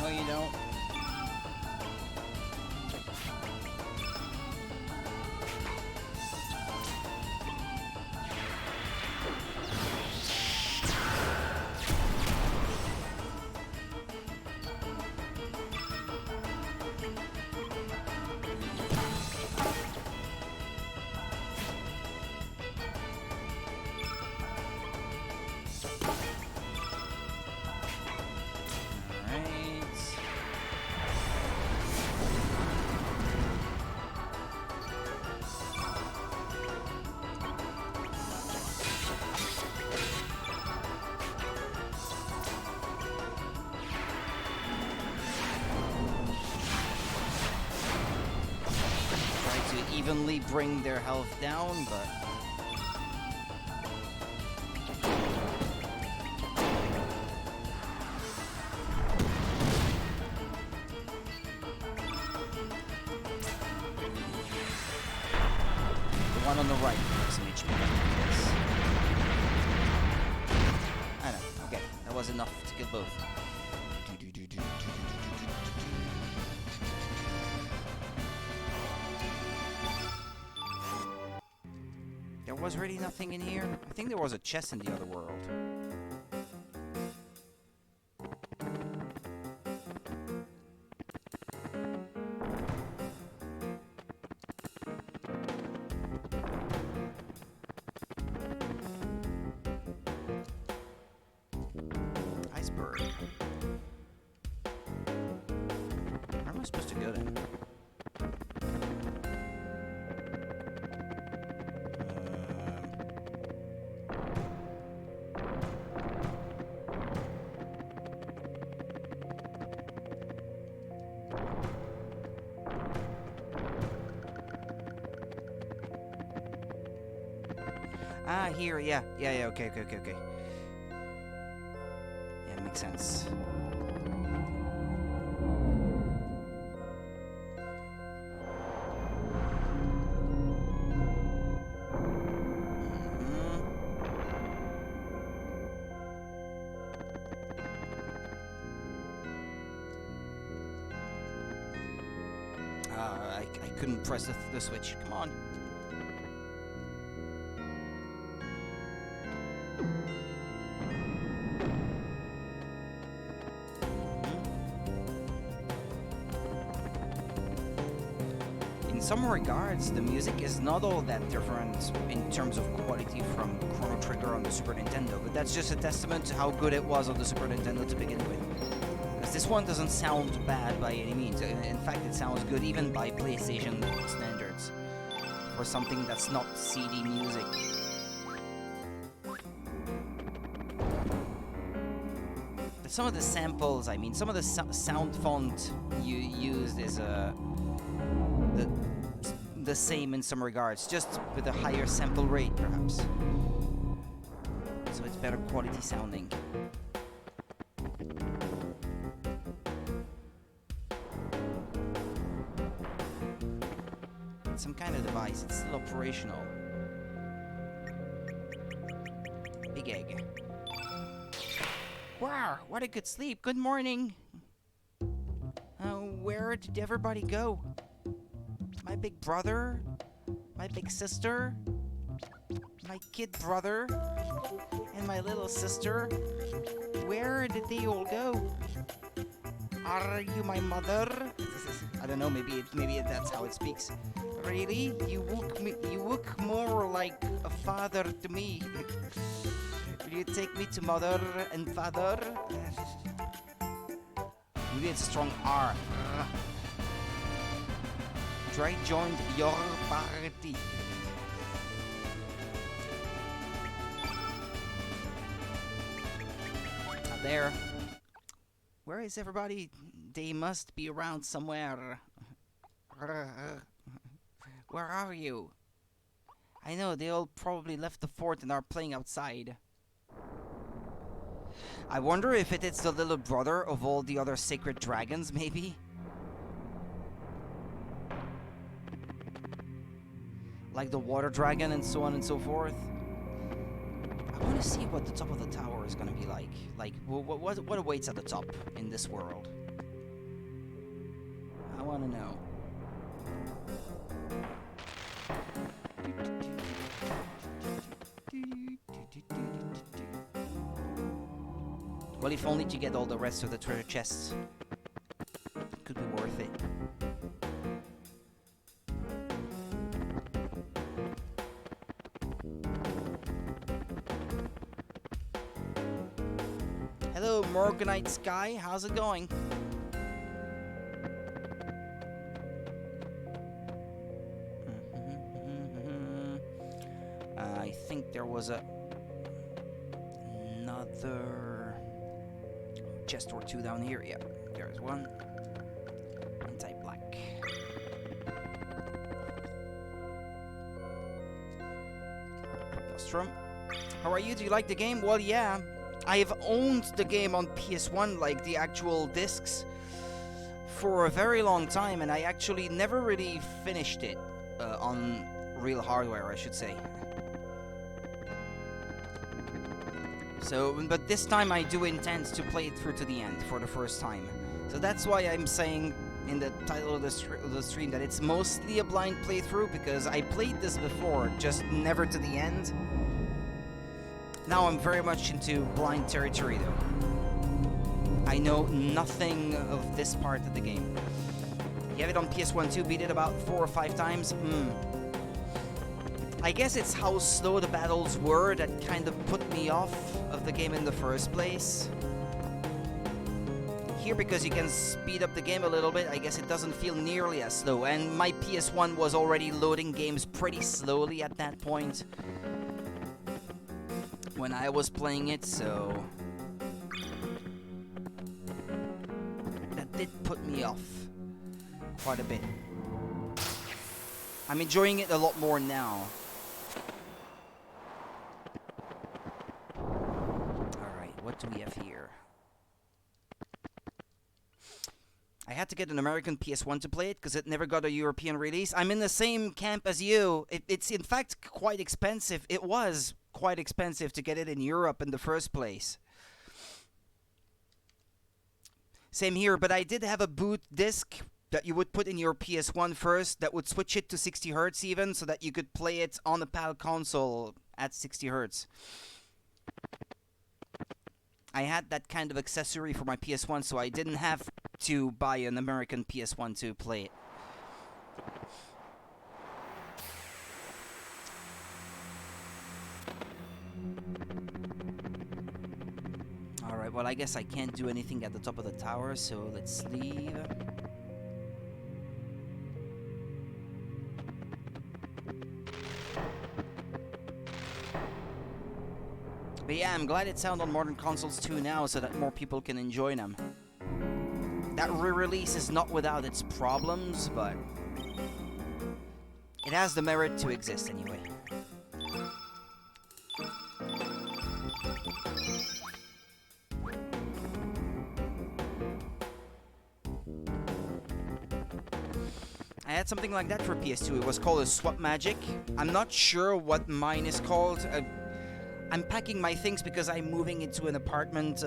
No, you don't. Evenly bring their health down, but the one on the right has an HP. I know. Okay, that was enough to kill both. Was really nothing in here? I think there was a chest in the other world. Iceberg. Where am I supposed to go then? Ah, here, yeah, okay. Yeah, makes sense. I couldn't press the switch. Come on. In some regards, the music is not all that different in terms of quality from Chrono Trigger on the Super Nintendo, but that's just a testament to how good it was on the Super Nintendo to begin with. Because this one doesn't sound bad by any means. In fact, it sounds good even by PlayStation standards for something that's not CD music. But some of the samples, I mean, some of the sound font you used is the same in some regards, just with a higher sample rate, perhaps. So it's better quality sounding. It's some kind of device, it's still operational. Big egg. Wow, what a good sleep. Good morning. Where did everybody go? My big brother, my big sister, my kid brother, and my little sister. Where did they all go? Are you my mother? I don't know, maybe that's how it speaks. Really? You look more like a father to me. Will you take me to mother and father? Maybe it's a strong R. I joined your party. There. Where is everybody? They must be around somewhere. Where are you? I know, they all probably left the fort and are playing outside. I wonder if it is the little brother of all the other sacred dragons, maybe? Like the water dragon and so on and so forth. I want to see what the top of the tower is going to be like. Like, what awaits at the top in this world? I want to know. Well, if only to get all the rest of the treasure chests. Could be worth it. Hello, Morganite Sky. How's it going? I think there was another chest or two down here. Yeah, there's one. Anti-black. Nostrum. How are you? Do you like the game? Well, yeah. I have owned the game on PS1, like the actual discs, for a very long time, and I actually never really finished it on real hardware, I should say. So, but this time I do intend to play it through to the end for the first time. So that's why I'm saying in the title of the stream that it's mostly a blind playthrough, because I played this before, just never to the end. Now I'm very much into blind territory though. I know nothing of this part of the game. You have it on PS1 too, beat it about 4 or 5 times? I guess it's how slow the battles were that kind of put me off of the game in the first place. Here, because you can speed up the game a little bit, I guess it doesn't feel nearly as slow. And my PS1 was already loading games pretty slowly at that point when I was playing it, so that did put me off quite a bit. I'm enjoying it a lot more now. Alright, what do we have here? I had to get an American PS1 to play it because it never got a European release. I'm in the same camp as you. It's in fact quite expensive. It was quite expensive to get it in Europe in the first place. Same here, but I did have a boot disc that you would put in your PS1 first that would switch it to 60 Hz even, so that you could play it on the PAL console at 60 Hz. I had that kind of accessory for my PS1, so I didn't have to buy an American PS1 to play it. Alright, well I guess I can't do anything at the top of the tower, so let's leave. But yeah, I'm glad it's out on modern consoles too now, so that more people can enjoy them. That re-release is not without its problems, but it has the merit to exist anyway. I had something like that for PS2. It was called a Swap Magic. I'm not sure what mine is called. I'm packing my things because I'm moving into an apartment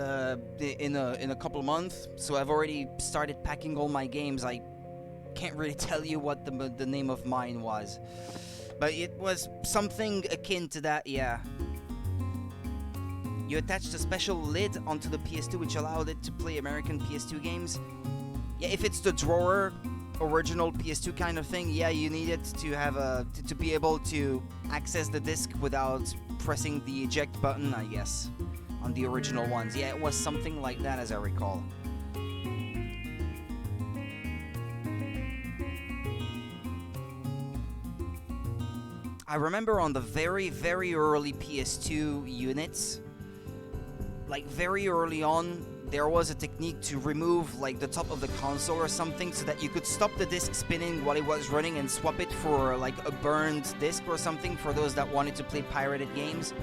in a couple months. So I've already started packing all my games. I can't really tell you what the name of mine was, but it was something akin to that. Yeah. You attached a special lid onto the PS2 which allowed it to play American PS2 games. Yeah, if it's the drawer original PS2 kind of thing, yeah, you need it to have to be able to access the disc without pressing the eject button, I guess, on the original ones. Yeah, it was something like that, as I recall. I remember on the very, very early PS2 units, like very early on, there was a technique to remove like the top of the console or something so that you could stop the disc spinning while it was running and swap it for like a burned disc or something for those that wanted to play pirated games.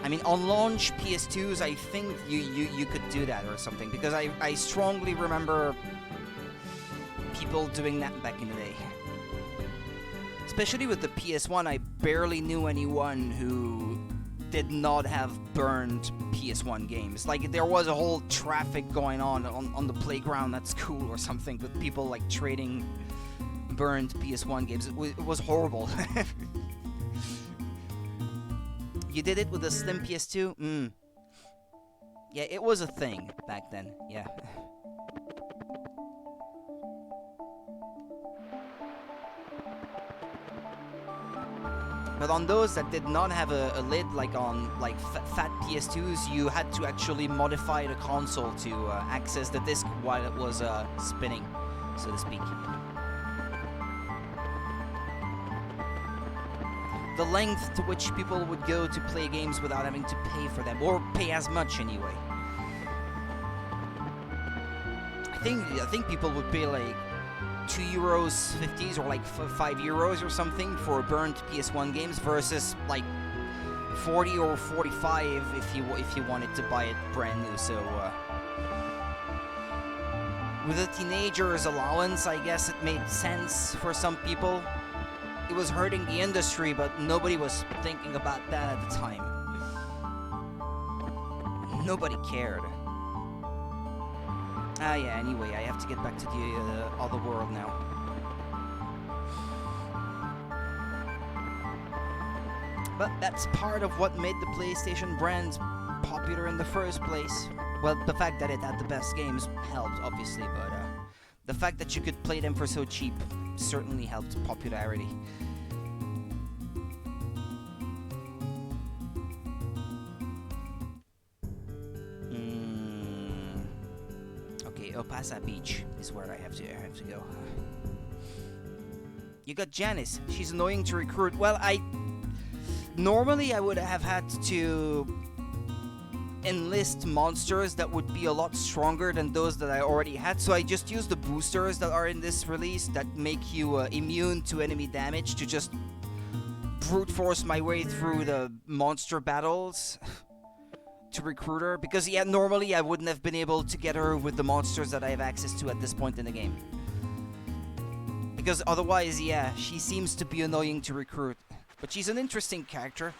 I mean, on launch PS2s, I think you could do that or something, because I strongly remember people doing that back in the day. Especially with the PS1, I barely knew anyone who did not have burned PS1 games. Like, there was a whole traffic going on the playground at school or something with people, like, trading burned PS1 games. It was horrible. You did it with a slim PS2? Yeah, it was a thing back then, yeah. But on those that did not have a lid, like on like fat PS2s, you had to actually modify the console to access the disc while it was spinning, so to speak. The length to which people would go to play games without having to pay for them, or pay as much anyway. I think people would pay like €2.50 or like €5 or something for burned PS1 games versus like 40 or 45 if you wanted to buy it brand new. So with a teenager's allowance, I guess it made sense for some people. It was hurting the industry, but nobody was thinking about that at the time. Nobody cared. Yeah, anyway, I have to get back to the other world now. But that's part of what made the PlayStation brand popular in the first place. Well, the fact that it had the best games helped, obviously, but the fact that you could play them for so cheap certainly helped popularity. El Paso Beach is where I have to go. You got Janice. She's annoying to recruit. Well, normally I would have had to enlist monsters that would be a lot stronger than those that I already had, so I just used the boosters that are in this release that make you immune to enemy damage to just brute force my way through the monster battles to recruit her, because yeah, normally I wouldn't have been able to get her with the monsters that I have access to at this point in the game. Because otherwise, yeah, she seems to be annoying to recruit. But she's an interesting character.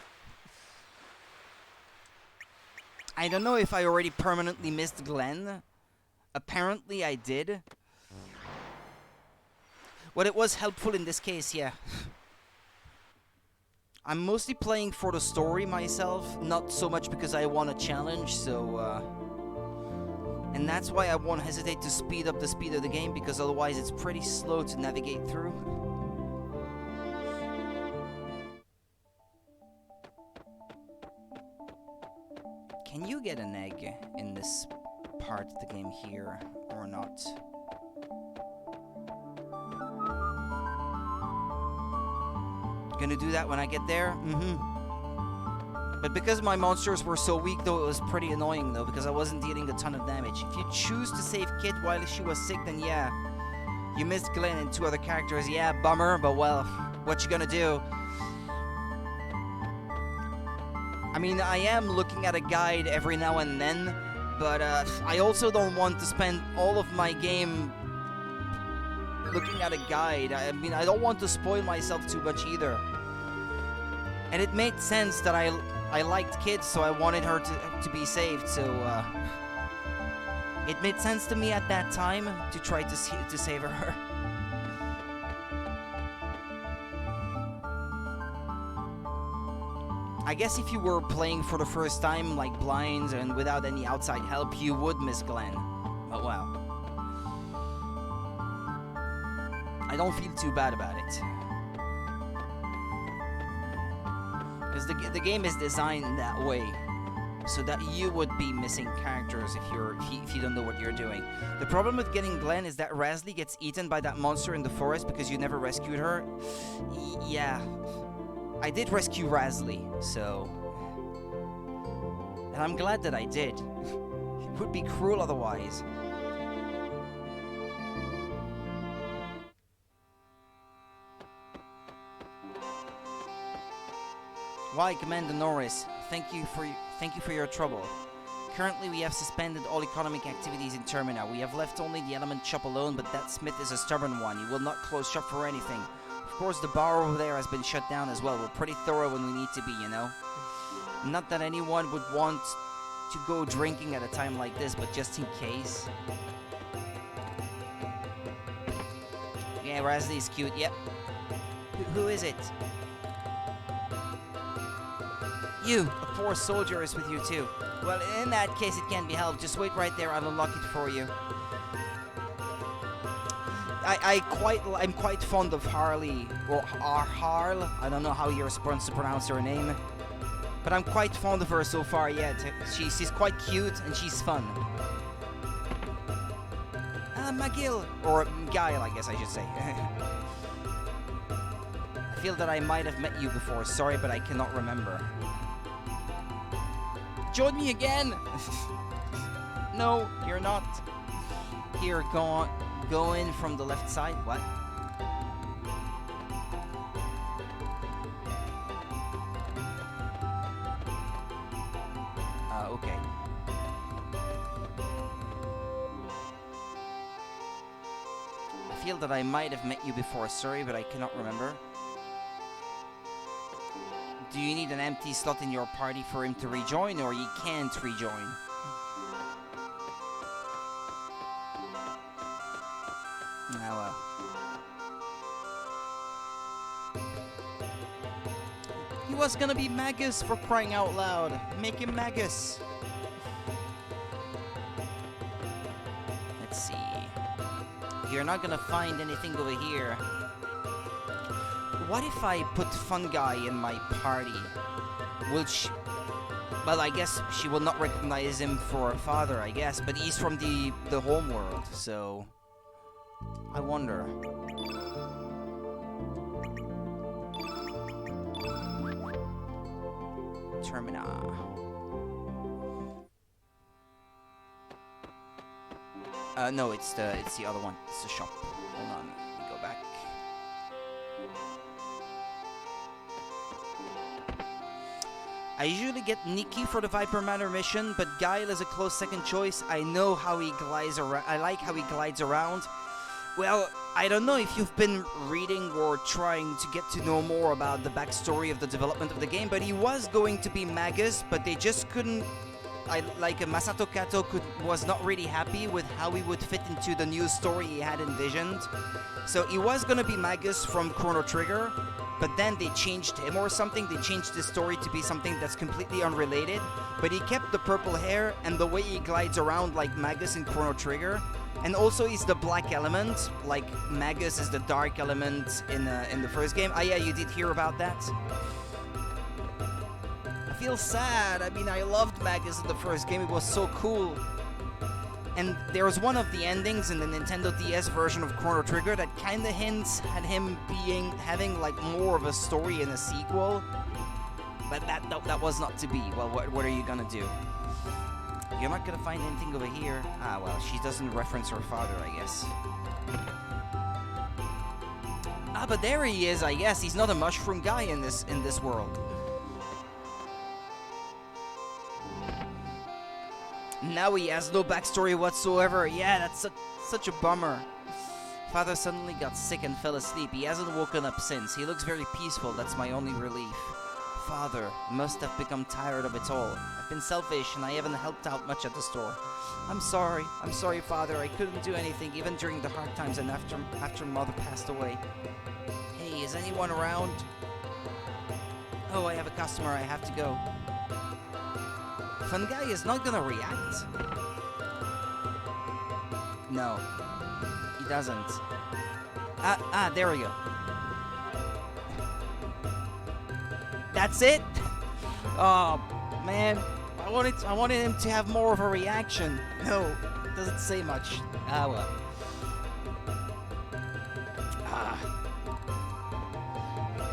I don't know if I already permanently missed Glenn. Apparently I did. Well, it was helpful in this case, yeah. I'm mostly playing for the story myself, not so much because I want a challenge, so and that's why I won't hesitate to speed up the speed of the game, because otherwise it's pretty slow to navigate through. Can you get an egg in this part of the game here, or not? Gonna do that when I get there? But because my monsters were so weak, though, it was pretty annoying, though, because I wasn't dealing a ton of damage. If you choose to save Kit while she was sick, then yeah, you missed Glenn and 2 other characters. Yeah, bummer, but well, what you gonna do? I mean, I am looking at a guide every now and then, but I also don't want to spend all of my game looking at a guide. I mean, I don't want to spoil myself too much either. And it made sense that I liked kids, so I wanted her to be saved, so it made sense to me at that time to try to save her. I guess if you were playing for the first time, like blinds and without any outside help, you would miss Glenn. But wow. I don't feel too bad about it. Because the game is designed that way, so that you would be missing characters if you don't know what you're doing. The problem with getting Glenn is that Razlie gets eaten by that monster in the forest because you never rescued her. Yeah. I did rescue Razlie, so... And I'm glad that I did. It would be cruel otherwise. Why, Commander Norris? Thank you for your trouble. Currently, we have suspended all economic activities in Termina. We have left only the element shop alone, but that smith is a stubborn one. He will not close shop for anything. Of course, the bar over there has been shut down as well. We're pretty thorough when we need to be, you know. Not that anyone would want to go drinking at a time like this, but just in case. Yeah, Rasley's cute. Yep. Who is it? You! A poor soldier is with you too. Well, in that case, it can't be helped. Just wait right there. I'll unlock it for you. I'm quite fond of Harley, or Harl. I don't know how you're supposed to pronounce her name, but I'm quite fond of her so far yet. She's quite cute and she's fun. McGill, or Guile, I guess I should say. I feel that I might have met you before. Sorry, but I cannot remember. Join me again. No, you're not. Here, go in from the left side. What? Okay. I feel that I might have met you before. Sorry, but I cannot remember. Do you need an empty slot in your party for him to rejoin, or he can't rejoin? Ah, well. He was gonna be Magus, for crying out loud. Make him Magus. Let's see. You're not gonna find anything over here. What if I put Fungi in my party? Will she... Well, I guess she will not recognize him for a father, I guess. But he's from the home world, so... I wonder. Termina. No, it's the other one. It's the shop. Hold on, let me go back. I usually get Nikki for the Viper Manor mission, but Guile is a close second choice. I know how he glides around. I like how he glides around. Well, I don't know if you've been reading or trying to get to know more about the backstory of the development of the game, but he was going to be Magus, but they just couldn't... Masato Kato was not really happy with how he would fit into the new story he had envisioned. So he was gonna be Magus from Chrono Trigger, but then they changed him or something. They changed the story to be something that's completely unrelated, but he kept the purple hair and the way he glides around like Magus in Chrono Trigger. And also he's the black element, like Magus is the dark element in the first game. Ah yeah, you did hear about that? I feel sad. I mean, I loved Magus in the first game. It was so cool. And there was one of the endings in the Nintendo DS version of Chrono Trigger that kind of hints at him having like more of a story in a sequel. But that was not to be. Well, what are you gonna do? You're not gonna find anything over here. Ah, well, she doesn't reference her father, I guess. Ah, but there he is, I guess. He's not a mushroom guy in this world. Now he has no backstory whatsoever. Yeah, that's such a bummer. Father suddenly got sick and fell asleep. He hasn't woken up since. He looks very peaceful. That's my only relief. Father must have become tired of it all. I've been selfish and I haven't helped out much at the store. I'm sorry, Father. I couldn't do anything even during the hard times and after Mother passed away. Hey, is anyone around? Oh, I have a customer. I have to go. Fun guy is not gonna react. No, he doesn't. There we go. That's it? Oh, man. I wanted him to have more of a reaction. No, it doesn't say much. Ah, well.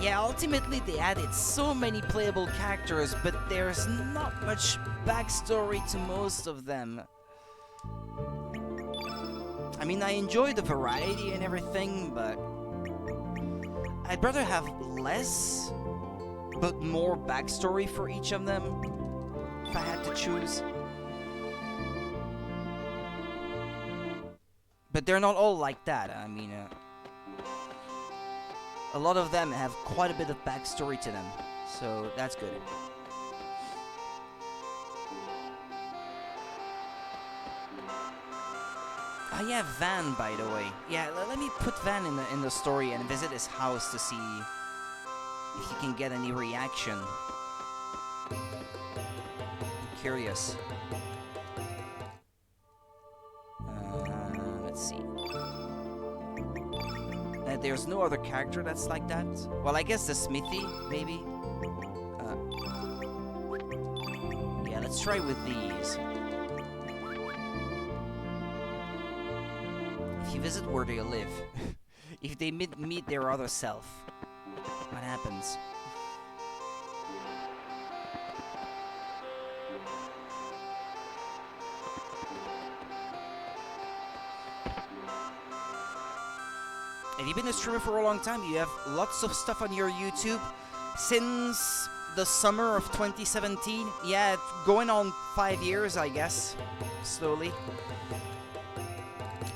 Yeah, ultimately they added so many playable characters, but there's not much backstory to most of them. I mean, I enjoy the variety and everything, but I'd rather have less, but more backstory for each of them, if I had to choose. But they're not all like that. I mean, a lot of them have quite a bit of backstory to them, so that's good. Oh yeah, Van, by the way. Yeah, let me put Van in the story and visit his house to see if you can get any reaction. Curious. Let's see. There's no other character that's like that. Well, I guess the Smithy, maybe. Yeah, let's try with these. If you visit where they live, if they meet their other self, what happens? Have you been a streamer for a long time? You have lots of stuff on your YouTube since the summer of 2017. Yeah, going on 5 years, I guess. Slowly.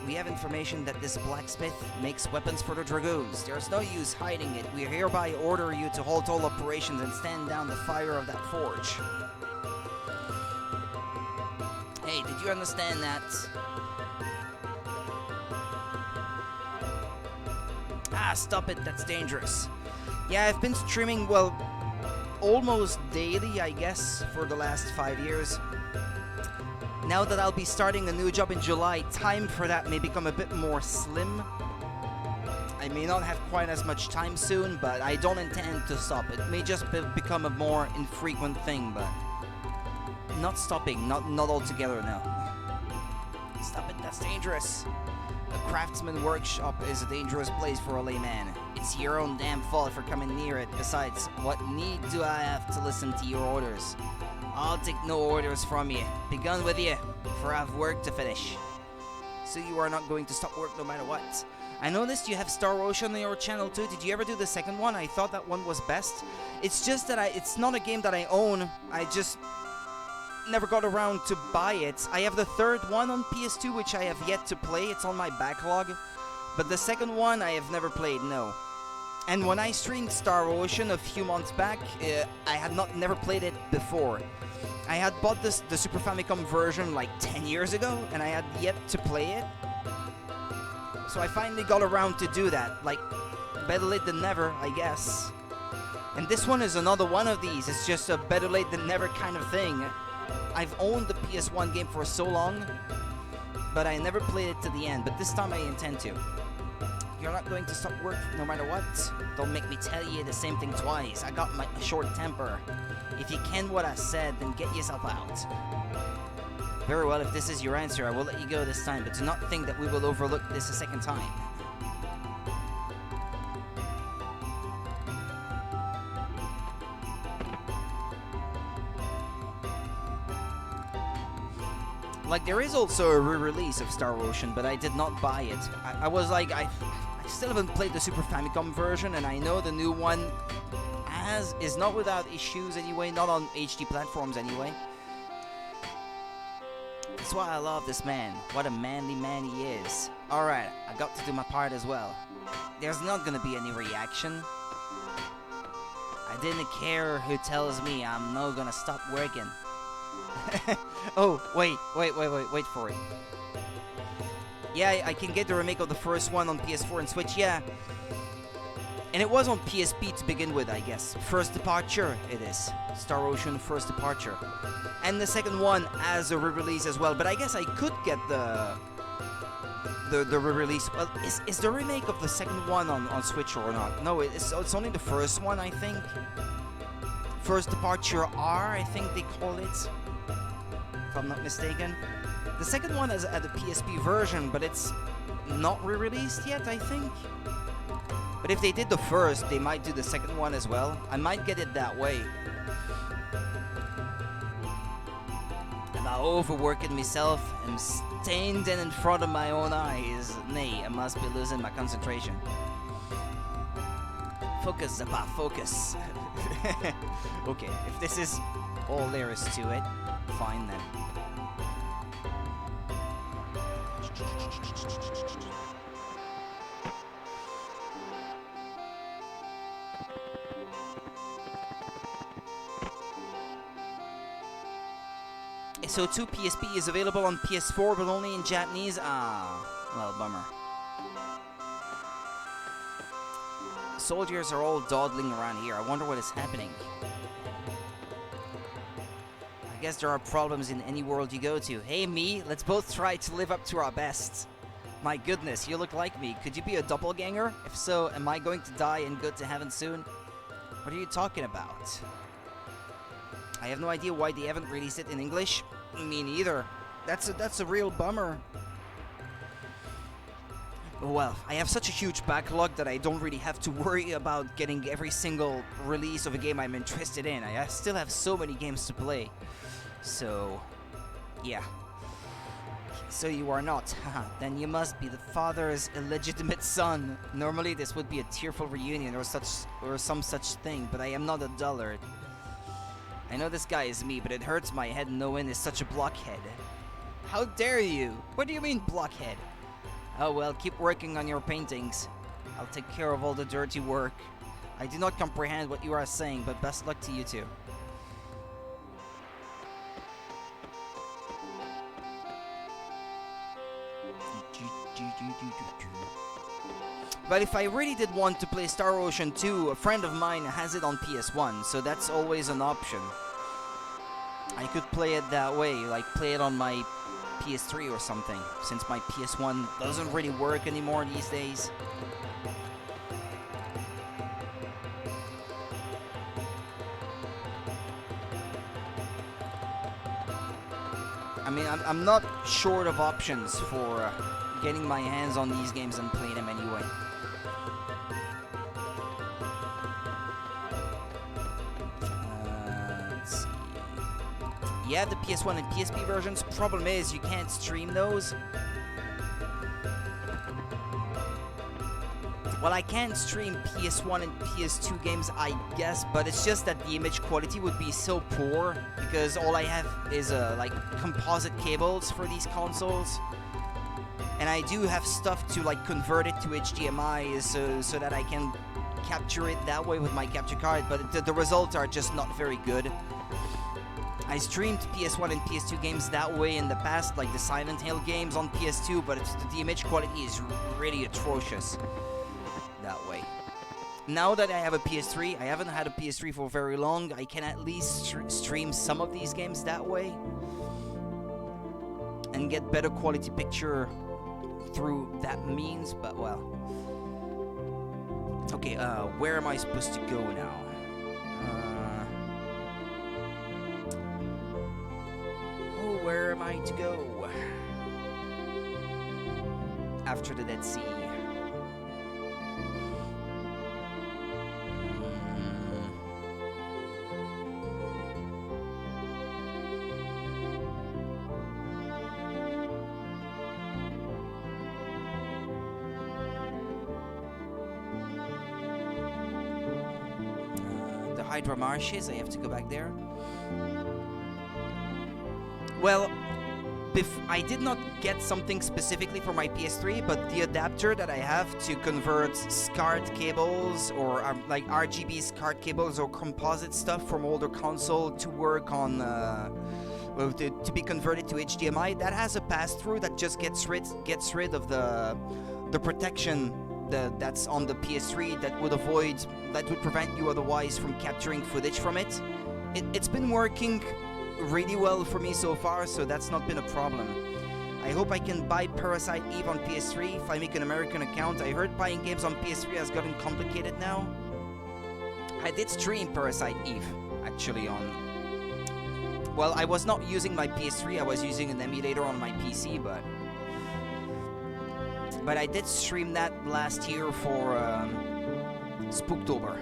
We have information that this blacksmith makes weapons for the dragoons. There's no use hiding it. We hereby order you to halt all operations and stand down the fire of that forge. Hey, did you understand that? Ah, stop it, that's dangerous. Yeah, I've been streaming, well, almost daily, I guess, for the last 5 years. Now that I'll be starting a new job in July, time for that may become a bit more slim. I may not have quite as much time soon, but I don't intend to stop. It may just become a more infrequent thing, but not stopping, not altogether now. Stop it, that's dangerous. A craftsman workshop is a dangerous place for a layman. It's your own damn fault for coming near it. Besides, what need do I have to listen to your orders? I'll take no orders from you. Be gone with you, for I've work to finish. So you are not going to stop work no matter what. I noticed you have Star Ocean on your channel too. Did you ever do the second one? I thought that one was best. It's just that it's not a game that I own. I just never got around to buy it. I have the third one on PS2, which I have yet to play. It's on my backlog. But the second one I have never played, no. And when I streamed Star Ocean a few months back, I had never played it before. I had bought the Super Famicom version like 10 years ago, and I had yet to play it. So I finally got around to do that. Like, better late than never, I guess. And this one is another one of these. It's just a better late than never kind of thing. I've owned the PS1 game for so long, but I never played it to the end. But this time I intend to. You're not going to stop work no matter what. Don't make me tell you the same thing twice. I got my short temper. If you can what I said, then get yourself out. Very well, if this is your answer, I will let you go this time, but do not think that we will overlook this a second time. Like, there is also a re-release of Star Ocean, but I did not buy it. I was like, I still haven't played the Super Famicom version, and I know the new one is not without issues anyway, not on HD platforms anyway. That's why I love this man. What a manly man he is. Alright, I got to do my part as well. There's not gonna be any reaction. I didn't care who tells me I'm not gonna stop working. Oh, wait for it. Yeah, I can get the remake of the first one on PS4 and Switch, yeah. And it was on PSP to begin with, I guess. First Departure, it is. Star Ocean First Departure. And the second one as a re-release as well. But I guess I could get the re-release. Well, is the remake of the second one on Switch or not? No, it's only the first one, I think. First Departure R, I think they call it. If I'm not mistaken. The second one is at the PSP version, but it's not re-released yet, I think. But if they did the first, they might do the second one as well. I might get it that way. Am I overworking myself? I'm standing in front of my own eyes. Nay, I must be losing my concentration. Focus, Zappa, focus. Okay, if this is all there is to it, fine then. so 2 PSP is available on PS4, but only in Japanese. Ah, well, bummer. Soldiers are all dawdling around here. I wonder what is happening. I guess there are problems in any world you go to. Hey, me, let's both try to live up to our best. My goodness, you look like me. Could you be a doppelganger? If so, am I going to die and go to heaven soon? What are you talking about? I have no idea why they haven't released it in English. Me neither. That's a real bummer. Well, I have such a huge backlog that I don't really have to worry about getting every single release of a game I'm interested in. I still have so many games to play. So, yeah. So you are not. Haha. Then you must be the father's illegitimate son. Normally this would be a tearful reunion or some such thing, but I am not a dullard. I know this guy is me, but it hurts my head knowing is such a blockhead. How dare you? What do you mean blockhead? Oh well, keep working on your paintings. I'll take care of all the dirty work. I do not comprehend what you are saying, but best luck to you two. But if I really did want to play Star Ocean 2, a friend of mine has it on PS1, so that's always an option. I could play it that way, like play it on my PS3 or something, since my PS1 doesn't really work anymore these days. I mean, I'm not short of options for getting my hands on these games and playing them anyway. Let's see. Yeah, the PS1 and PSP versions. Problem is, you can't stream those. Well, I can stream PS1 and PS2 games, I guess, but it's just that the image quality would be so poor because all I have is like composite cables for these consoles, and I do have stuff to like convert it to HDMI so that I can capture it that way with my capture card, but the results are just not very good. I streamed PS1 and PS2 games that way in the past, like the Silent Hill games on PS2, but the image quality is really atrocious that way. Now that I have a PS3, I haven't had a PS3 for very long, I can at least stream some of these games that way and get better quality picture through that means, but well. Okay, where am I supposed to go now? Where am I to go? After the Dead Sea. The Hydra Marshes, I have to go back there. Well, I did not get something specifically for my PS3, but the adapter that I have to convert SCART cables or like RGB SCART cables or composite stuff from older console to work on, well, to be converted to HDMI, that has a pass-through that just gets rid of the protection that's on the PS3 that would prevent you otherwise from capturing footage from it. It's been working really well for me so far, so that's not been a problem. I hope I can buy Parasite Eve on PS3 if I make an American account. I heard buying games on PS3 has gotten complicated now. I did stream Parasite Eve, actually, on... Well, I was not using my PS3, I was using an emulator on my PC, but I did stream that last year for Spooktober.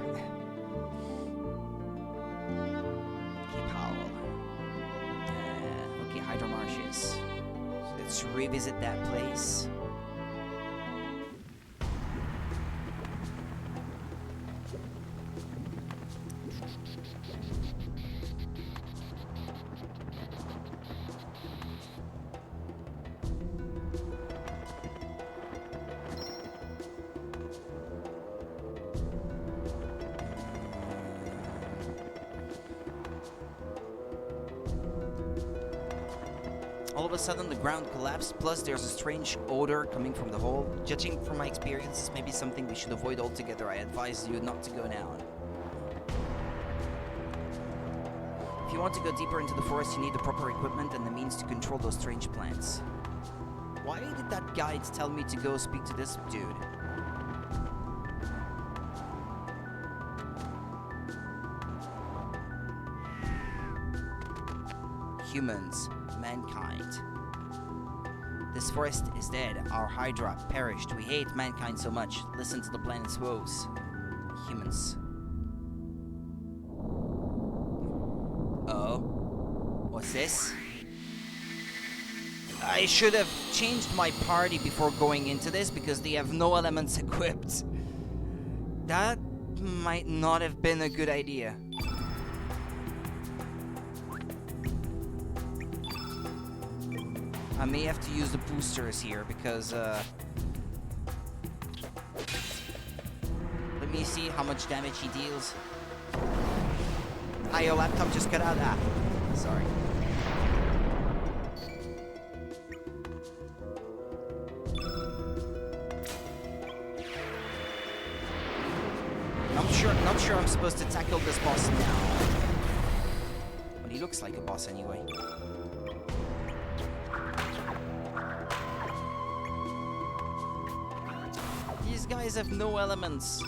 Hydra Marshes. So let's revisit that place. All of a sudden, the ground collapsed, plus there's a strange odor coming from the hole. Judging from my experience, this may be something we should avoid altogether. I advise you not to go down. If you want to go deeper into the forest, you need the proper equipment and the means to control those strange plants. Why did that guide tell me to go speak to this dude? Humans. Mankind. This forest is dead. Our Hydra perished. We hate mankind so much. Listen to the planet's woes. Humans. Oh. What's this? I should have changed my party before going into this because they have no elements equipped. That might not have been a good idea. I may have to use the boosters here because, let me see how much damage he deals. Ah, your laptop just cut out. Ah, sorry. Not sure I'm supposed to tackle this boss now. But he looks like a boss anyway. These guys have no elements.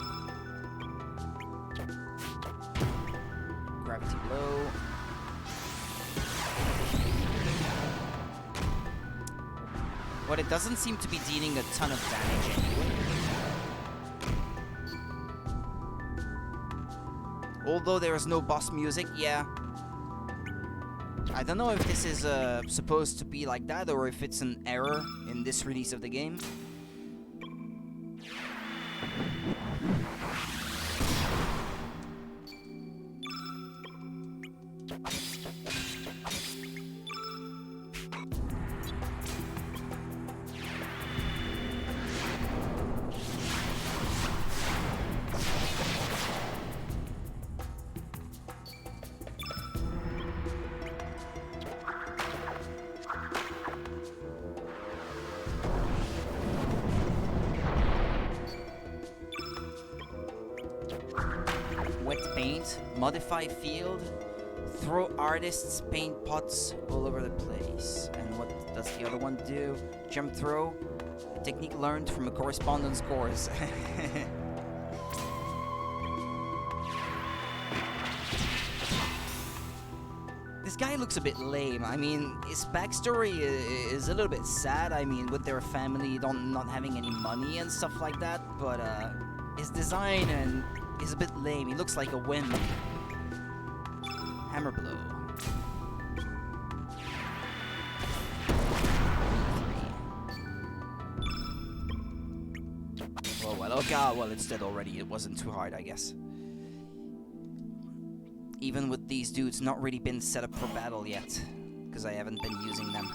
Gravity blow. But it doesn't seem to be dealing a ton of damage anyway. Although there is no boss music, yeah. I don't know if this is supposed to be like that or if it's an error in this release of the game. Paint, modify field, throw artists paint pots all over the place. And what does the other one do? Jump throw, a technique learned from a correspondence course. This guy looks a bit lame. I mean, his backstory is a little bit sad. I mean, with their family not having any money and stuff like that. But his design and is a bit lame. He looks like a wimp. Hammer blow. Oh well, okay, well it's dead already. It wasn't too hard, I guess. Even with these dudes not really been set up for battle yet, because I haven't been using them.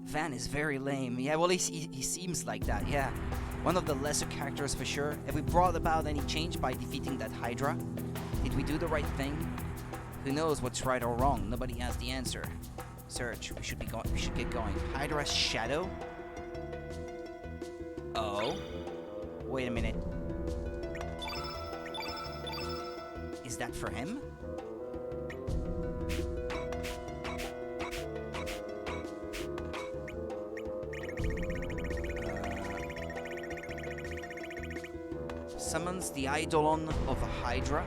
Van is very lame. Yeah, well he seems like that, yeah. One of the lesser characters for sure. Have we brought about any change by defeating that Hydra? Did we do the right thing? Who knows what's right or wrong? Nobody has the answer. Search. We should get going. Hydra's shadow? Oh. Wait a minute. Is that for him? Summons the Eidolon of a Hydra.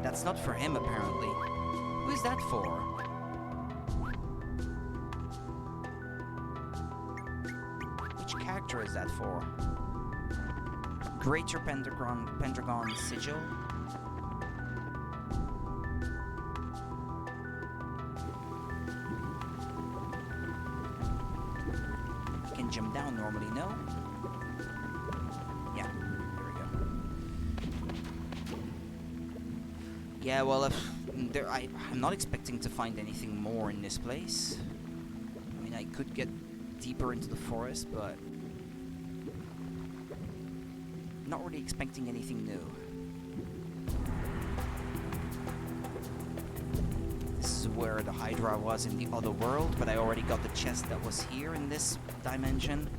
That's not for him, apparently. Who is that for? Which character is that for? Greater Pentagon Sigil? I can jump down normally, no? Yeah, well, I'm not expecting to find anything more in this place. I mean, I could get deeper into the forest, but not really expecting anything new. This is where the Hydra was in the other world, but I already got the chest that was here in this dimension.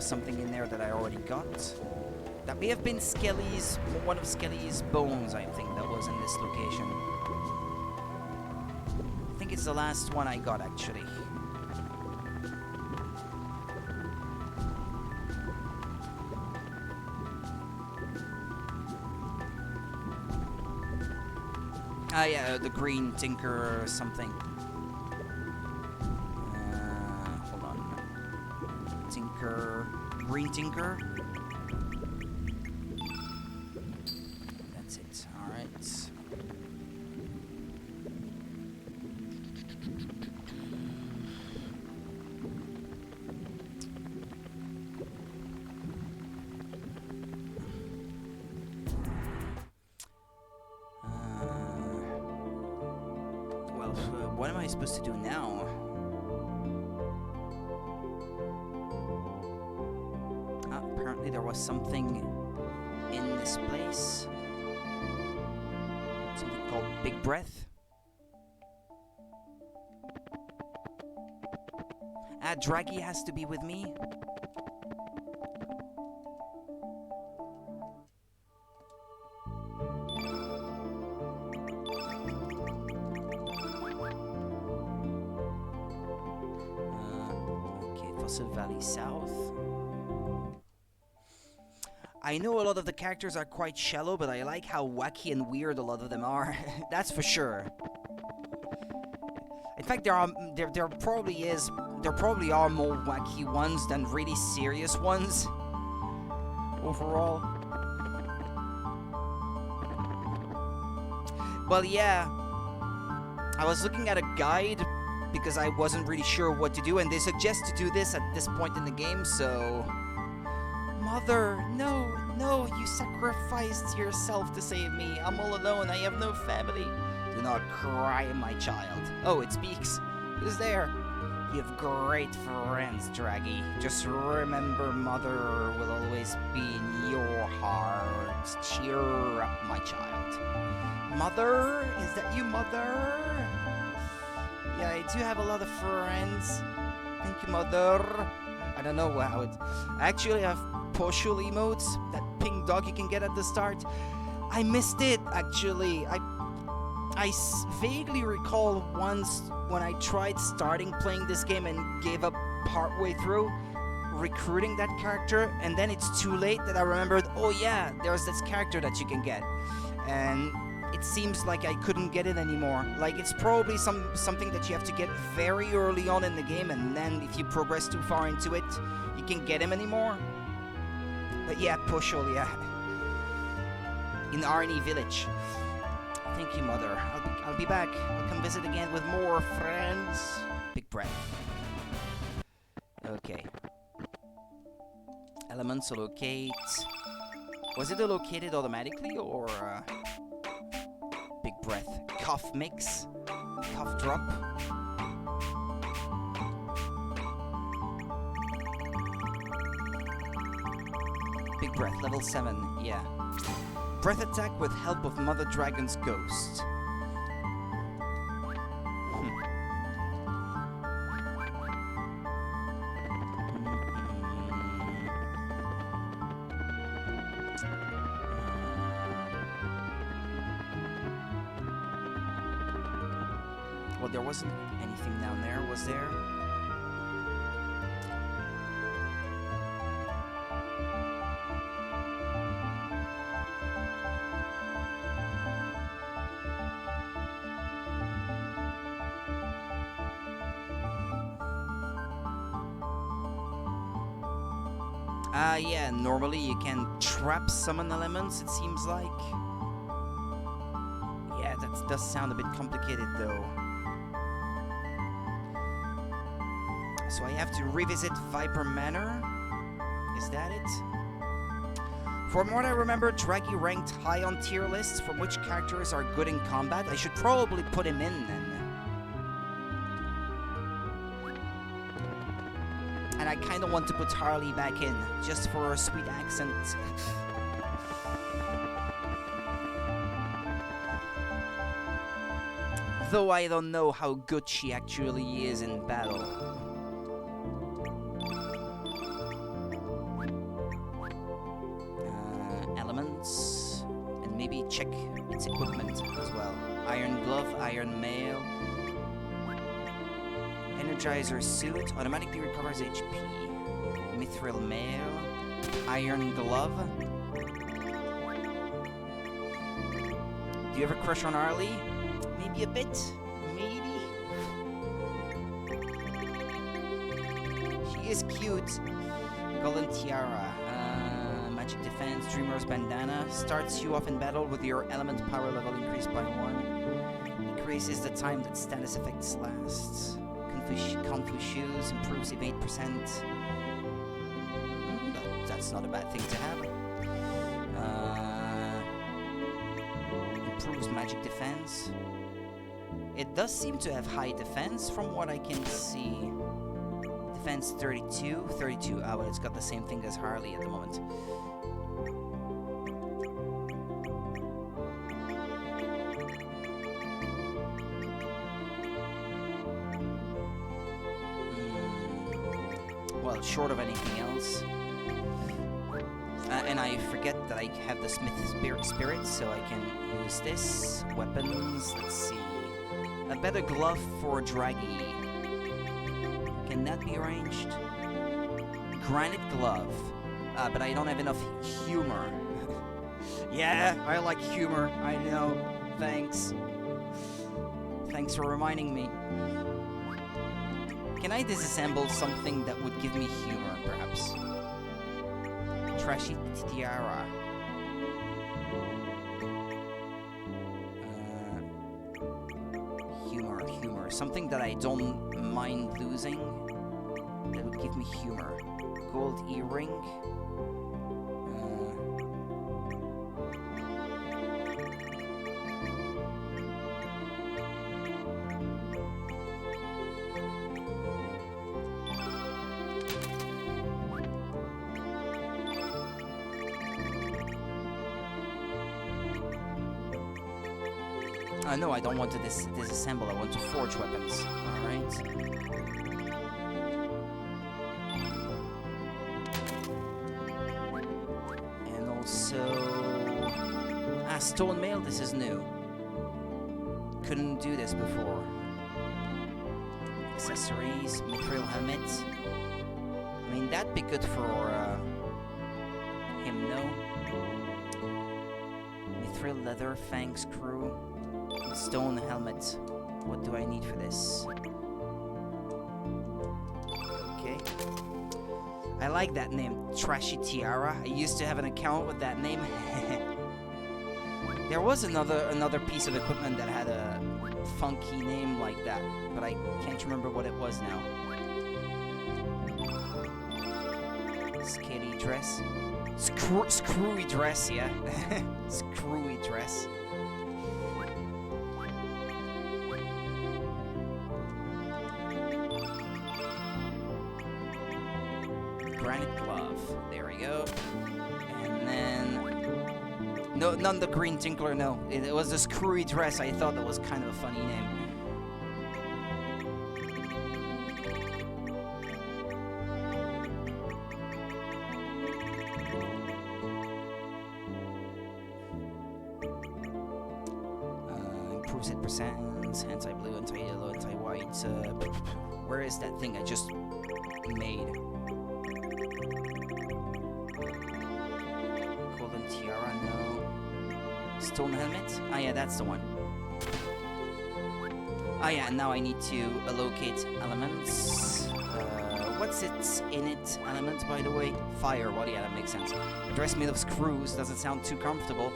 Something in there that I already got. That may have been Skelly's, one of Skelly's bones, I think, that was in this location. I think it's the last one I got, actually. Ah, yeah, the green tinker or something. Hold on. Tinker. Green tinker. That's it. Alright. Well, what am I supposed to do now? Apparently there was something in this place. Something called Big Breath. Ah, Draggy has to be with me. Okay, Fossil Valley South. I know a lot of the characters are quite shallow, but I like how wacky and weird a lot of them are. That's for sure. In fact, there probably are more wacky ones than really serious ones. Overall. Well, yeah. I was looking at a guide because I wasn't really sure what to do, and they suggest to do this at this point in the game, so... Mother, no, you sacrificed yourself to save me. I'm all alone, I have no family. Do not cry, my child. Oh, it speaks. Who's there? You have great friends, Draggy. Just remember, Mother will always be in your heart. Cheer up, my child. Mother? Is that you, Mother? Yeah, I do have a lot of friends. Thank you, Mother. I don't know how it... I actually have partial emotes, that pink dog you can get at the start. I missed it, actually. I vaguely recall once when I tried starting playing this game and gave up partway through recruiting that character, and then it's too late that I remembered, oh yeah, there's this character that you can get. And it seems like I couldn't get it anymore. Like, it's probably something that you have to get very early on in the game, and then if you progress too far into it, you can't get him anymore. But yeah, Pushul, yeah. In Arnie Village. Thank you, Mother. I'll be back. I'll come visit again with more friends. Big breath. Okay. Elements allocate. Was it allocated automatically or big breath? Cough mix. Cough drop. Big breath, level 7, yeah. Breath attack with help of Mother Dragon's ghost. Well, there wasn't anything down there, was there? Yeah, normally you can trap summon elements, it seems like. Yeah, that does sound a bit complicated, though. So I have to revisit Viper Manor? Is that it? From what I remember, Draggy ranked high on tier lists from which characters are good in combat. I should probably put him in then. And I kind of want to put Harley back in, just for her sweet accent. Though I don't know how good she actually is in battle. Elements, and maybe check its equipment as well. Iron Glove, Iron Mail. Energizer Suit, automatically recovers HP. Mithril Mail. Iron Glove. Do you have a crush on Harley? Maybe a bit. Maybe. She is cute. Golden Tiara. Magic Defense. Dreamer's Bandana. Starts you off in battle with your element power level increased by 1. Increases the time that status effects last. Confu Shoes. Improves if 8%. That's not a bad thing to have. Improves magic defense. It does seem to have high defense from what I can see. Defense 32. 32. Ah, well, it's got the same thing as Harley at the moment. Well, short of anything else. And I forget that I have the Smith Spirit, so I can use this. Weapons, let's see. A better glove for Draggy. Can that be arranged? Granite glove. But I don't have enough humor. Yeah, I like humor. I know. Thanks. Thanks for reminding me. Can I disassemble something that would give me humor, perhaps? Trashy Tiara. Humor. Something that I don't mind losing. That would give me humor. Gold earring. No, I don't want to disassemble. I want to forge weapons. Alright. And also... Stone Mail, this is new. Couldn't do this before. Accessories, Mithril Helmet. I mean, that'd be good for him, no? Mithril Leather, Fang Screw. Stone Helmet. What do I need for this? Okay. I like that name, Trashy Tiara. I used to have an account with that name. There was another piece of equipment that had a funky name like that, but I can't remember what it was now. Scaly dress. Screwy dress, yeah. Screwy dress. Granite glove. There we go. And then... No, none the green tinkler, no. It was the screwy dress. I thought that was kind of a funny name. Improves hit percents, anti-blue, anti-yellow, anti-white. Where is that thing I just made? Golden Tiara, no. Stone Helmet? Ah, yeah, that's the one. Ah, yeah, now I need to allocate elements. What's its init element, by the way? Fire. Well, yeah, that makes sense. A dress made of screws doesn't sound too comfortable.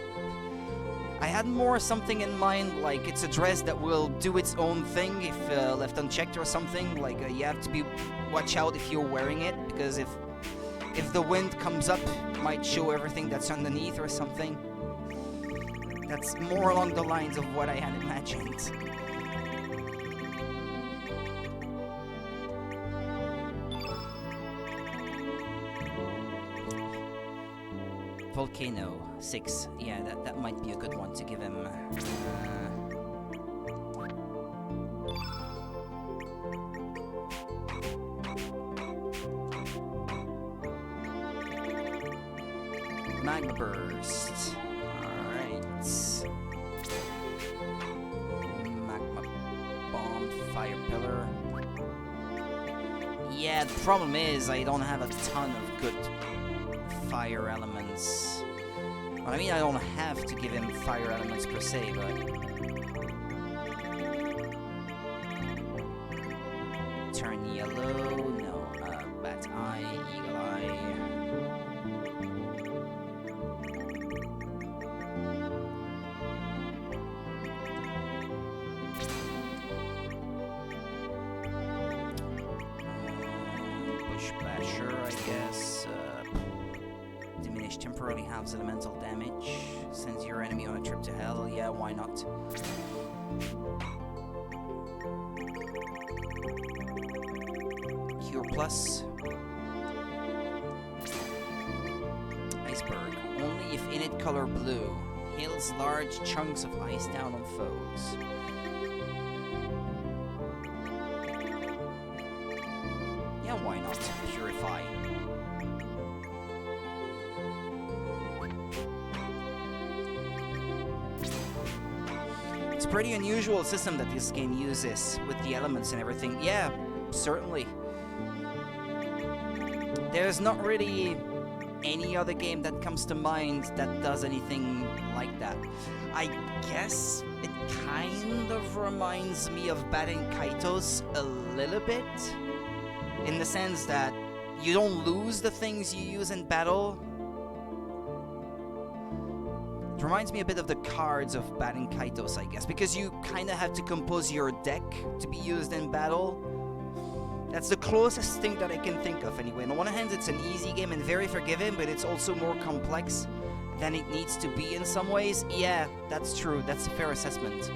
I had more something in mind, like it's a dress that will do its own thing if left unchecked or something. Like you have to watch out if you're wearing it, because if if the wind comes up, it might show everything that's underneath or something. That's more along the lines of what I had imagined. Volcano 6. Yeah, that might be a good one to give him. Magma Burst. Alright. Magma Bomb, Fire Pillar. Yeah, the problem is I don't have a ton of good fire elements. Well, I mean, I don't have to give him fire elements per se, but... Turn yellow, no, Bat Eye, Eagle Eye... Bush Basher, I guess, Diminish temporarily halves elemental damage. Sends your enemy on a trip to hell. Yeah, why not? Cure Plus. Iceberg. Only if in it color blue. Hails large chunks of ice down on foes. Yeah, why not? Purify. It's a pretty unusual system that this game uses with the elements and everything. Yeah, certainly. There's not really any other game that comes to mind that does anything like that. I guess it kind of reminds me of Batting Kaitos a little bit, in the sense that you don't lose the things you use in battle. It reminds me a bit of the cards of Batting Kaitos, I guess, because you kind of have to compose your deck to be used in battle. That's the closest thing that I can think of anyway. On one hand, it's an easy game and very forgiving, but it's also more complex than it needs to be in some ways. Yeah, that's true. That's a fair assessment.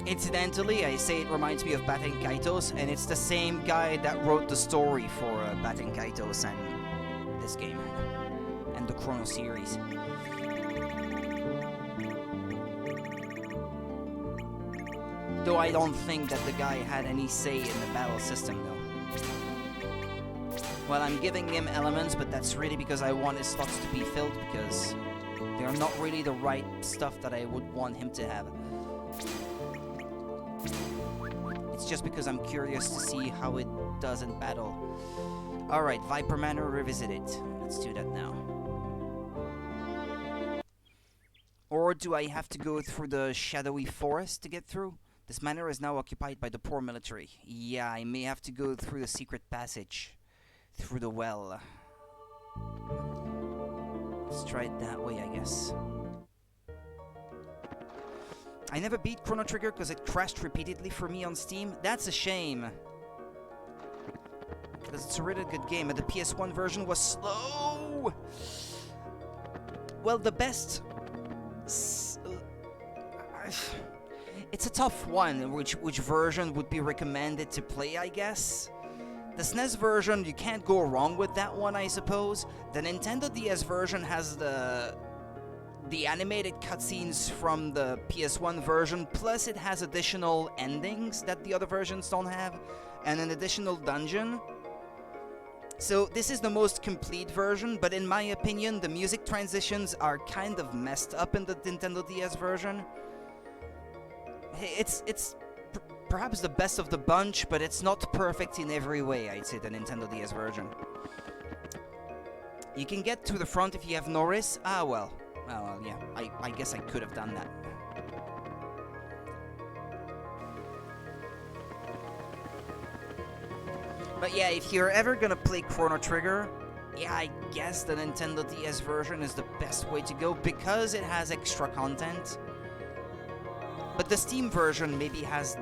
Incidentally, I say it reminds me of Batting Kaitos, and it's the same guy that wrote the story for Batting Kaitos and this game, and the Chrono series. Though I don't think that the guy had any say in the battle system, though. Well, I'm giving him elements, but that's really because I want his slots to be filled, because they're not really the right stuff that I would want him to have. It's just because I'm curious to see how it does in battle. Alright, Viper Manor Revisited. Let's do that now. Or do I have to go through the shadowy forest to get through? This manor is now occupied by the poor military. Yeah, I may have to go through the secret passage. Through the well. Let's try it that way, I guess. I never beat Chrono Trigger because it crashed repeatedly for me on Steam. That's a shame. Because it's a really good game, and the PS1 version was slow. Well, the best... It's a tough one, which version would be recommended to play, I guess. The SNES version, you can't go wrong with that one, I suppose. The Nintendo DS version has the animated cutscenes from the PS1 version, plus it has additional endings that the other versions don't have, and an additional dungeon. So this is the most complete version, but in my opinion, the music transitions are kind of messed up in the Nintendo DS version. It's perhaps the best of the bunch, but it's not perfect in every way, I'd say, the Nintendo DS version. You can get to the front if you have Norris. Ah, well. Oh, well, yeah. I guess I could have done that. But yeah, if you're ever gonna play Chrono Trigger, yeah, I guess the Nintendo DS version is the best way to go because it has extra content. But the Steam version maybe has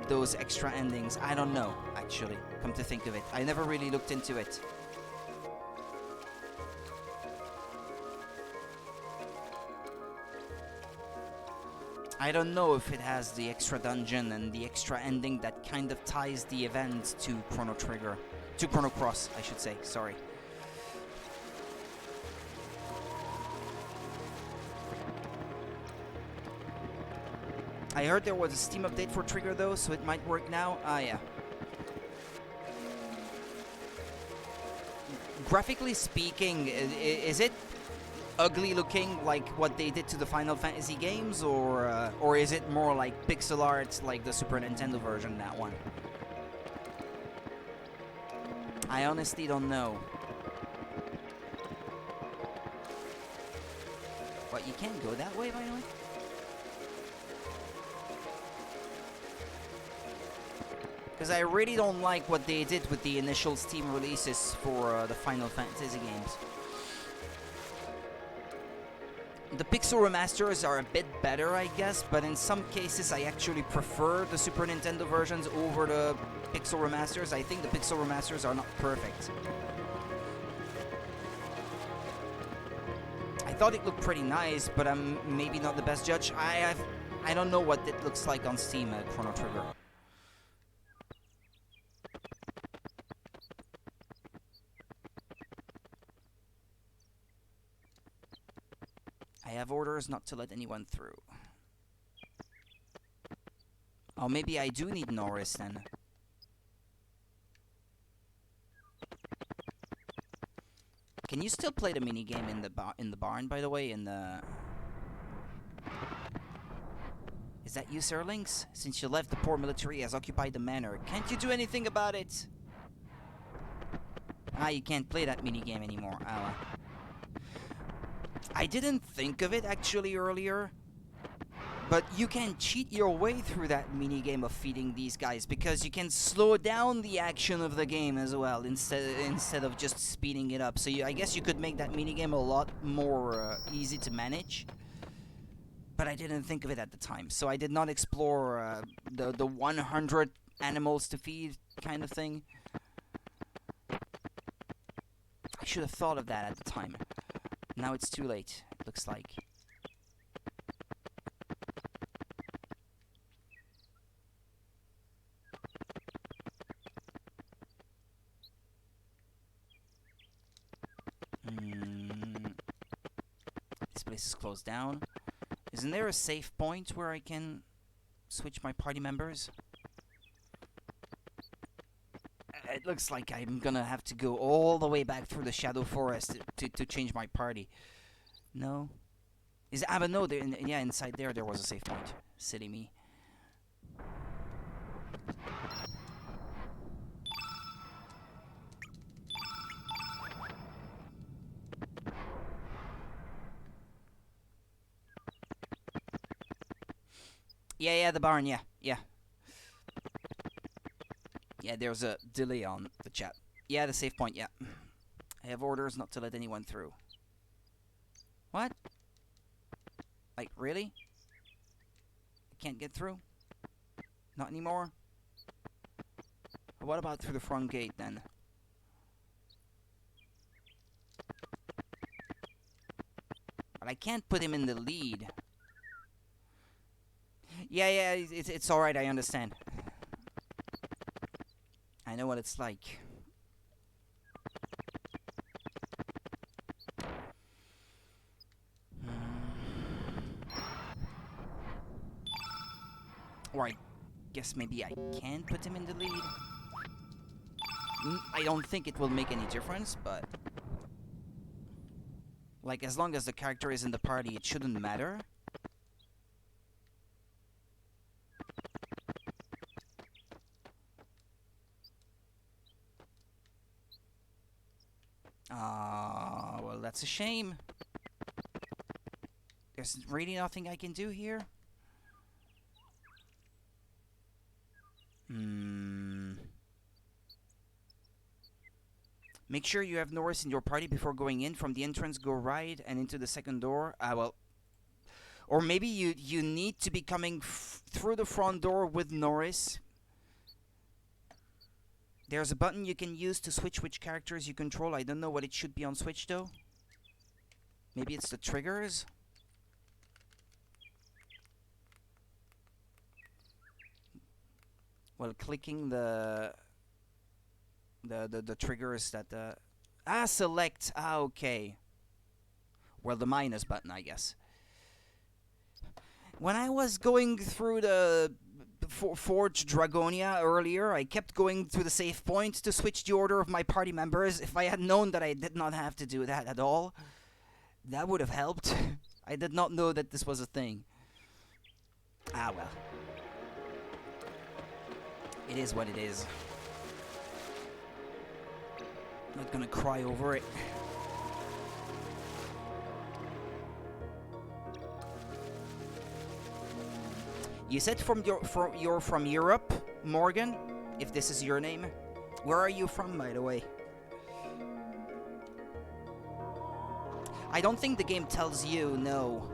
those extra endings. I don't know, actually, come to think of it. I never really looked into it. I don't know if it has the extra dungeon and the extra ending that kind of ties the event to Chrono Trigger. To Chrono Cross, I should say, sorry. I heard there was a Steam update for Trigger though, so it might work now. Ah, yeah. Graphically speaking, is it ugly looking like what they did to the Final Fantasy games, or is it more like pixel art like the Super Nintendo version, that one? I honestly don't know. What, you can't go that way, by the way? Because I really don't like what they did with the initial Steam releases for the Final Fantasy games. The pixel remasters are a bit better, I guess, but in some cases I actually prefer the Super Nintendo versions over the pixel remasters. I think the pixel remasters are not perfect. I thought it looked pretty nice, but I'm maybe not the best judge. I don't know what it looks like on Steam at Chrono Trigger. I have orders not to let anyone through. Oh, maybe I do need Norris then. Can you still play the minigame in the barn, by the way? Is that you, Sir Lynx? Since you left, the poor military has occupied the manor. Can't you do anything about it? Ah, you can't play that minigame anymore. Ah, I didn't think of it actually earlier, but you can cheat your way through that minigame of feeding these guys, because you can slow down the action of the game as well instead of just speeding it up. So I guess you could make that minigame a lot more easy to manage. But I didn't think of it at the time, so I did not explore the 100 animals to feed kind of thing. I should have thought of that at the time. Now it's too late, it looks like. This place is closed down. Isn't there a safe point where I can switch my party members? It looks like I'm gonna have to go all the way back through the Shadow Forest to change my party. No? But no, yeah, inside there was a safe point. Silly me. Yeah, the barn, yeah. Yeah, there's a delay on the chat. Yeah, the safe point, yeah. I have orders not to let anyone through. What? Like, really? I can't get through? Not anymore? What about through the front gate, then? But I can't put him in the lead. Yeah, it's alright, I understand. I know what it's like. Or I guess maybe I can put him in the lead. I don't think it will make any difference, but... like, as long as the character is in the party, it shouldn't matter. Well, that's a shame. There's really nothing I can do here. Make sure you have Norris in your party before going in. From the entrance, go right and into the second door. Well, Or maybe you need to be coming through the front door with Norris. There's a button you can use to switch which characters you control. I don't know what it should be on Switch though. Maybe it's the triggers? Well, clicking the triggers that select. Okay. Well, the minus button, I guess. When I was going through the Forge Dragonia earlier, I kept going to the save point to switch the order of my party members. If I had known that I did not have to do that at all, that would have helped. I did not know that this was a thing. Ah, well. It is what it is. Not gonna cry over it. You said you're from Europe, Morgan, if this is your name. Where are you from, by the way? I don't think the game tells you, no.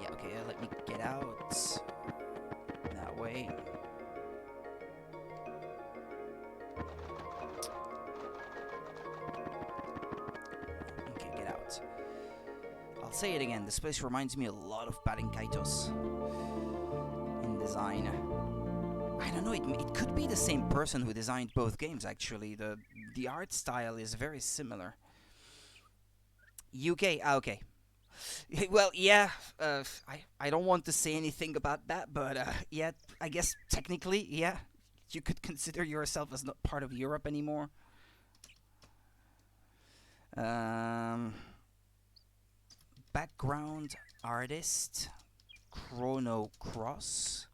Yeah, okay, let me get out that way. Okay, get out. I'll say it again, this place reminds me a lot of Kaitos in design. I don't know, it could be the same person who designed both games, actually. The art style is very similar. UK, okay. Well, yeah, I don't want to say anything about that, but yeah, I guess technically, yeah, you could consider yourself as not part of Europe anymore. Background artist, Chrono Cross.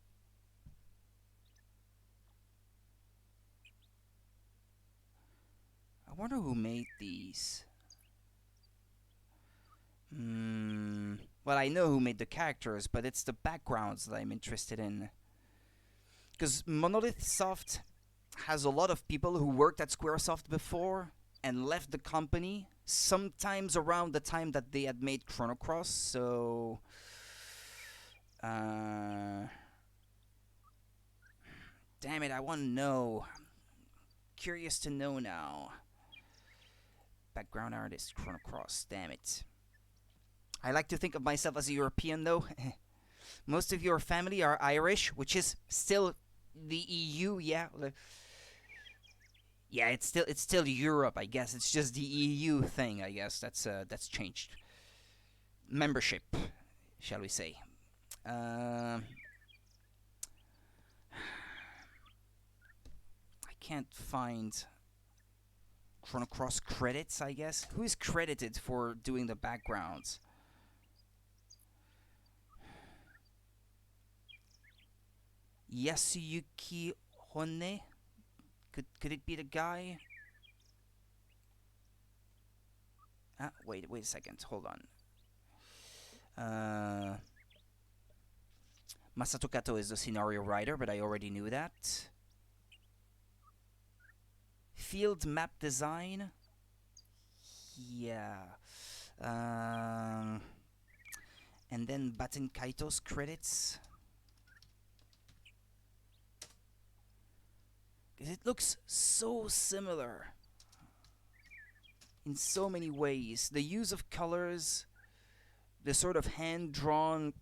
I wonder who made these. Well, I know who made the characters, but it's the backgrounds that I'm interested in. Because Monolith Soft has a lot of people who worked at Squaresoft before and left the company, sometimes around the time that they had made Chrono Cross, so... damn it, I want to know. Curious to know now. Background artist, Chrono Cross, damn it. I like to think of myself as a European, though. Most of your family are Irish, which is still the EU, yeah. Yeah, it's still Europe, I guess. It's just the EU thing, I guess. That's changed. Membership, shall we say? I can't find Chrono Cross credits, I guess. Who is credited for doing the backgrounds? Yasuyuki Hone? Could it be the guy? Wait a second. Hold on. Masato Kato is the scenario writer, but I already knew that. Field map design? Yeah. And then Baten Kaito's credits. It looks so similar in so many ways. The use of colors, the sort of hand-drawn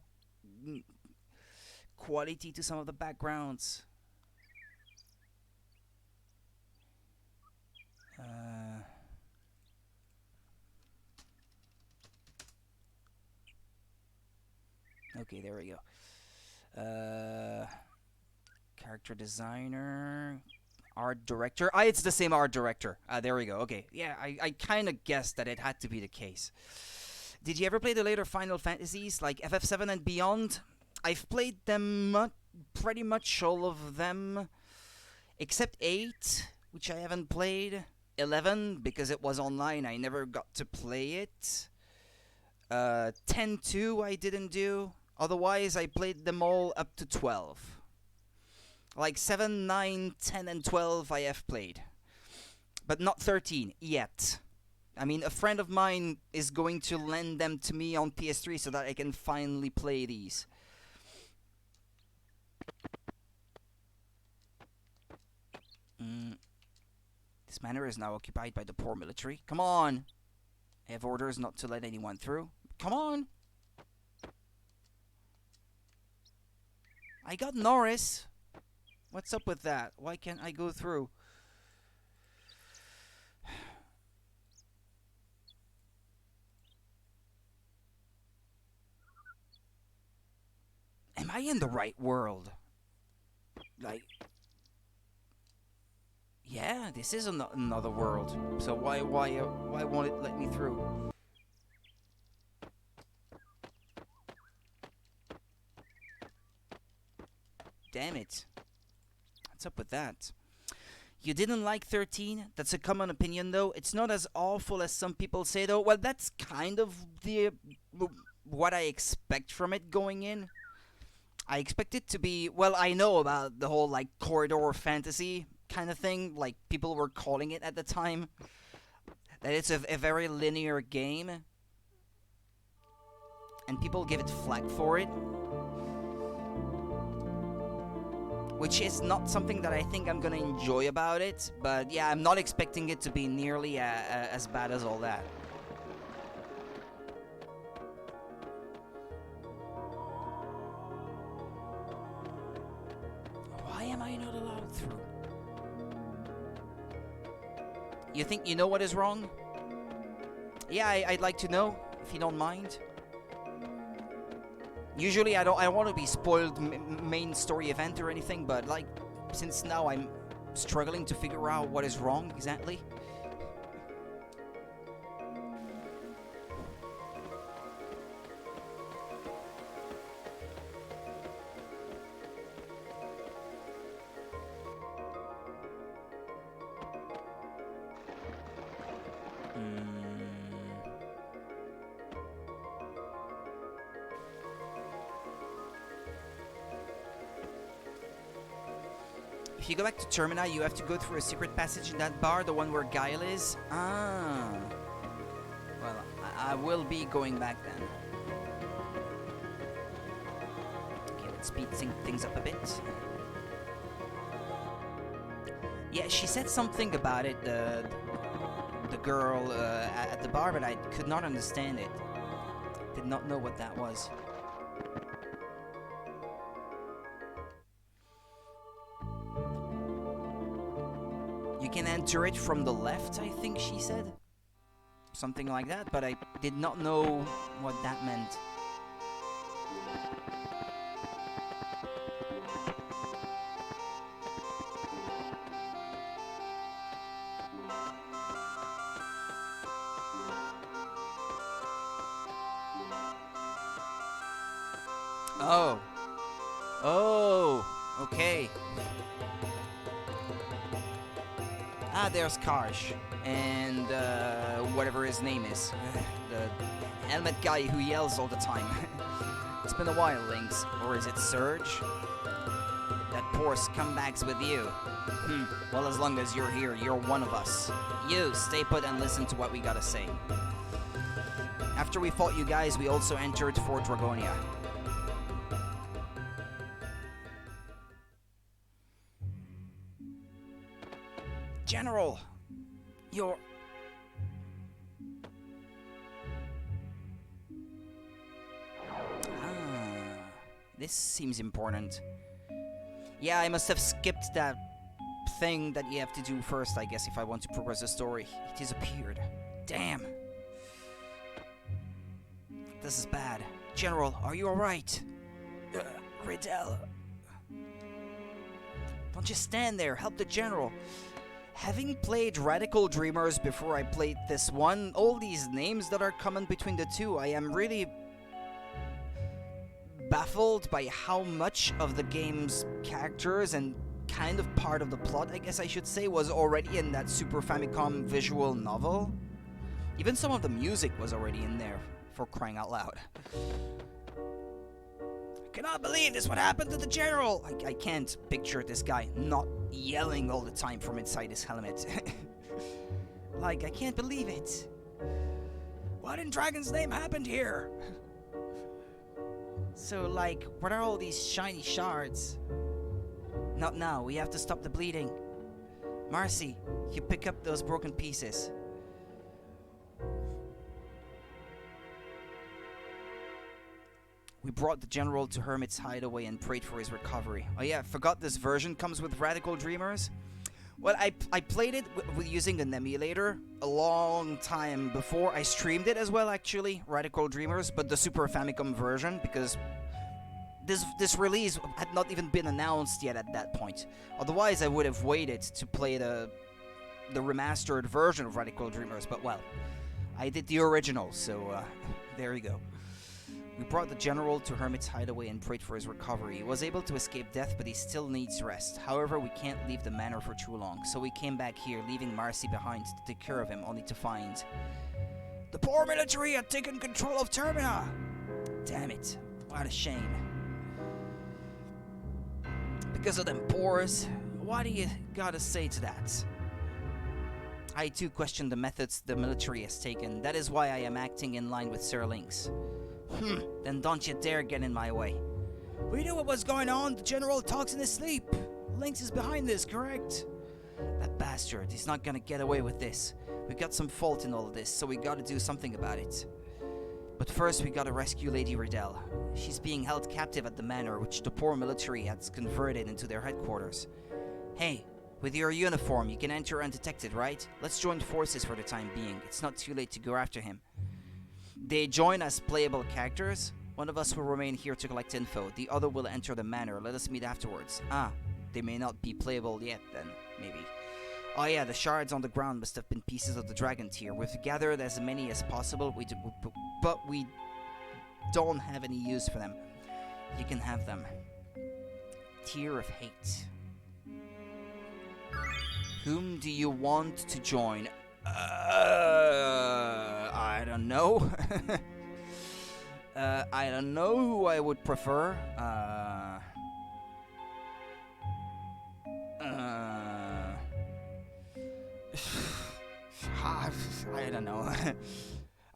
quality to some of the backgrounds. Okay, there we go. Character designer, art director. It's the same art director. There we go. Okay, yeah, I kind of guessed that it had to be the case. Did you ever play the later Final Fantasies, like FF7 and beyond? I've played them, pretty much all of them, except 8, which I haven't played. 11, because it was online, I never got to play it. 10-2 I didn't do. Otherwise, I played them all up to 12. Like 7, 9, 10, and 12 I have played. But not 13, yet. I mean, a friend of mine is going to lend them to me on PS3 so that I can finally play these. This manor is now occupied by the poor military. Come on! I have orders not to let anyone through. Come on! I got Norris! What's up with that? Why can't I go through? Am I in the right world? Like... Yeah, this is another world. So why won't it let me through? Damn it. What's up with that? You didn't like 13? That's a common opinion, though. It's not as awful as some people say, though. Well, that's kind of the what I expect from it going in. I expect it to be... Well, I know about the whole, like, corridor fantasy kind of thing, like people were calling it at the time. That it's a very linear game. And people give it flack for it. Which is not something that I think I'm gonna enjoy about it. But yeah, I'm not expecting it to be nearly as bad as all that. Why am I not allowed through? You think you know what is wrong? Yeah, I'd like to know, if you don't mind. Usually I don't want to be spoiled main story event or anything, but like, since now I'm struggling to figure out what is wrong exactly. If you go back to Termina, you have to go through a secret passage in that bar, the one where Guile is. Ah. Well, I will be going back then. Okay, let's speed things up a bit. Yeah, she said something about it, the girl at the bar, but I could not understand it. Did not know what that was. You can enter it from the left, I think she said. Something like that, but I did not know what that meant. Oh. Oh, okay. Ah, there's Karsh, and whatever his name is. The helmet guy who yells all the time. It's been a while, Lynx. Or is it Surge? That poor scumbag's with you. Well, as long as you're here, you're one of us. You, stay put and listen to what we gotta say. After we fought you guys, we also entered Fort Dragonia. General, you're... This seems important. Yeah, I must have skipped that thing that you have to do first, I guess, if I want to progress the story. It disappeared. Damn. This is bad. General, are you alright? Riddell. Don't just stand there. Help the general. Having played Radical Dreamers before I played this one, all these names that are common between the two, I am really baffled by how much of the game's characters and kind of part of the plot, I guess I should say, was already in that Super Famicom visual novel. Even some of the music was already in there for crying out loud. I cannot believe this would happen to the general! I can't picture this guy not yelling all the time from inside his helmet. Like, I can't believe it. What in Dragon's name happened here? So, like, what are all these shiny shards? Not now, we have to stop the bleeding. Marcy, you pick up those broken pieces. We brought the general to Hermit's hideaway and prayed for his recovery. Oh yeah, forgot this version comes with Radical Dreamers. Well, I played it with using an emulator a long time before. I streamed it as well, actually, Radical Dreamers, but the Super Famicom version, because this release had not even been announced yet at that point. Otherwise, I would have waited to play the remastered version of Radical Dreamers, but well, I did the original, so there you go. We brought the general to Hermit's hideaway and prayed for his recovery. He was able to escape death, but he still needs rest. However, we can't leave the manor for too long, so we came back here, leaving Marcy behind to take care of him, only to find... The poor military had taken control of Termina! Damn it, what a shame. Because of them pores, what do you gotta say to that? I too question the methods the military has taken. That is why I am acting in line with Sir Lynx. Then don't you dare get in my way. We knew what was going on. The general talks in his sleep. Lynx is behind this, correct? That bastard, he's not gonna get away with this. We got some fault in all of this, so we gotta do something about it. But first we gotta rescue Lady Riddell. She's being held captive at the manor, which the poor military has converted into their headquarters. Hey, with your uniform, you can enter undetected, right? Let's join forces for the time being. It's not too late to go after him. They join as playable characters. One of us will remain here to collect info. The other will enter the manor. Let us meet afterwards. Ah, they may not be playable yet then, maybe. Oh yeah, the shards on the ground must have been pieces of the dragon tier. We've gathered as many as possible, but we don't have any use for them. You can have them. Tier of Hate. Whom do you want to join? I don't know. I don't know who I would prefer. I don't know.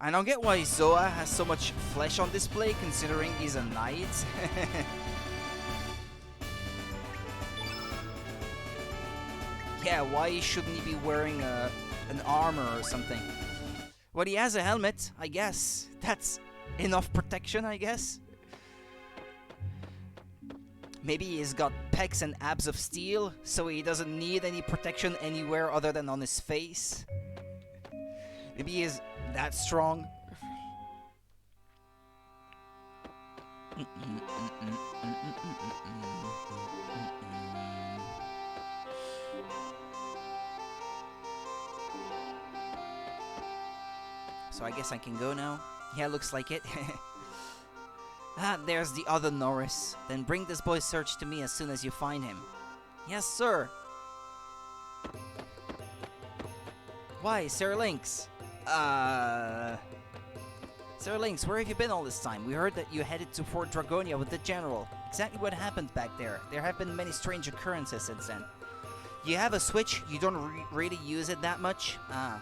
I don't get why Zoa has so much flesh on display, considering he's a knight. Yeah, why shouldn't he be wearing an armor or something? Well, he has a helmet, I guess. That's enough protection, I guess. Maybe he's got pecs and abs of steel, so he doesn't need any protection anywhere other than on his face. Maybe he is that strong. So I guess I can go now? Yeah, looks like it. Ah, there's the other Norris. Then bring this boy's search to me as soon as you find him. Yes, sir. Why, Sir Lynx? Sir Lynx, where have you been all this time? We heard that you headed to Fort Dragonia with the General. Exactly what happened back there? There have been many strange occurrences since then. You have a switch? You don't really use it that much? Ah.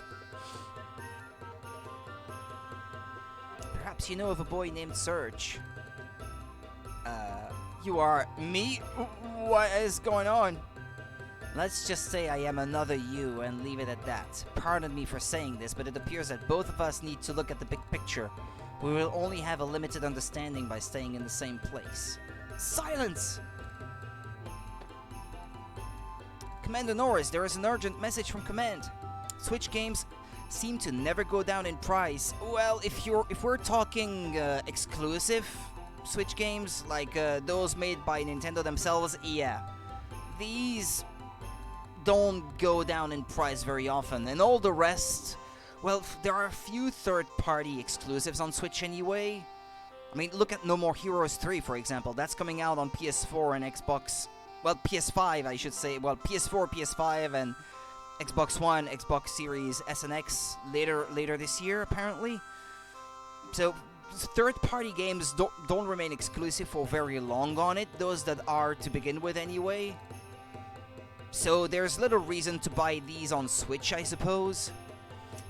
Perhaps you know of a boy named Serge. You are me? What is going on? Let's just say I am another you and leave it at that. Pardon me for saying this, but it appears that both of us need to look at the big picture. We will only have a limited understanding by staying in the same place. Silence! Commander Norris, there is an urgent message from Command. Switch games seem to never go down in price. Well, if we're talking exclusive Switch games, like those made by Nintendo themselves, yeah. These don't go down in price very often, and all the rest, well, there are a few third-party exclusives on Switch anyway. I mean, look at No More Heroes 3, for example. That's coming out on PS4 and Xbox, well, PS5, I should say. Well, PS4, PS5, and Xbox One, Xbox Series S and X later this year, apparently. So third-party games don't remain exclusive for very long on it, those that are to begin with anyway. So there's little reason to buy these on Switch, I suppose.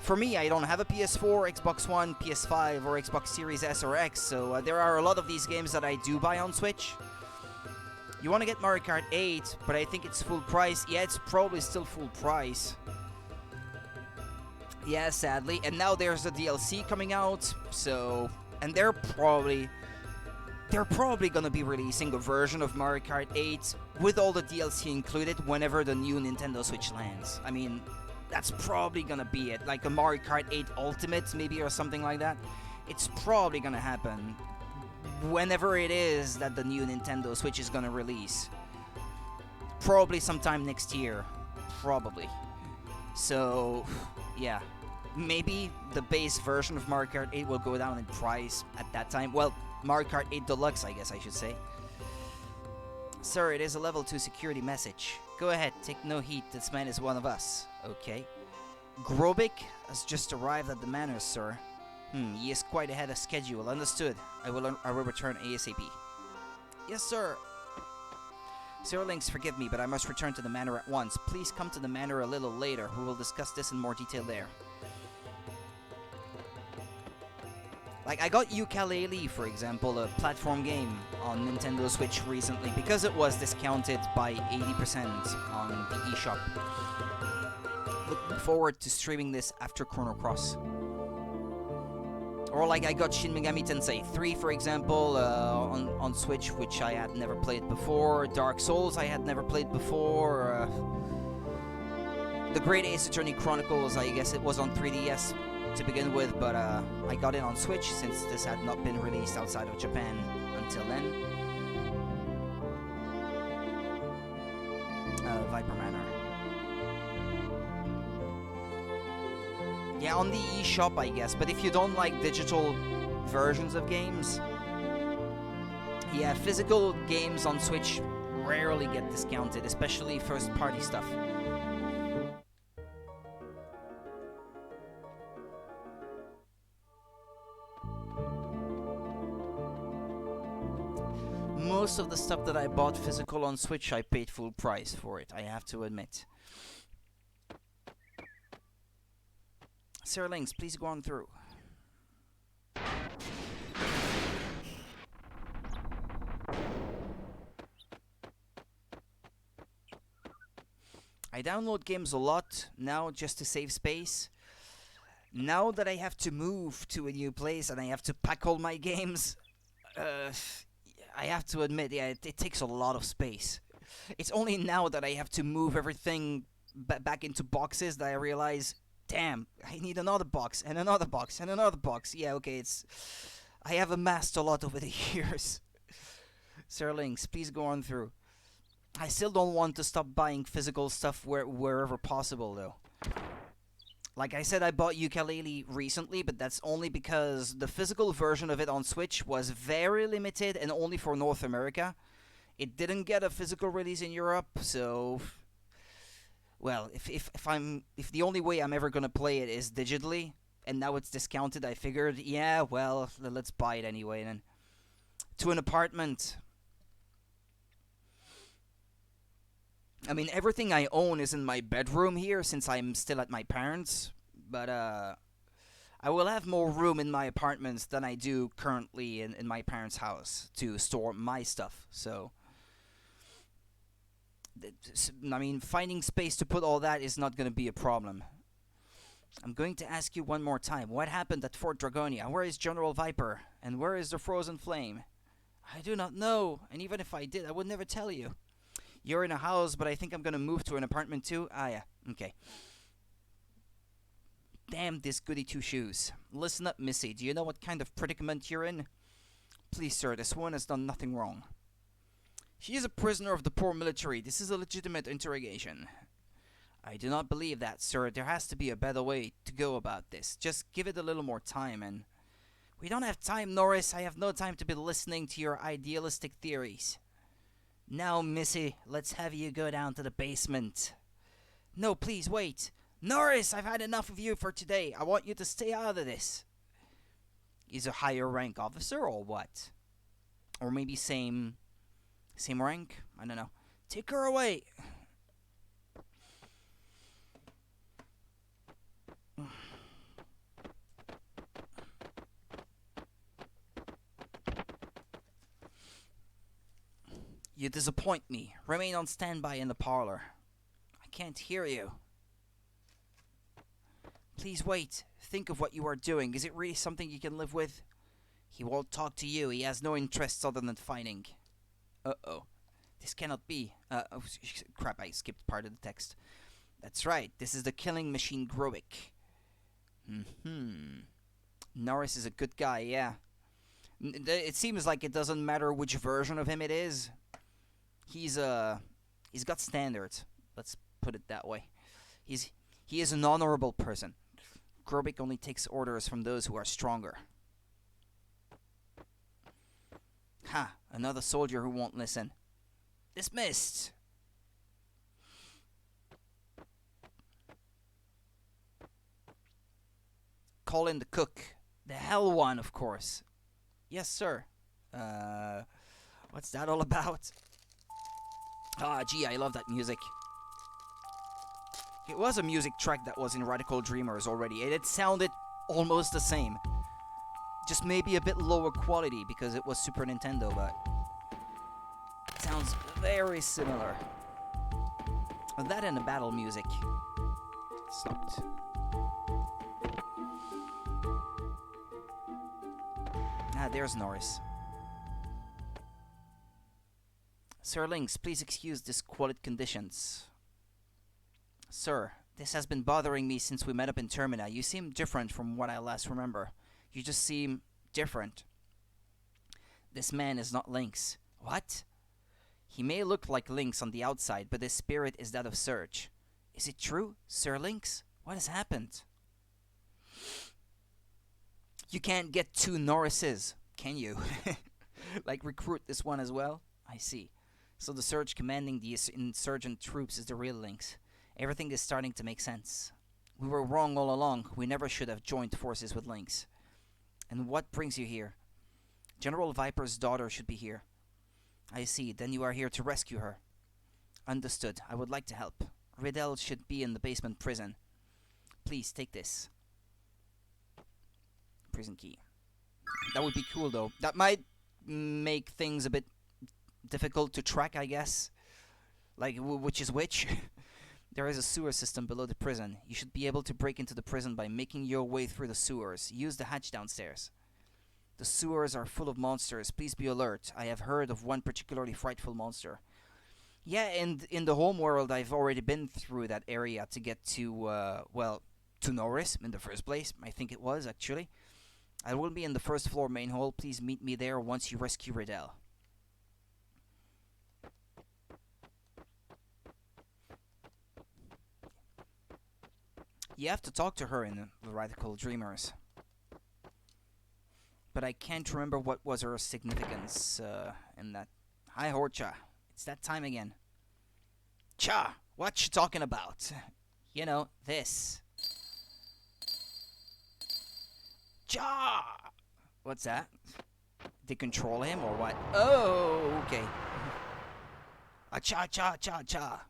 For me, I don't have a PS4, Xbox One, PS5, or Xbox Series S or X, so there are a lot of these games that I do buy on Switch. You want to get Mario Kart 8, but I think it's full price. Yeah, it's probably still full price. Yeah, sadly. And now there's the DLC coming out, so... And they're probably gonna be releasing a version of Mario Kart 8 with all the DLC included whenever the new Nintendo Switch lands. I mean, that's probably gonna be it. Like a Mario Kart 8 Ultimate, maybe, or something like that. It's probably gonna happen whenever it is that the new Nintendo Switch is gonna release. Probably sometime next year. Probably. So, yeah. Maybe the base version of Mario Kart 8 will go down in price at that time. Well, Mario Kart 8 Deluxe, I guess I should say. Sir, it is a level 2 security message. Go ahead, take no heed, this man is one of us. Okay. Grobik has just arrived at the manor, sir. He is quite ahead of schedule. Understood. I will return ASAP. Yes, sir. Sir Lynx, forgive me, but I must return to the manor at once. Please come to the manor a little later. We will discuss this in more detail there. Like, I got Yooka-Laylee, for example, a platform game on Nintendo Switch recently because it was discounted by 80% on the eShop. Looking forward to streaming this after Chrono Cross. Or like I got Shin Megami Tensei 3, for example, on Switch, which I had never played before. Dark Souls I had never played before. The Great Ace Attorney Chronicles, I guess it was on 3DS to begin with, but I got it on Switch since this had not been released outside of Japan until then. Viper Manor. Yeah, on the eShop, I guess, but if you don't like digital versions of games, yeah, physical games on Switch rarely get discounted, especially first-party stuff. Most of the stuff that I bought physical on Switch, I paid full price for it, I have to admit. Sir Lynx, please go on through. I download games a lot now just to save space. Now that I have to move to a new place and I have to pack all my games, I have to admit, yeah, it takes a lot of space. It's only now that I have to move everything back into boxes that I realize, damn, I need another box, and another box, and another box. Yeah, okay, I have amassed a lot over the years. Sir Lynx, please go on through. I still don't want to stop buying physical stuff wherever possible, though. Like I said, I bought Yooka-Laylee recently, but that's only because the physical version of it on Switch was very limited and only for North America. It didn't get a physical release in Europe, so... Well, if the only way I'm ever gonna play it is digitally, and now it's discounted, I figured, yeah, well, let's buy it anyway, then. To an apartment. I mean, everything I own is in my bedroom here, since I'm still at my parents', but, I will have more room in my apartments than I do currently in my parents' house to store my stuff, so... I mean, finding space to put all that is not going to be a problem. I'm going to ask you one more time. What happened at Fort Dragonia? Where is General Viper? And where is the Frozen Flame? I do not know. And even if I did, I would never tell you. You're in a house, but I think I'm going to move to an apartment too. Ah, yeah. Okay. Damn this goody two-shoes. Listen up, Missy. Do you know what kind of predicament you're in? Please, sir, this woman has done nothing wrong. She is a prisoner of the poor military. This is a legitimate interrogation. I do not believe that, sir. There has to be a better way to go about this. Just give it a little more time and... We don't have time, Norris. I have no time to be listening to your idealistic theories. Now, Missy, let's have you go down to the basement. No, please, wait. Norris, I've had enough of you for today. I want you to stay out of this. He's a higher rank officer or what? Or maybe same rank? I don't know. Take her away. You disappoint me. Remain on standby in the parlor. I can't hear you. Please wait. Think of what you are doing. Is it really something you can live with? He won't talk to you. He has no interests other than fighting. Uh-oh. This cannot be. Oh, crap, I skipped part of the text. That's right. This is the killing machine Growick. Norris is a good guy, yeah. It seems like it doesn't matter which version of him it is. He's got standards. Let's put it that way. He is an honorable person. Growick only takes orders from those who are stronger. Ha! Another soldier who won't listen. Dismissed! Call in the cook. The hell one, of course. Yes, sir. What's that all about? Ah, gee, I love that music. It was a music track that was in Radical Dreamers already, and it sounded almost the same. Just maybe a bit lower quality because it was Super Nintendo, but it sounds very similar. That and the battle music. Stopped. Ah, there's Norris. Sir Lynx, please excuse disquality conditions. Sir, this has been bothering me since we met up in Termina. You seem different from what I last remember. You just seem different. This man is not Lynx. What? He may look like Lynx on the outside, but his spirit is that of Surge. Is it true, Sir Lynx? What has happened? You can't get two Norrises, can you? Like recruit this one as well? I see. So the Surge commanding the insurgent troops is the real Lynx. Everything is starting to make sense. We were wrong all along. We never should have joined forces with Lynx. And what brings you here? General Viper's daughter should be here. I see. Then you are here to rescue her. Understood. I would like to help. Riddell should be in the basement prison. Please, take this. Prison key. That would be cool, though. That might make things a bit difficult to track, I guess. Like, which is which. There is a sewer system below the prison. You should be able to break into the prison by making your way through the sewers. Use the hatch downstairs. The sewers are full of monsters. Please be alert. I have heard of one particularly frightful monster. Yeah, and in the home world, I've already been through that area to get to, well, to Norris in the first place. I think it was, actually. I will be in the first floor main hall. Please meet me there once you rescue Riddell. You have to talk to her in the Radical Dreamers. But I can't remember what was her significance in that. Hi, Horcha. It's that time again. Cha! What you talking about? You know, this. Cha! What's that? They control him or what? Oh, okay. Cha cha cha cha.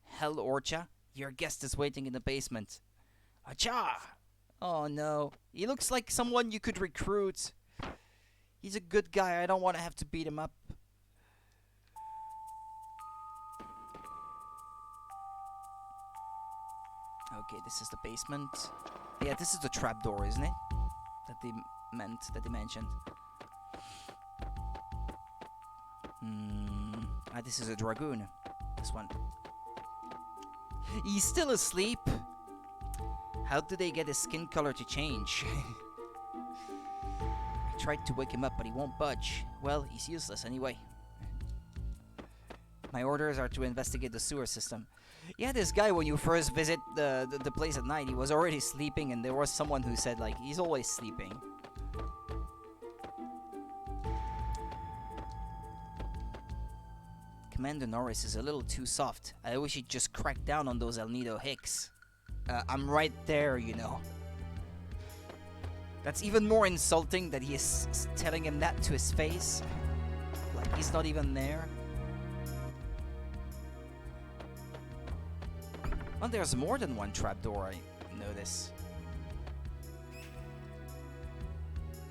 Hell, Orcha. Your guest is waiting in the basement. Acha! Oh no. He looks like someone you could recruit. He's a good guy. I don't want to have to beat him up. Okay, this is the basement. Yeah, this is the trapdoor, isn't it? That they mentioned. This is a dragoon. This one. He's still asleep. How do they get his skin color to change? I tried to wake him up, but he won't budge. Well, he's useless anyway. My orders are to investigate the sewer system. Yeah, this guy, when you first visit the place at night, he was already sleeping, and there was someone who said, like, he's always sleeping. Commander Norris is a little too soft. I wish he'd just crack down on those El Nido Hicks. I'm right there, you know. That's even more insulting that he is telling him that to his face. Like he's not even there. Well, there's more than one trapdoor, I notice.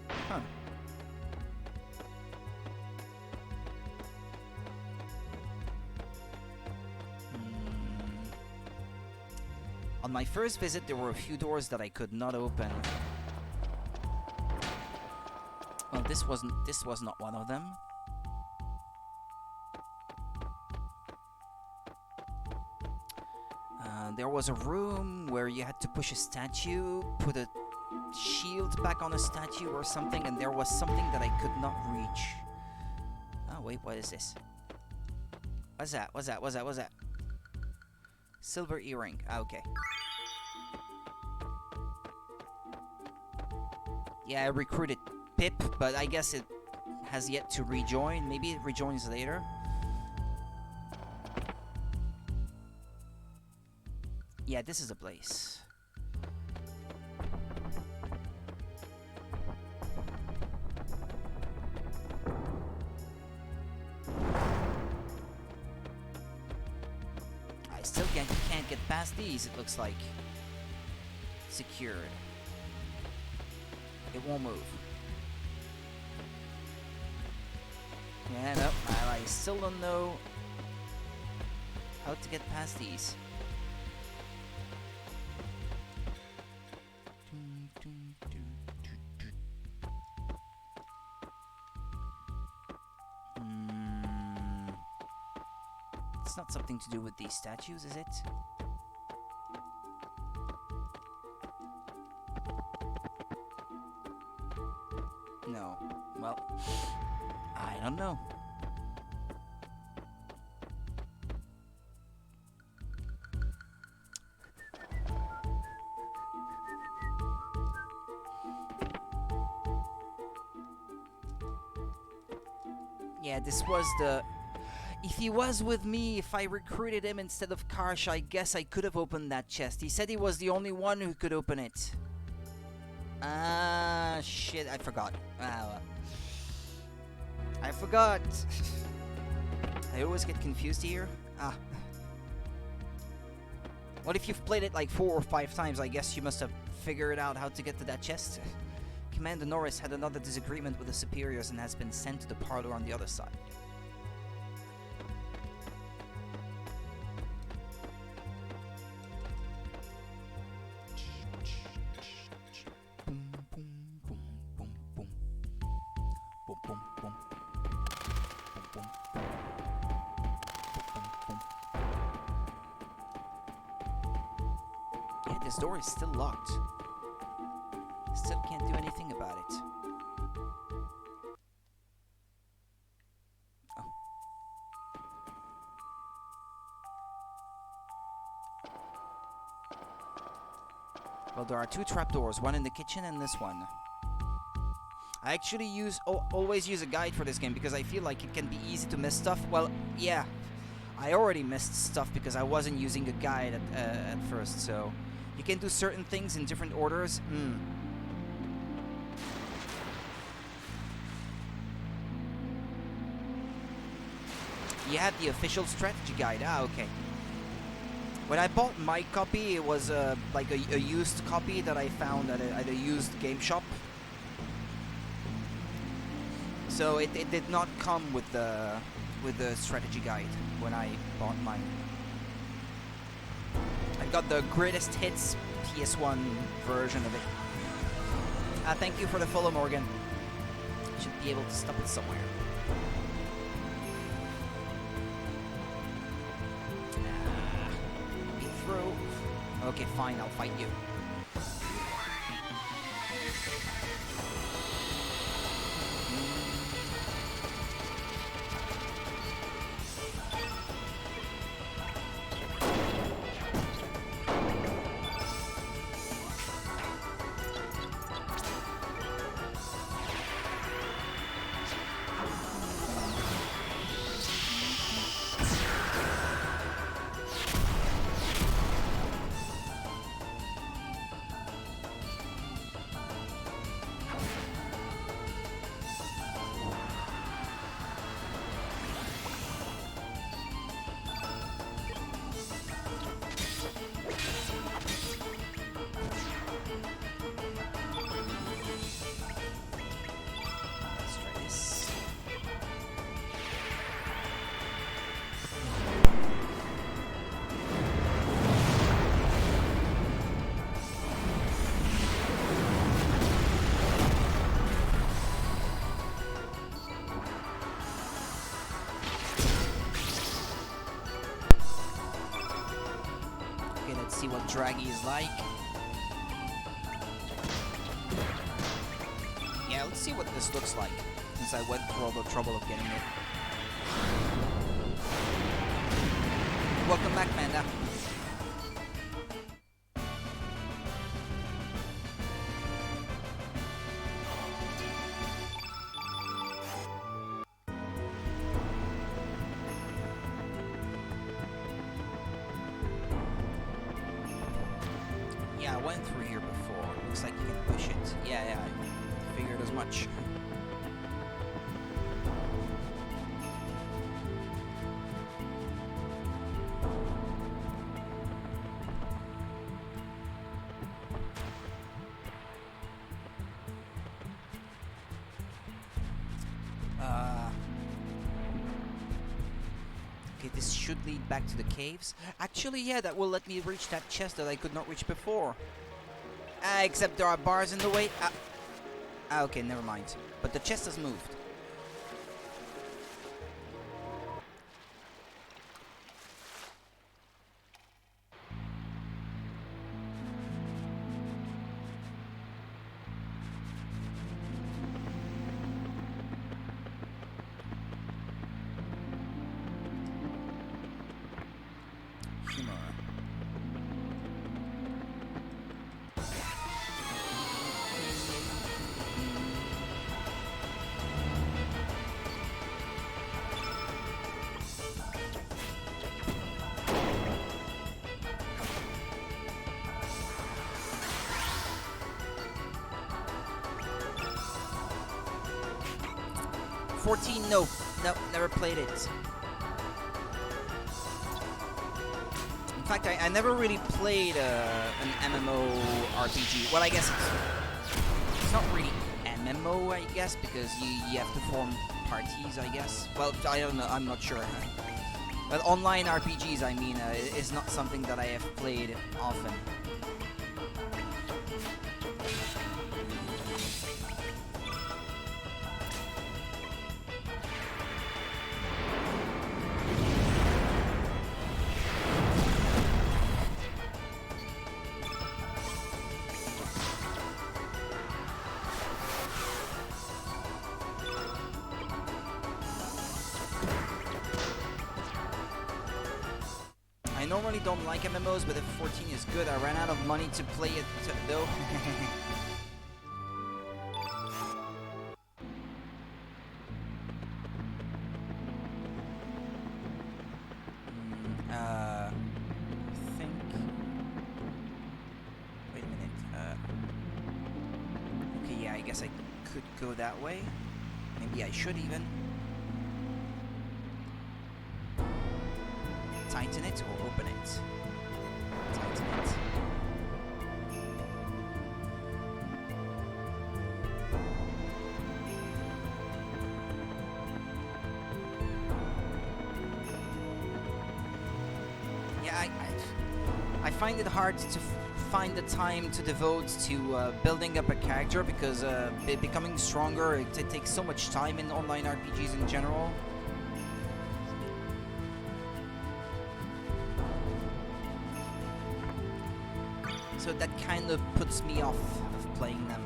Huh. On my first visit, there were a few doors that I could not open. Well, this was not one of them. There was a room where you had to push a statue, put a shield back on a statue or something, and there was something that I could not reach. Oh wait, what is this? What's that? What's that? What's that? What's that? Silver earring. Ah, okay. Yeah, I recruited Pip, but I guess it has yet to rejoin. Maybe it rejoins later. Yeah, this is a place. I still can't get past these, it looks like. Secured. It won't move. Yeah, no, I still don't know how to get past these. It's not something to do with these statues, is it? No. Well, I don't know. Yeah, this was the... If he was with me, if I recruited him instead of Karsh, I guess I could have opened that chest. He said he was the only one who could open it. Ah, shit, I forgot. Ah, well. I forgot. I always get confused here. Ah. What if you've played it like 4 or 5 times? I guess you must have figured out how to get to that chest. Commander Norris had another disagreement with the superiors and has been sent to the parlor on the other side. Yeah, this door is still locked. Still can't do anything about it. Oh. Well, there are 2 trapdoors, one in the kitchen and this one. I actually always use a guide for this game because I feel like it can be easy to miss stuff. Well, yeah, I already missed stuff because I wasn't using a guide at first, so you can do certain things in different orders. You have the official strategy guide. Ah, okay. When I bought my copy, it was like a used copy that I found at a used game shop. So it did not come with the strategy guide when I bought mine. I got the greatest hits PS1 version of it. Thank you for the follow, Morgan. Should be able to stop it somewhere. Okay, fine, I'll fight you. draggy is like. Yeah, let's see what this looks like, since I went through all the trouble of getting it. Welcome back, Manda. Yeah, I went through here before. Looks like you can push it. Yeah, I figured as much. Okay, this should lead back to the caves. Actually, yeah, that will let me reach that chest that I could not reach before. Except there are bars in the way. Okay, never mind. But the chest has moved. Humor. No, never played it. In fact, I never really played an MMO RPG. Well, I guess it's not really MMO, I guess, because you have to form parties, I guess. Well, I don't know, I'm not sure. But online RPGs, I mean, is not something that I have played often. I normally don't like MMOs, but if 14 is good, I ran out of money to play it though. I think... Wait a minute. Okay, yeah, I guess I could go that way. Maybe I should even. Tighten it or open it? Tighten it. Yeah, I find it hard to find the time to devote to building up a character because becoming stronger, it takes so much time in online RPGs in general. So that kind of puts me off of playing them.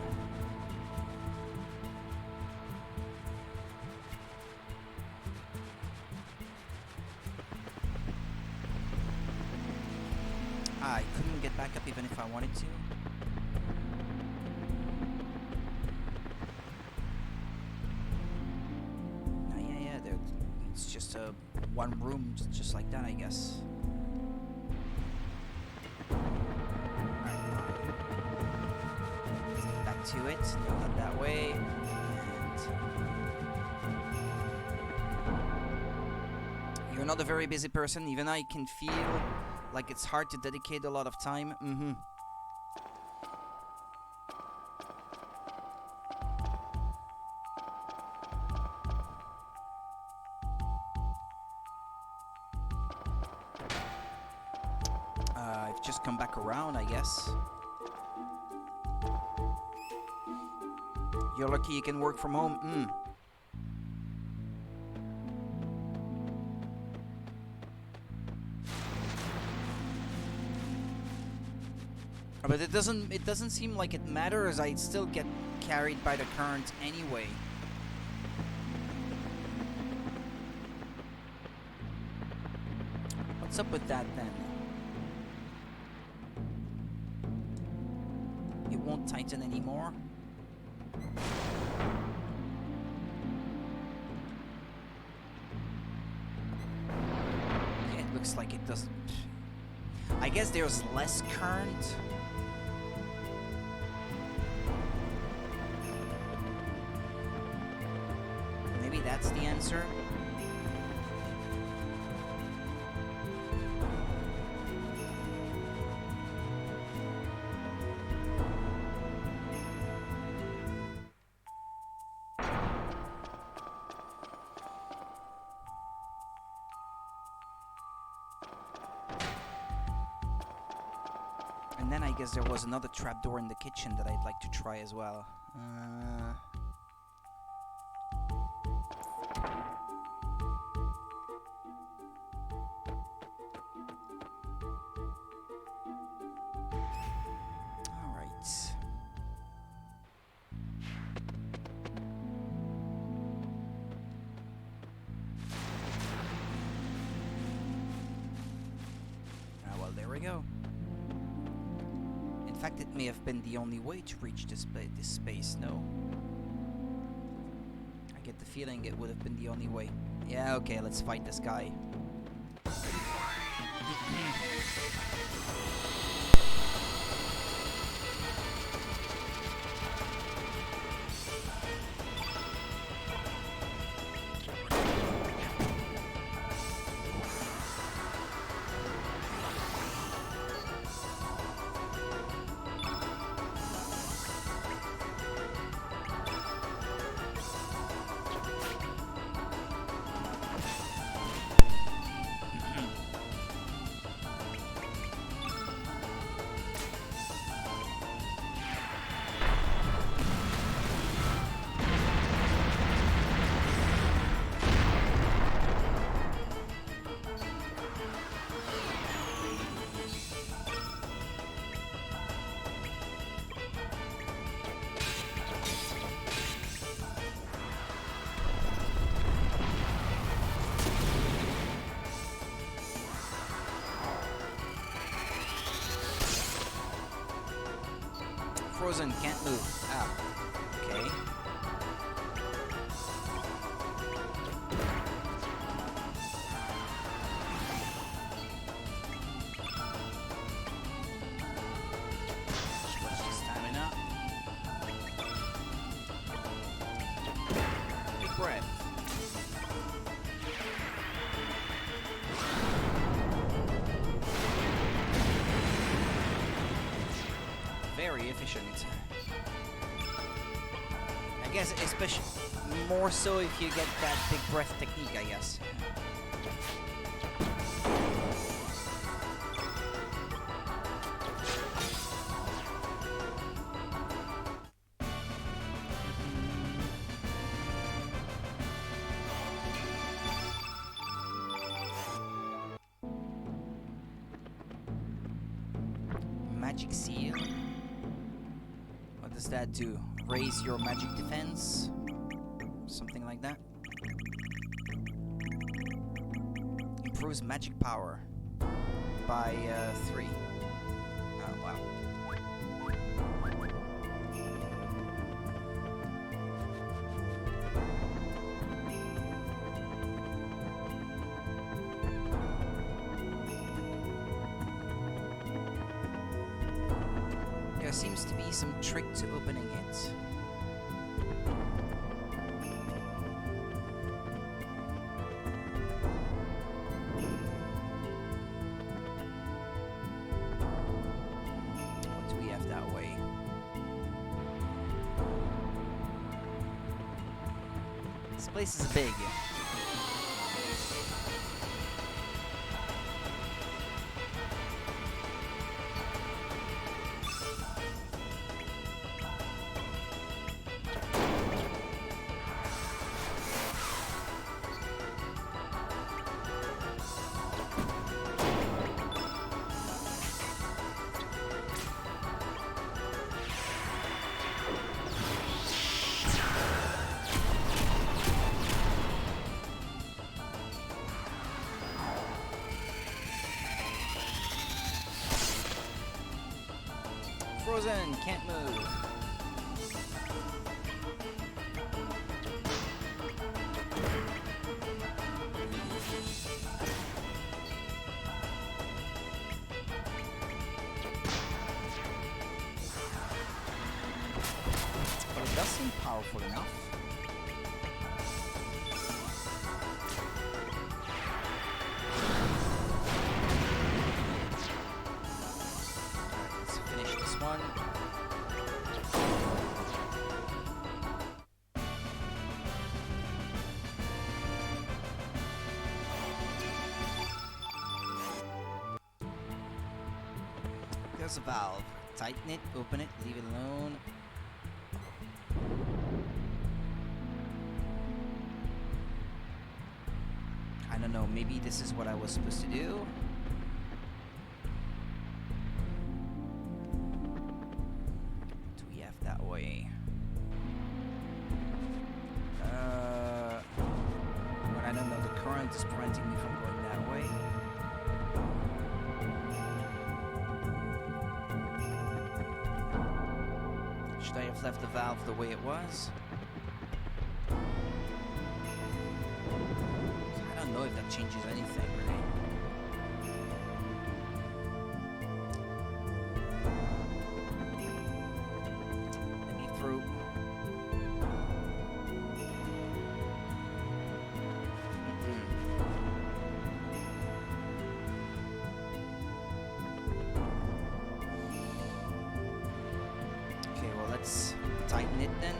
I couldn't get back up even if I wanted to. Yeah, it's just a one room, just like that, I guess. To it, no, not that way. And you're not a very busy person. Even I can feel like it's hard to dedicate a lot of time. I've just come back around, I guess. You're lucky you can work from home. But it doesn't seem like it matters. I still get carried by the current anyway. What's up with that then? It won't tighten anymore. Yeah, it looks like it doesn't. I guess there's less current. Maybe that's the answer. And then I guess there was another trapdoor in the kitchen that I'd like to try as well. Alright. Ah, well, there we go. In fact, it may have been the only way to reach this space, no? I get the feeling it would have been the only way. Yeah, okay, let's fight this guy. Frozen, can't move. Ah, okay. What's the stamina? Big breath. Very efficient. I guess especially more so if you get that big breath technique, I guess. Magic seal. What does that do? Raise your magic defense? Something like that? Improves magic power by 3. Oh, wow. There seems to be some trick to opening it. What do we have that way? This place is big. Frozen, can't move. But it does seem powerful enough. Let's finish this one. There's a valve. Tighten it, open it, leave it alone. I don't know, maybe this is what I was supposed to do. Do we have that way? But I don't know, the current is preventing me from going that way. Should I have left the valve the way it was? I don't know if that changes anything, really. Let me through. Okay, well, let's tighten it then.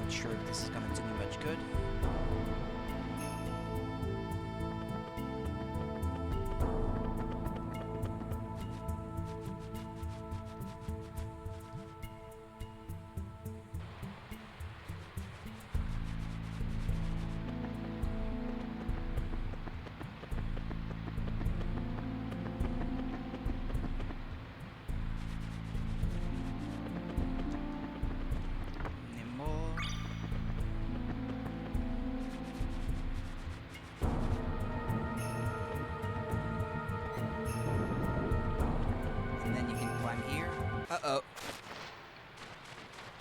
Not sure if this is gonna do me much good. Nimble. And then you can climb here. Uh-oh.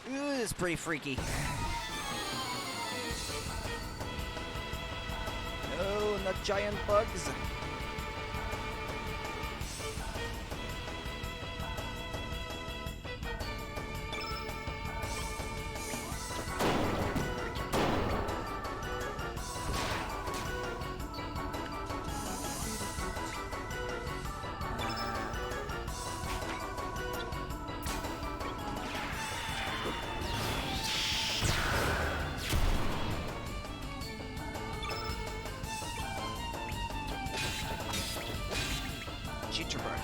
Ooh, this is pretty freaky. No, not giant bugs. Jitterbug.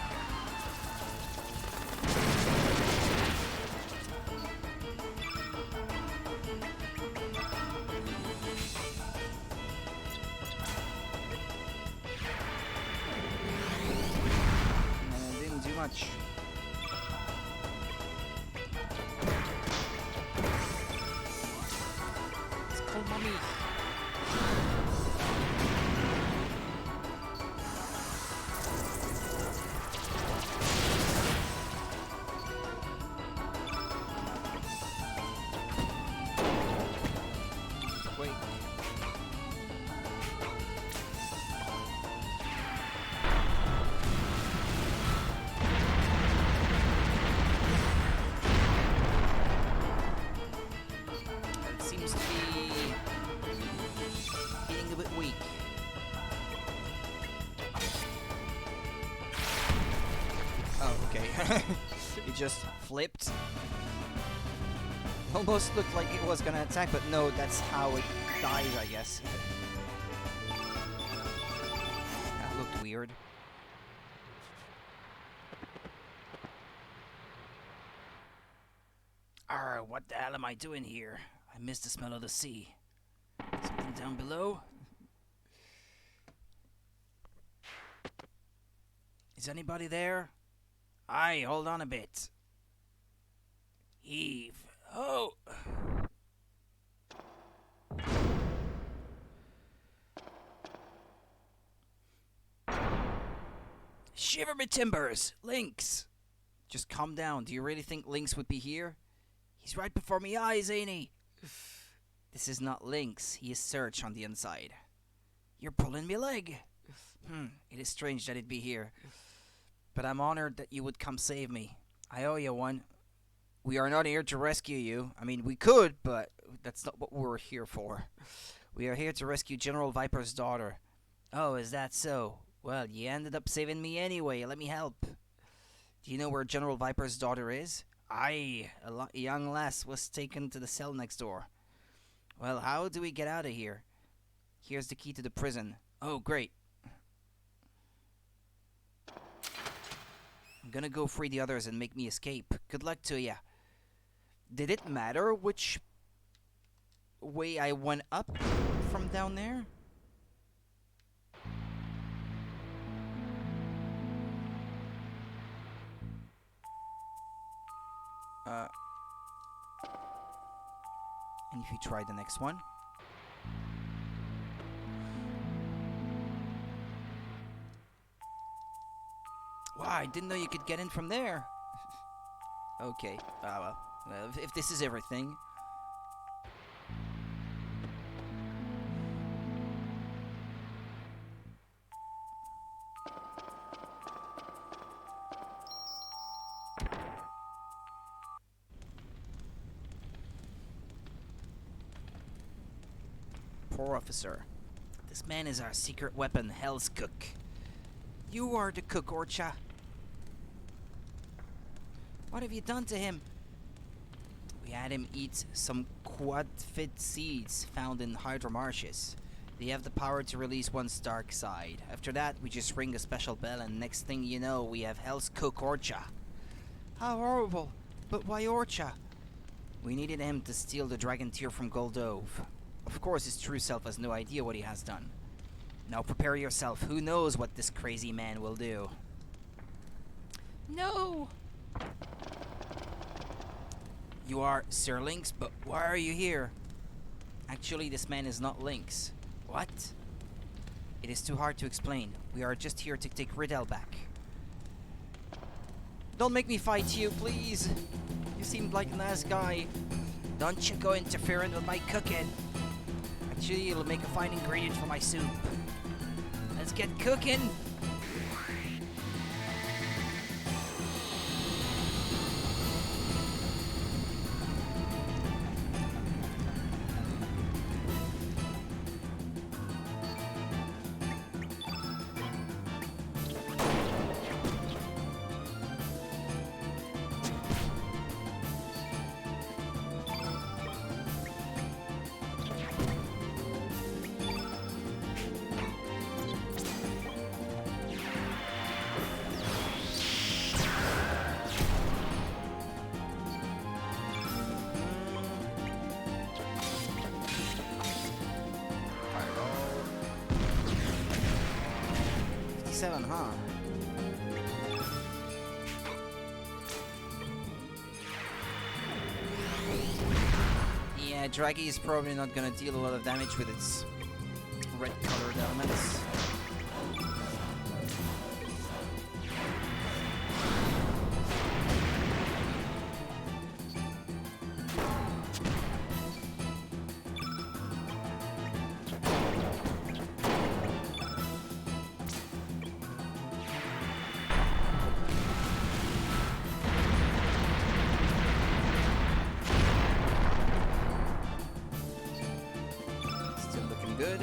Didn't do much. It's called Mommy. Wait. It seems to be getting a bit weak. Oh, okay. It just flipped. Almost looked like it was gonna attack, but no, that's how it died, I guess. That looked weird. Arr, what the hell am I doing here? I missed the smell of the sea. Something down below? Is anybody there? Aye, hold on a bit. Heave. Oh! Shiver me timbers! Lynx! Just calm down. Do you really think Lynx would be here? He's right before me eyes, ain't he? This is not Lynx. He is Search on the inside. You're pulling me leg. It is strange that he'd be here. But I'm honored that you would come save me. I owe you one. We are not here to rescue you. I mean, we could, but that's not what we're here for. We are here to rescue General Viper's daughter. Oh, is that so? Well, you ended up saving me anyway. Let me help. Do you know where General Viper's daughter is? Aye, a young lass was taken to the cell next door. Well, how do we get out of here? Here's the key to the prison. Oh, great. I'm gonna go free the others and make me escape. Good luck to ya. Did it matter which way I went up from down there? And if you try the next one. Wow, I didn't know you could get in from there. Okay, well, if this is everything. Poor officer. This man is our secret weapon, Hell's Cook. You are the cook, Orcha. What have you done to him? We had him eat some quadfit seeds found in Hydra Marshes. They have the power to release one's dark side. After that, we just ring a special bell and next thing you know, we have Hell's Cook Orcha. How horrible. But why Orcha? We needed him to steal the dragon tear from Goldove. Of course, his true self has no idea what he has done. Now prepare yourself. Who knows what this crazy man will do? No! You are Sir Lynx, but why are you here? Actually, this man is not Lynx. What? It is too hard to explain. We are just here to take Riddell back. Don't make me fight you, please. You seem like a nice guy. Don't you go interfering with my cooking. Actually, it'll make a fine ingredient for my soup. Let's get cooking. Huh? Yeah, Draggy is probably not gonna deal a lot of damage with its red colored elements. Good.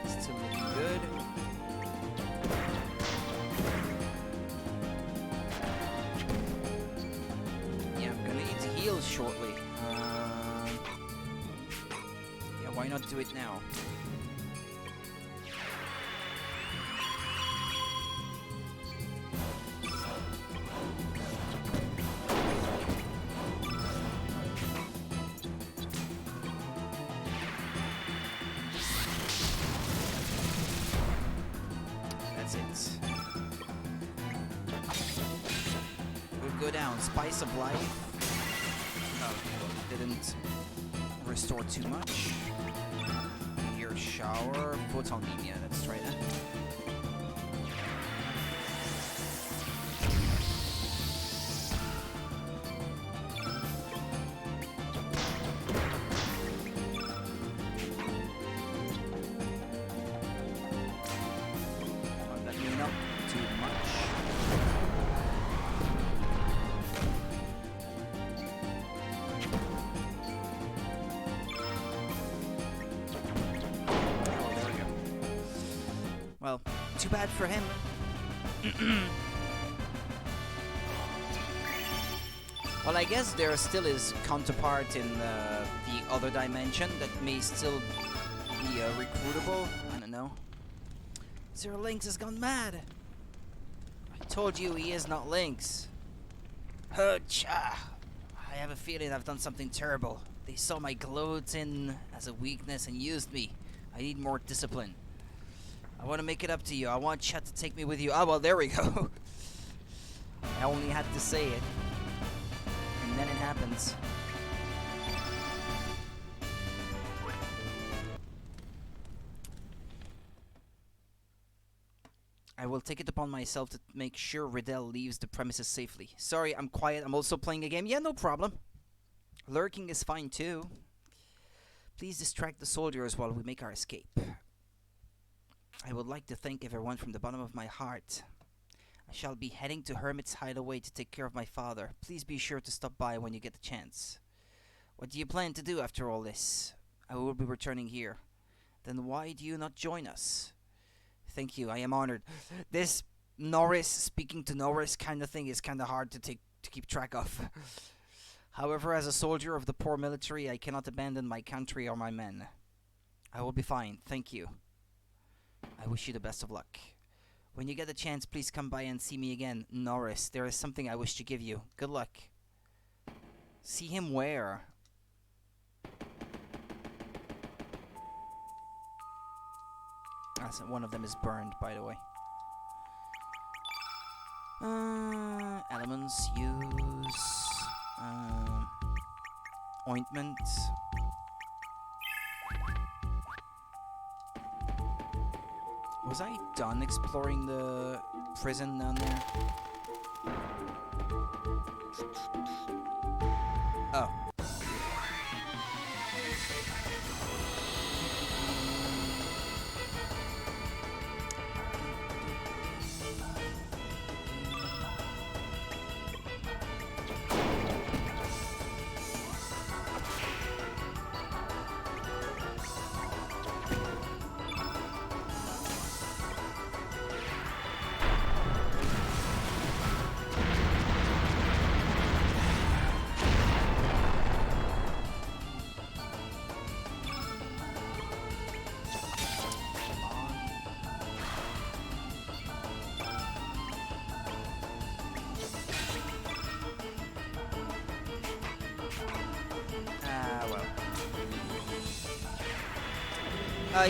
Still looking good. Yeah, I'm gonna need to heal shortly. Yeah, why not do it now? that's it. We'll go down. Spice of Life. Oh, didn't restore too much. Your shower. Photon beam, yeah, let's try that. Well, too bad for him. Well, I guess there still is counterpart in the other dimension that may still be recruitable. I don't know. Sir Lynx has gone mad. I told you he is not Lynx. Cha! I have a feeling I've done something terrible. They saw my gloating as a weakness and used me. I need more discipline. I want to make it up to you. I want Chet to take me with you. Oh, well, there we go. I only had to say it. And then it happens. I will take it upon myself to make sure Riddell leaves the premises safely. Sorry, I'm quiet. I'm also playing a game. Yeah, no problem. Lurking is fine, too. Please distract the soldiers while we make our escape. I would like to thank everyone from the bottom of my heart. I shall be heading to Hermit's Hideaway to take care of my father. Please be sure to stop by when you get the chance. What do you plan to do after all this? I will be returning here. Then why do you not join us? Thank you, I am honored. This Norris speaking to Norris kind of thing is kind of hard to keep track of. However, as a soldier of the poor military, I cannot abandon my country or my men. I will be fine, thank you. I wish you the best of luck. When you get the chance, please come by and see me again. Norris, there is something I wish to give you. Good luck. See him where? One of them is burned, by the way. Elements, use... ointment... Was I done exploring the prison down there? Oh.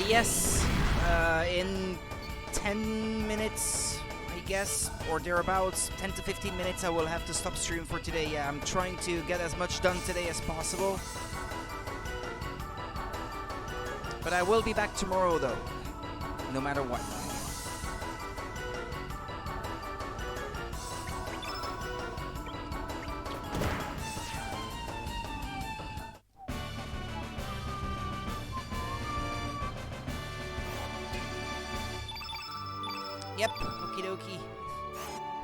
Yes, in 10 minutes, I guess, or thereabouts, 10 to 15 minutes, I will have to stop stream for today. Yeah, I'm trying to get as much done today as possible. But I will be back tomorrow, though, no matter what. Yep, okie dokie.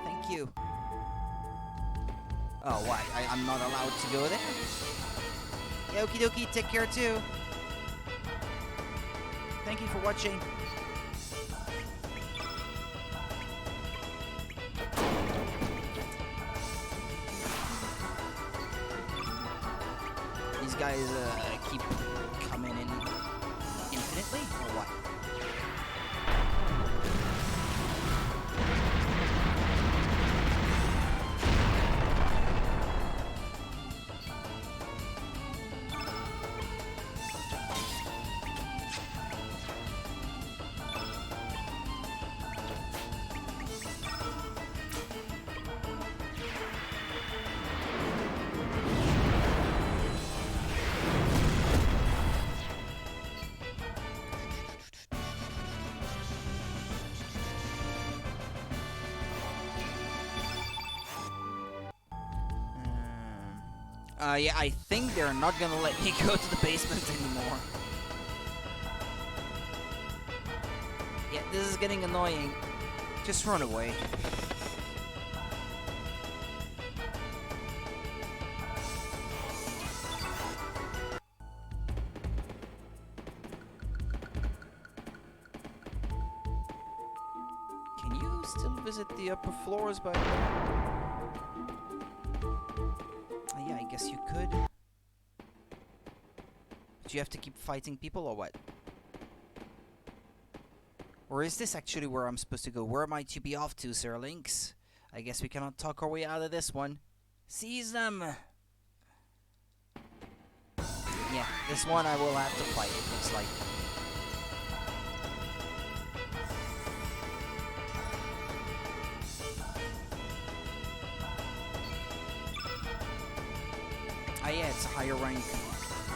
Thank you. Oh, why? I'm not allowed to go there? Yeah, okie dokie, take care too. Thank you for watching. These guys keep coming in infinitely, or what? Yeah, I think they're not gonna let me go to the basement anymore. Yeah, this is getting annoying. Just run away. Can you still visit the upper floors by the way? Yeah, I guess you could. Do you have to keep fighting people or what? Or is this actually where I'm supposed to go? Where might you be off to, Sir Lynx? I guess we cannot talk our way out of this one. Seize them! Yeah, this one I will have to fight, it looks like. Ah yeah, it's a higher rank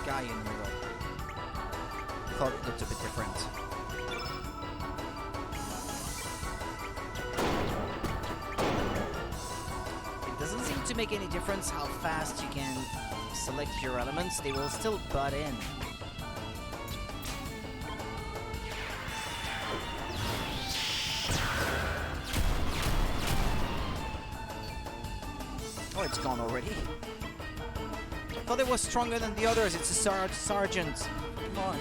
guy in the middle. Thought it looked a bit different. It doesn't seem to make any difference how fast you can select your elements, they will still butt in. Oh, it's gone already. I thought it was stronger than the others. It's a sergeant. Come on.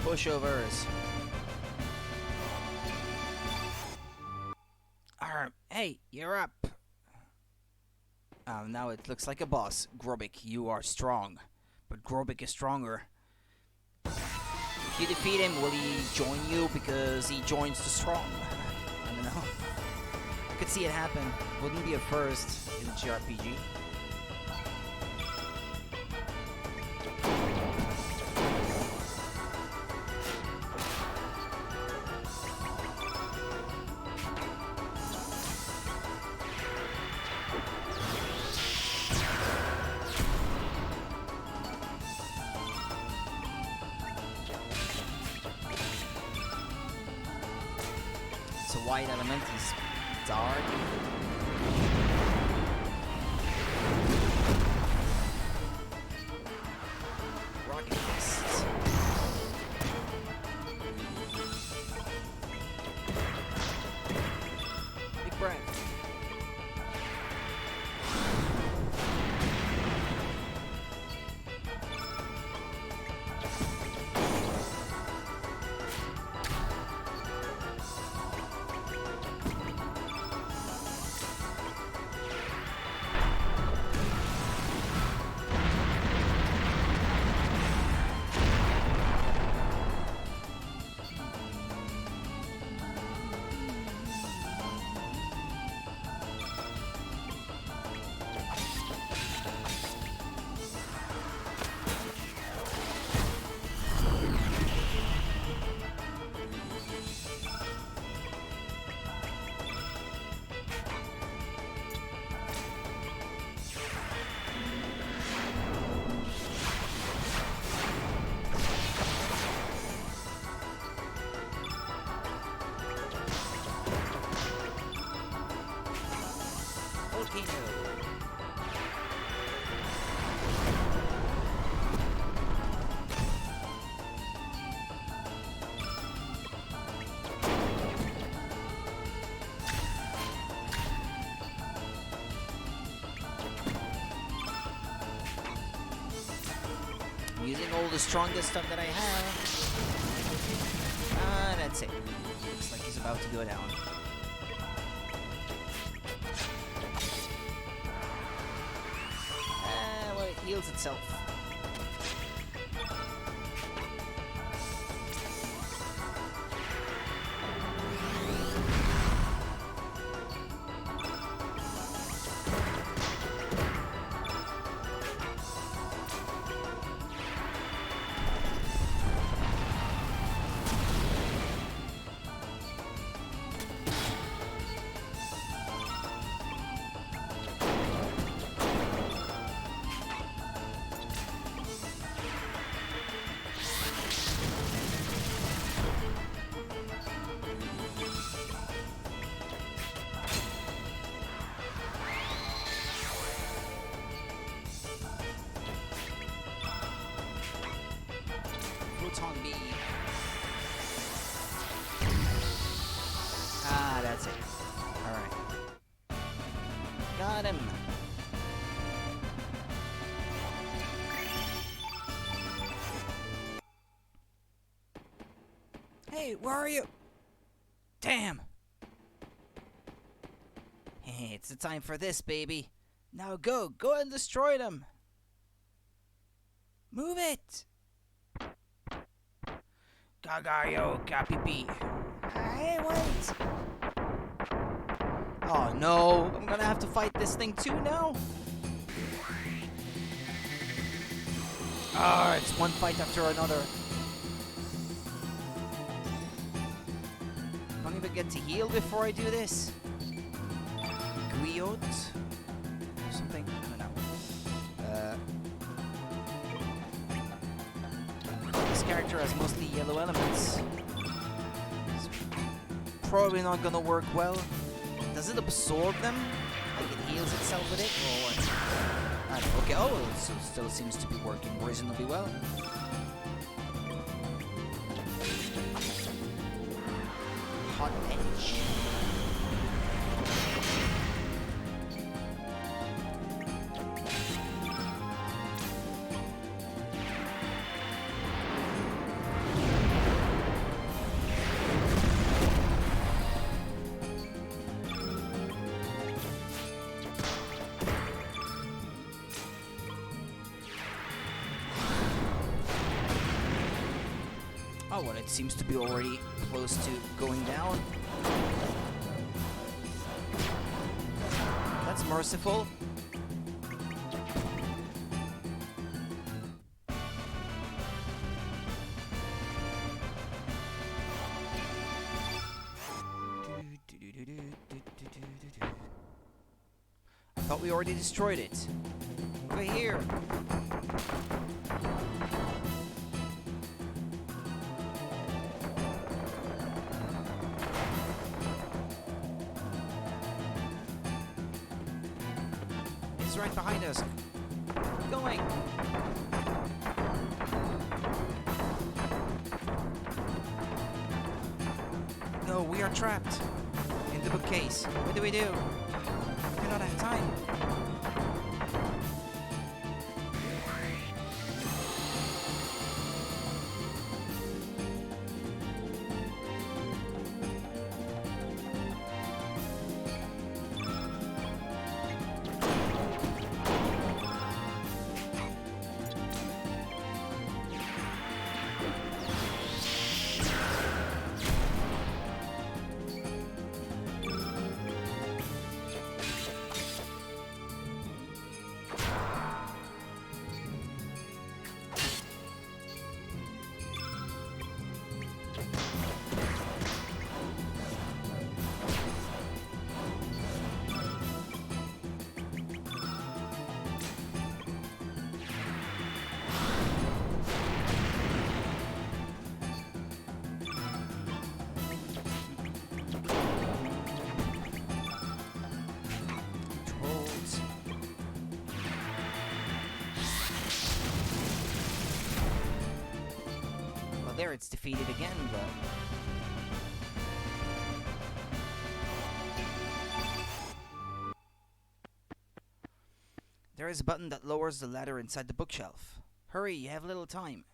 Pushovers. Hey, you're up. Now it looks like a boss. Grobik, you are strong. But Grobik is stronger. If you defeat him, will he join you because he joins the strong? I don't know. I could see it happen. Wouldn't be a first in a JRPG. It's a white element, he's dark. Rocket fist. Big breath. Using all the strongest stuff that I have. That's it. Looks like he's about to go down. Well, it heals itself. Photon Beam. Ah, that's it. Alright. Got him. Hey, where are you? Damn. Hey, it's the time for this, baby. Now go and destroy them. Move it. Gagayo, Capipi. Hey, wait. Oh no, I'm gonna have to fight this thing too now. Ah, it's one fight after another. Don't even get to heal before I do this. Guillot? Something? I don't know. This character has mostly yellow elements. It's probably not gonna work well. Does it absorb them? Like it heals itself with it? Or what? I don't know. Okay, oh, it still seems to be working reasonably well. Hot edge. Oh, well, it seems to be already close to going down. That's merciful. I thought we already destroyed it. Over here. It's right behind us. Keep going. No, we are trapped in the bookcase. What do we do? We do not have time. There it's defeated again, but... There is a button that lowers the ladder inside the bookshelf. Hurry, you have little time.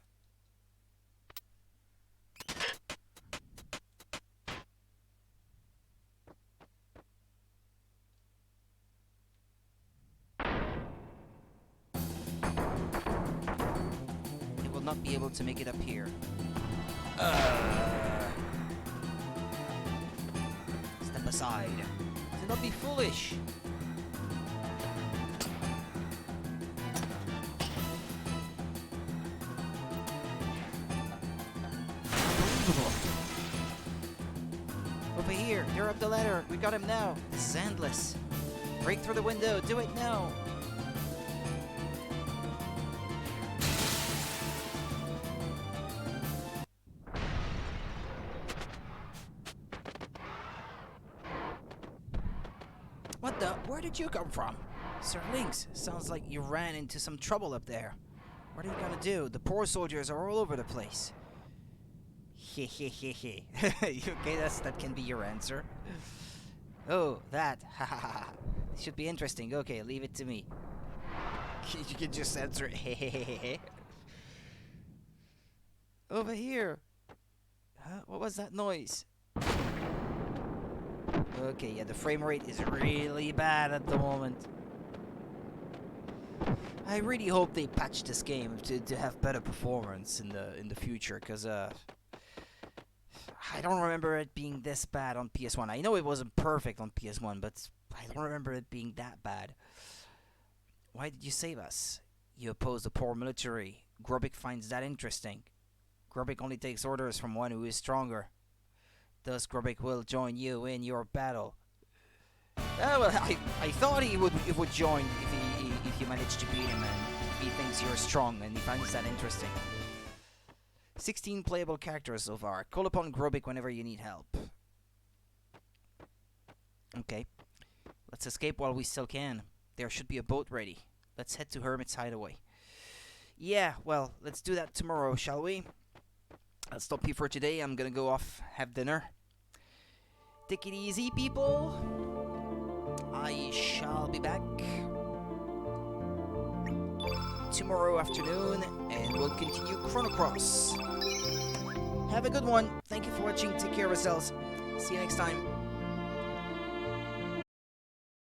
It will not be able to make it up here. Step aside. Do not be foolish. Unbelievable. Over here. They're up the ladder. We got him now. This is endless. Break through the window. Do it now. What the? Where did you come from? Sir Lynx, sounds like you ran into some trouble up there. What are you gonna do? The poor soldiers are all over the place. Hehehehe. Okay, that can be your answer. Oh, that. Ha ha ha. Should be interesting. Okay, leave it to me. You can just answer hehehehe. Over here. Huh? What was that noise? Okay, yeah, the frame rate is really bad at the moment. I really hope they patch this game to have better performance in the future, cause I don't remember it being this bad on PS1. I know it wasn't perfect on PS1, but I don't remember it being that bad. Why did you save us? You oppose the poor military. Grubik finds that interesting. Grubik only takes orders from one who is stronger. Thus, Grubik will join you in your battle. Well, I thought he would join if you managed to beat him and he thinks you're strong and he finds that interesting. 16 playable characters so far. Call upon Grubik whenever you need help. Okay. Let's escape while we still can. There should be a boat ready. Let's head to Hermit's Hideaway. Yeah, well, let's do that tomorrow, shall we? I'll stop you for today. I'm gonna go off, have dinner. Take it easy, people. I shall be back tomorrow afternoon, and we'll continue Chrono Cross. Have a good one. Thank you for watching. Take care of yourselves. See you next time.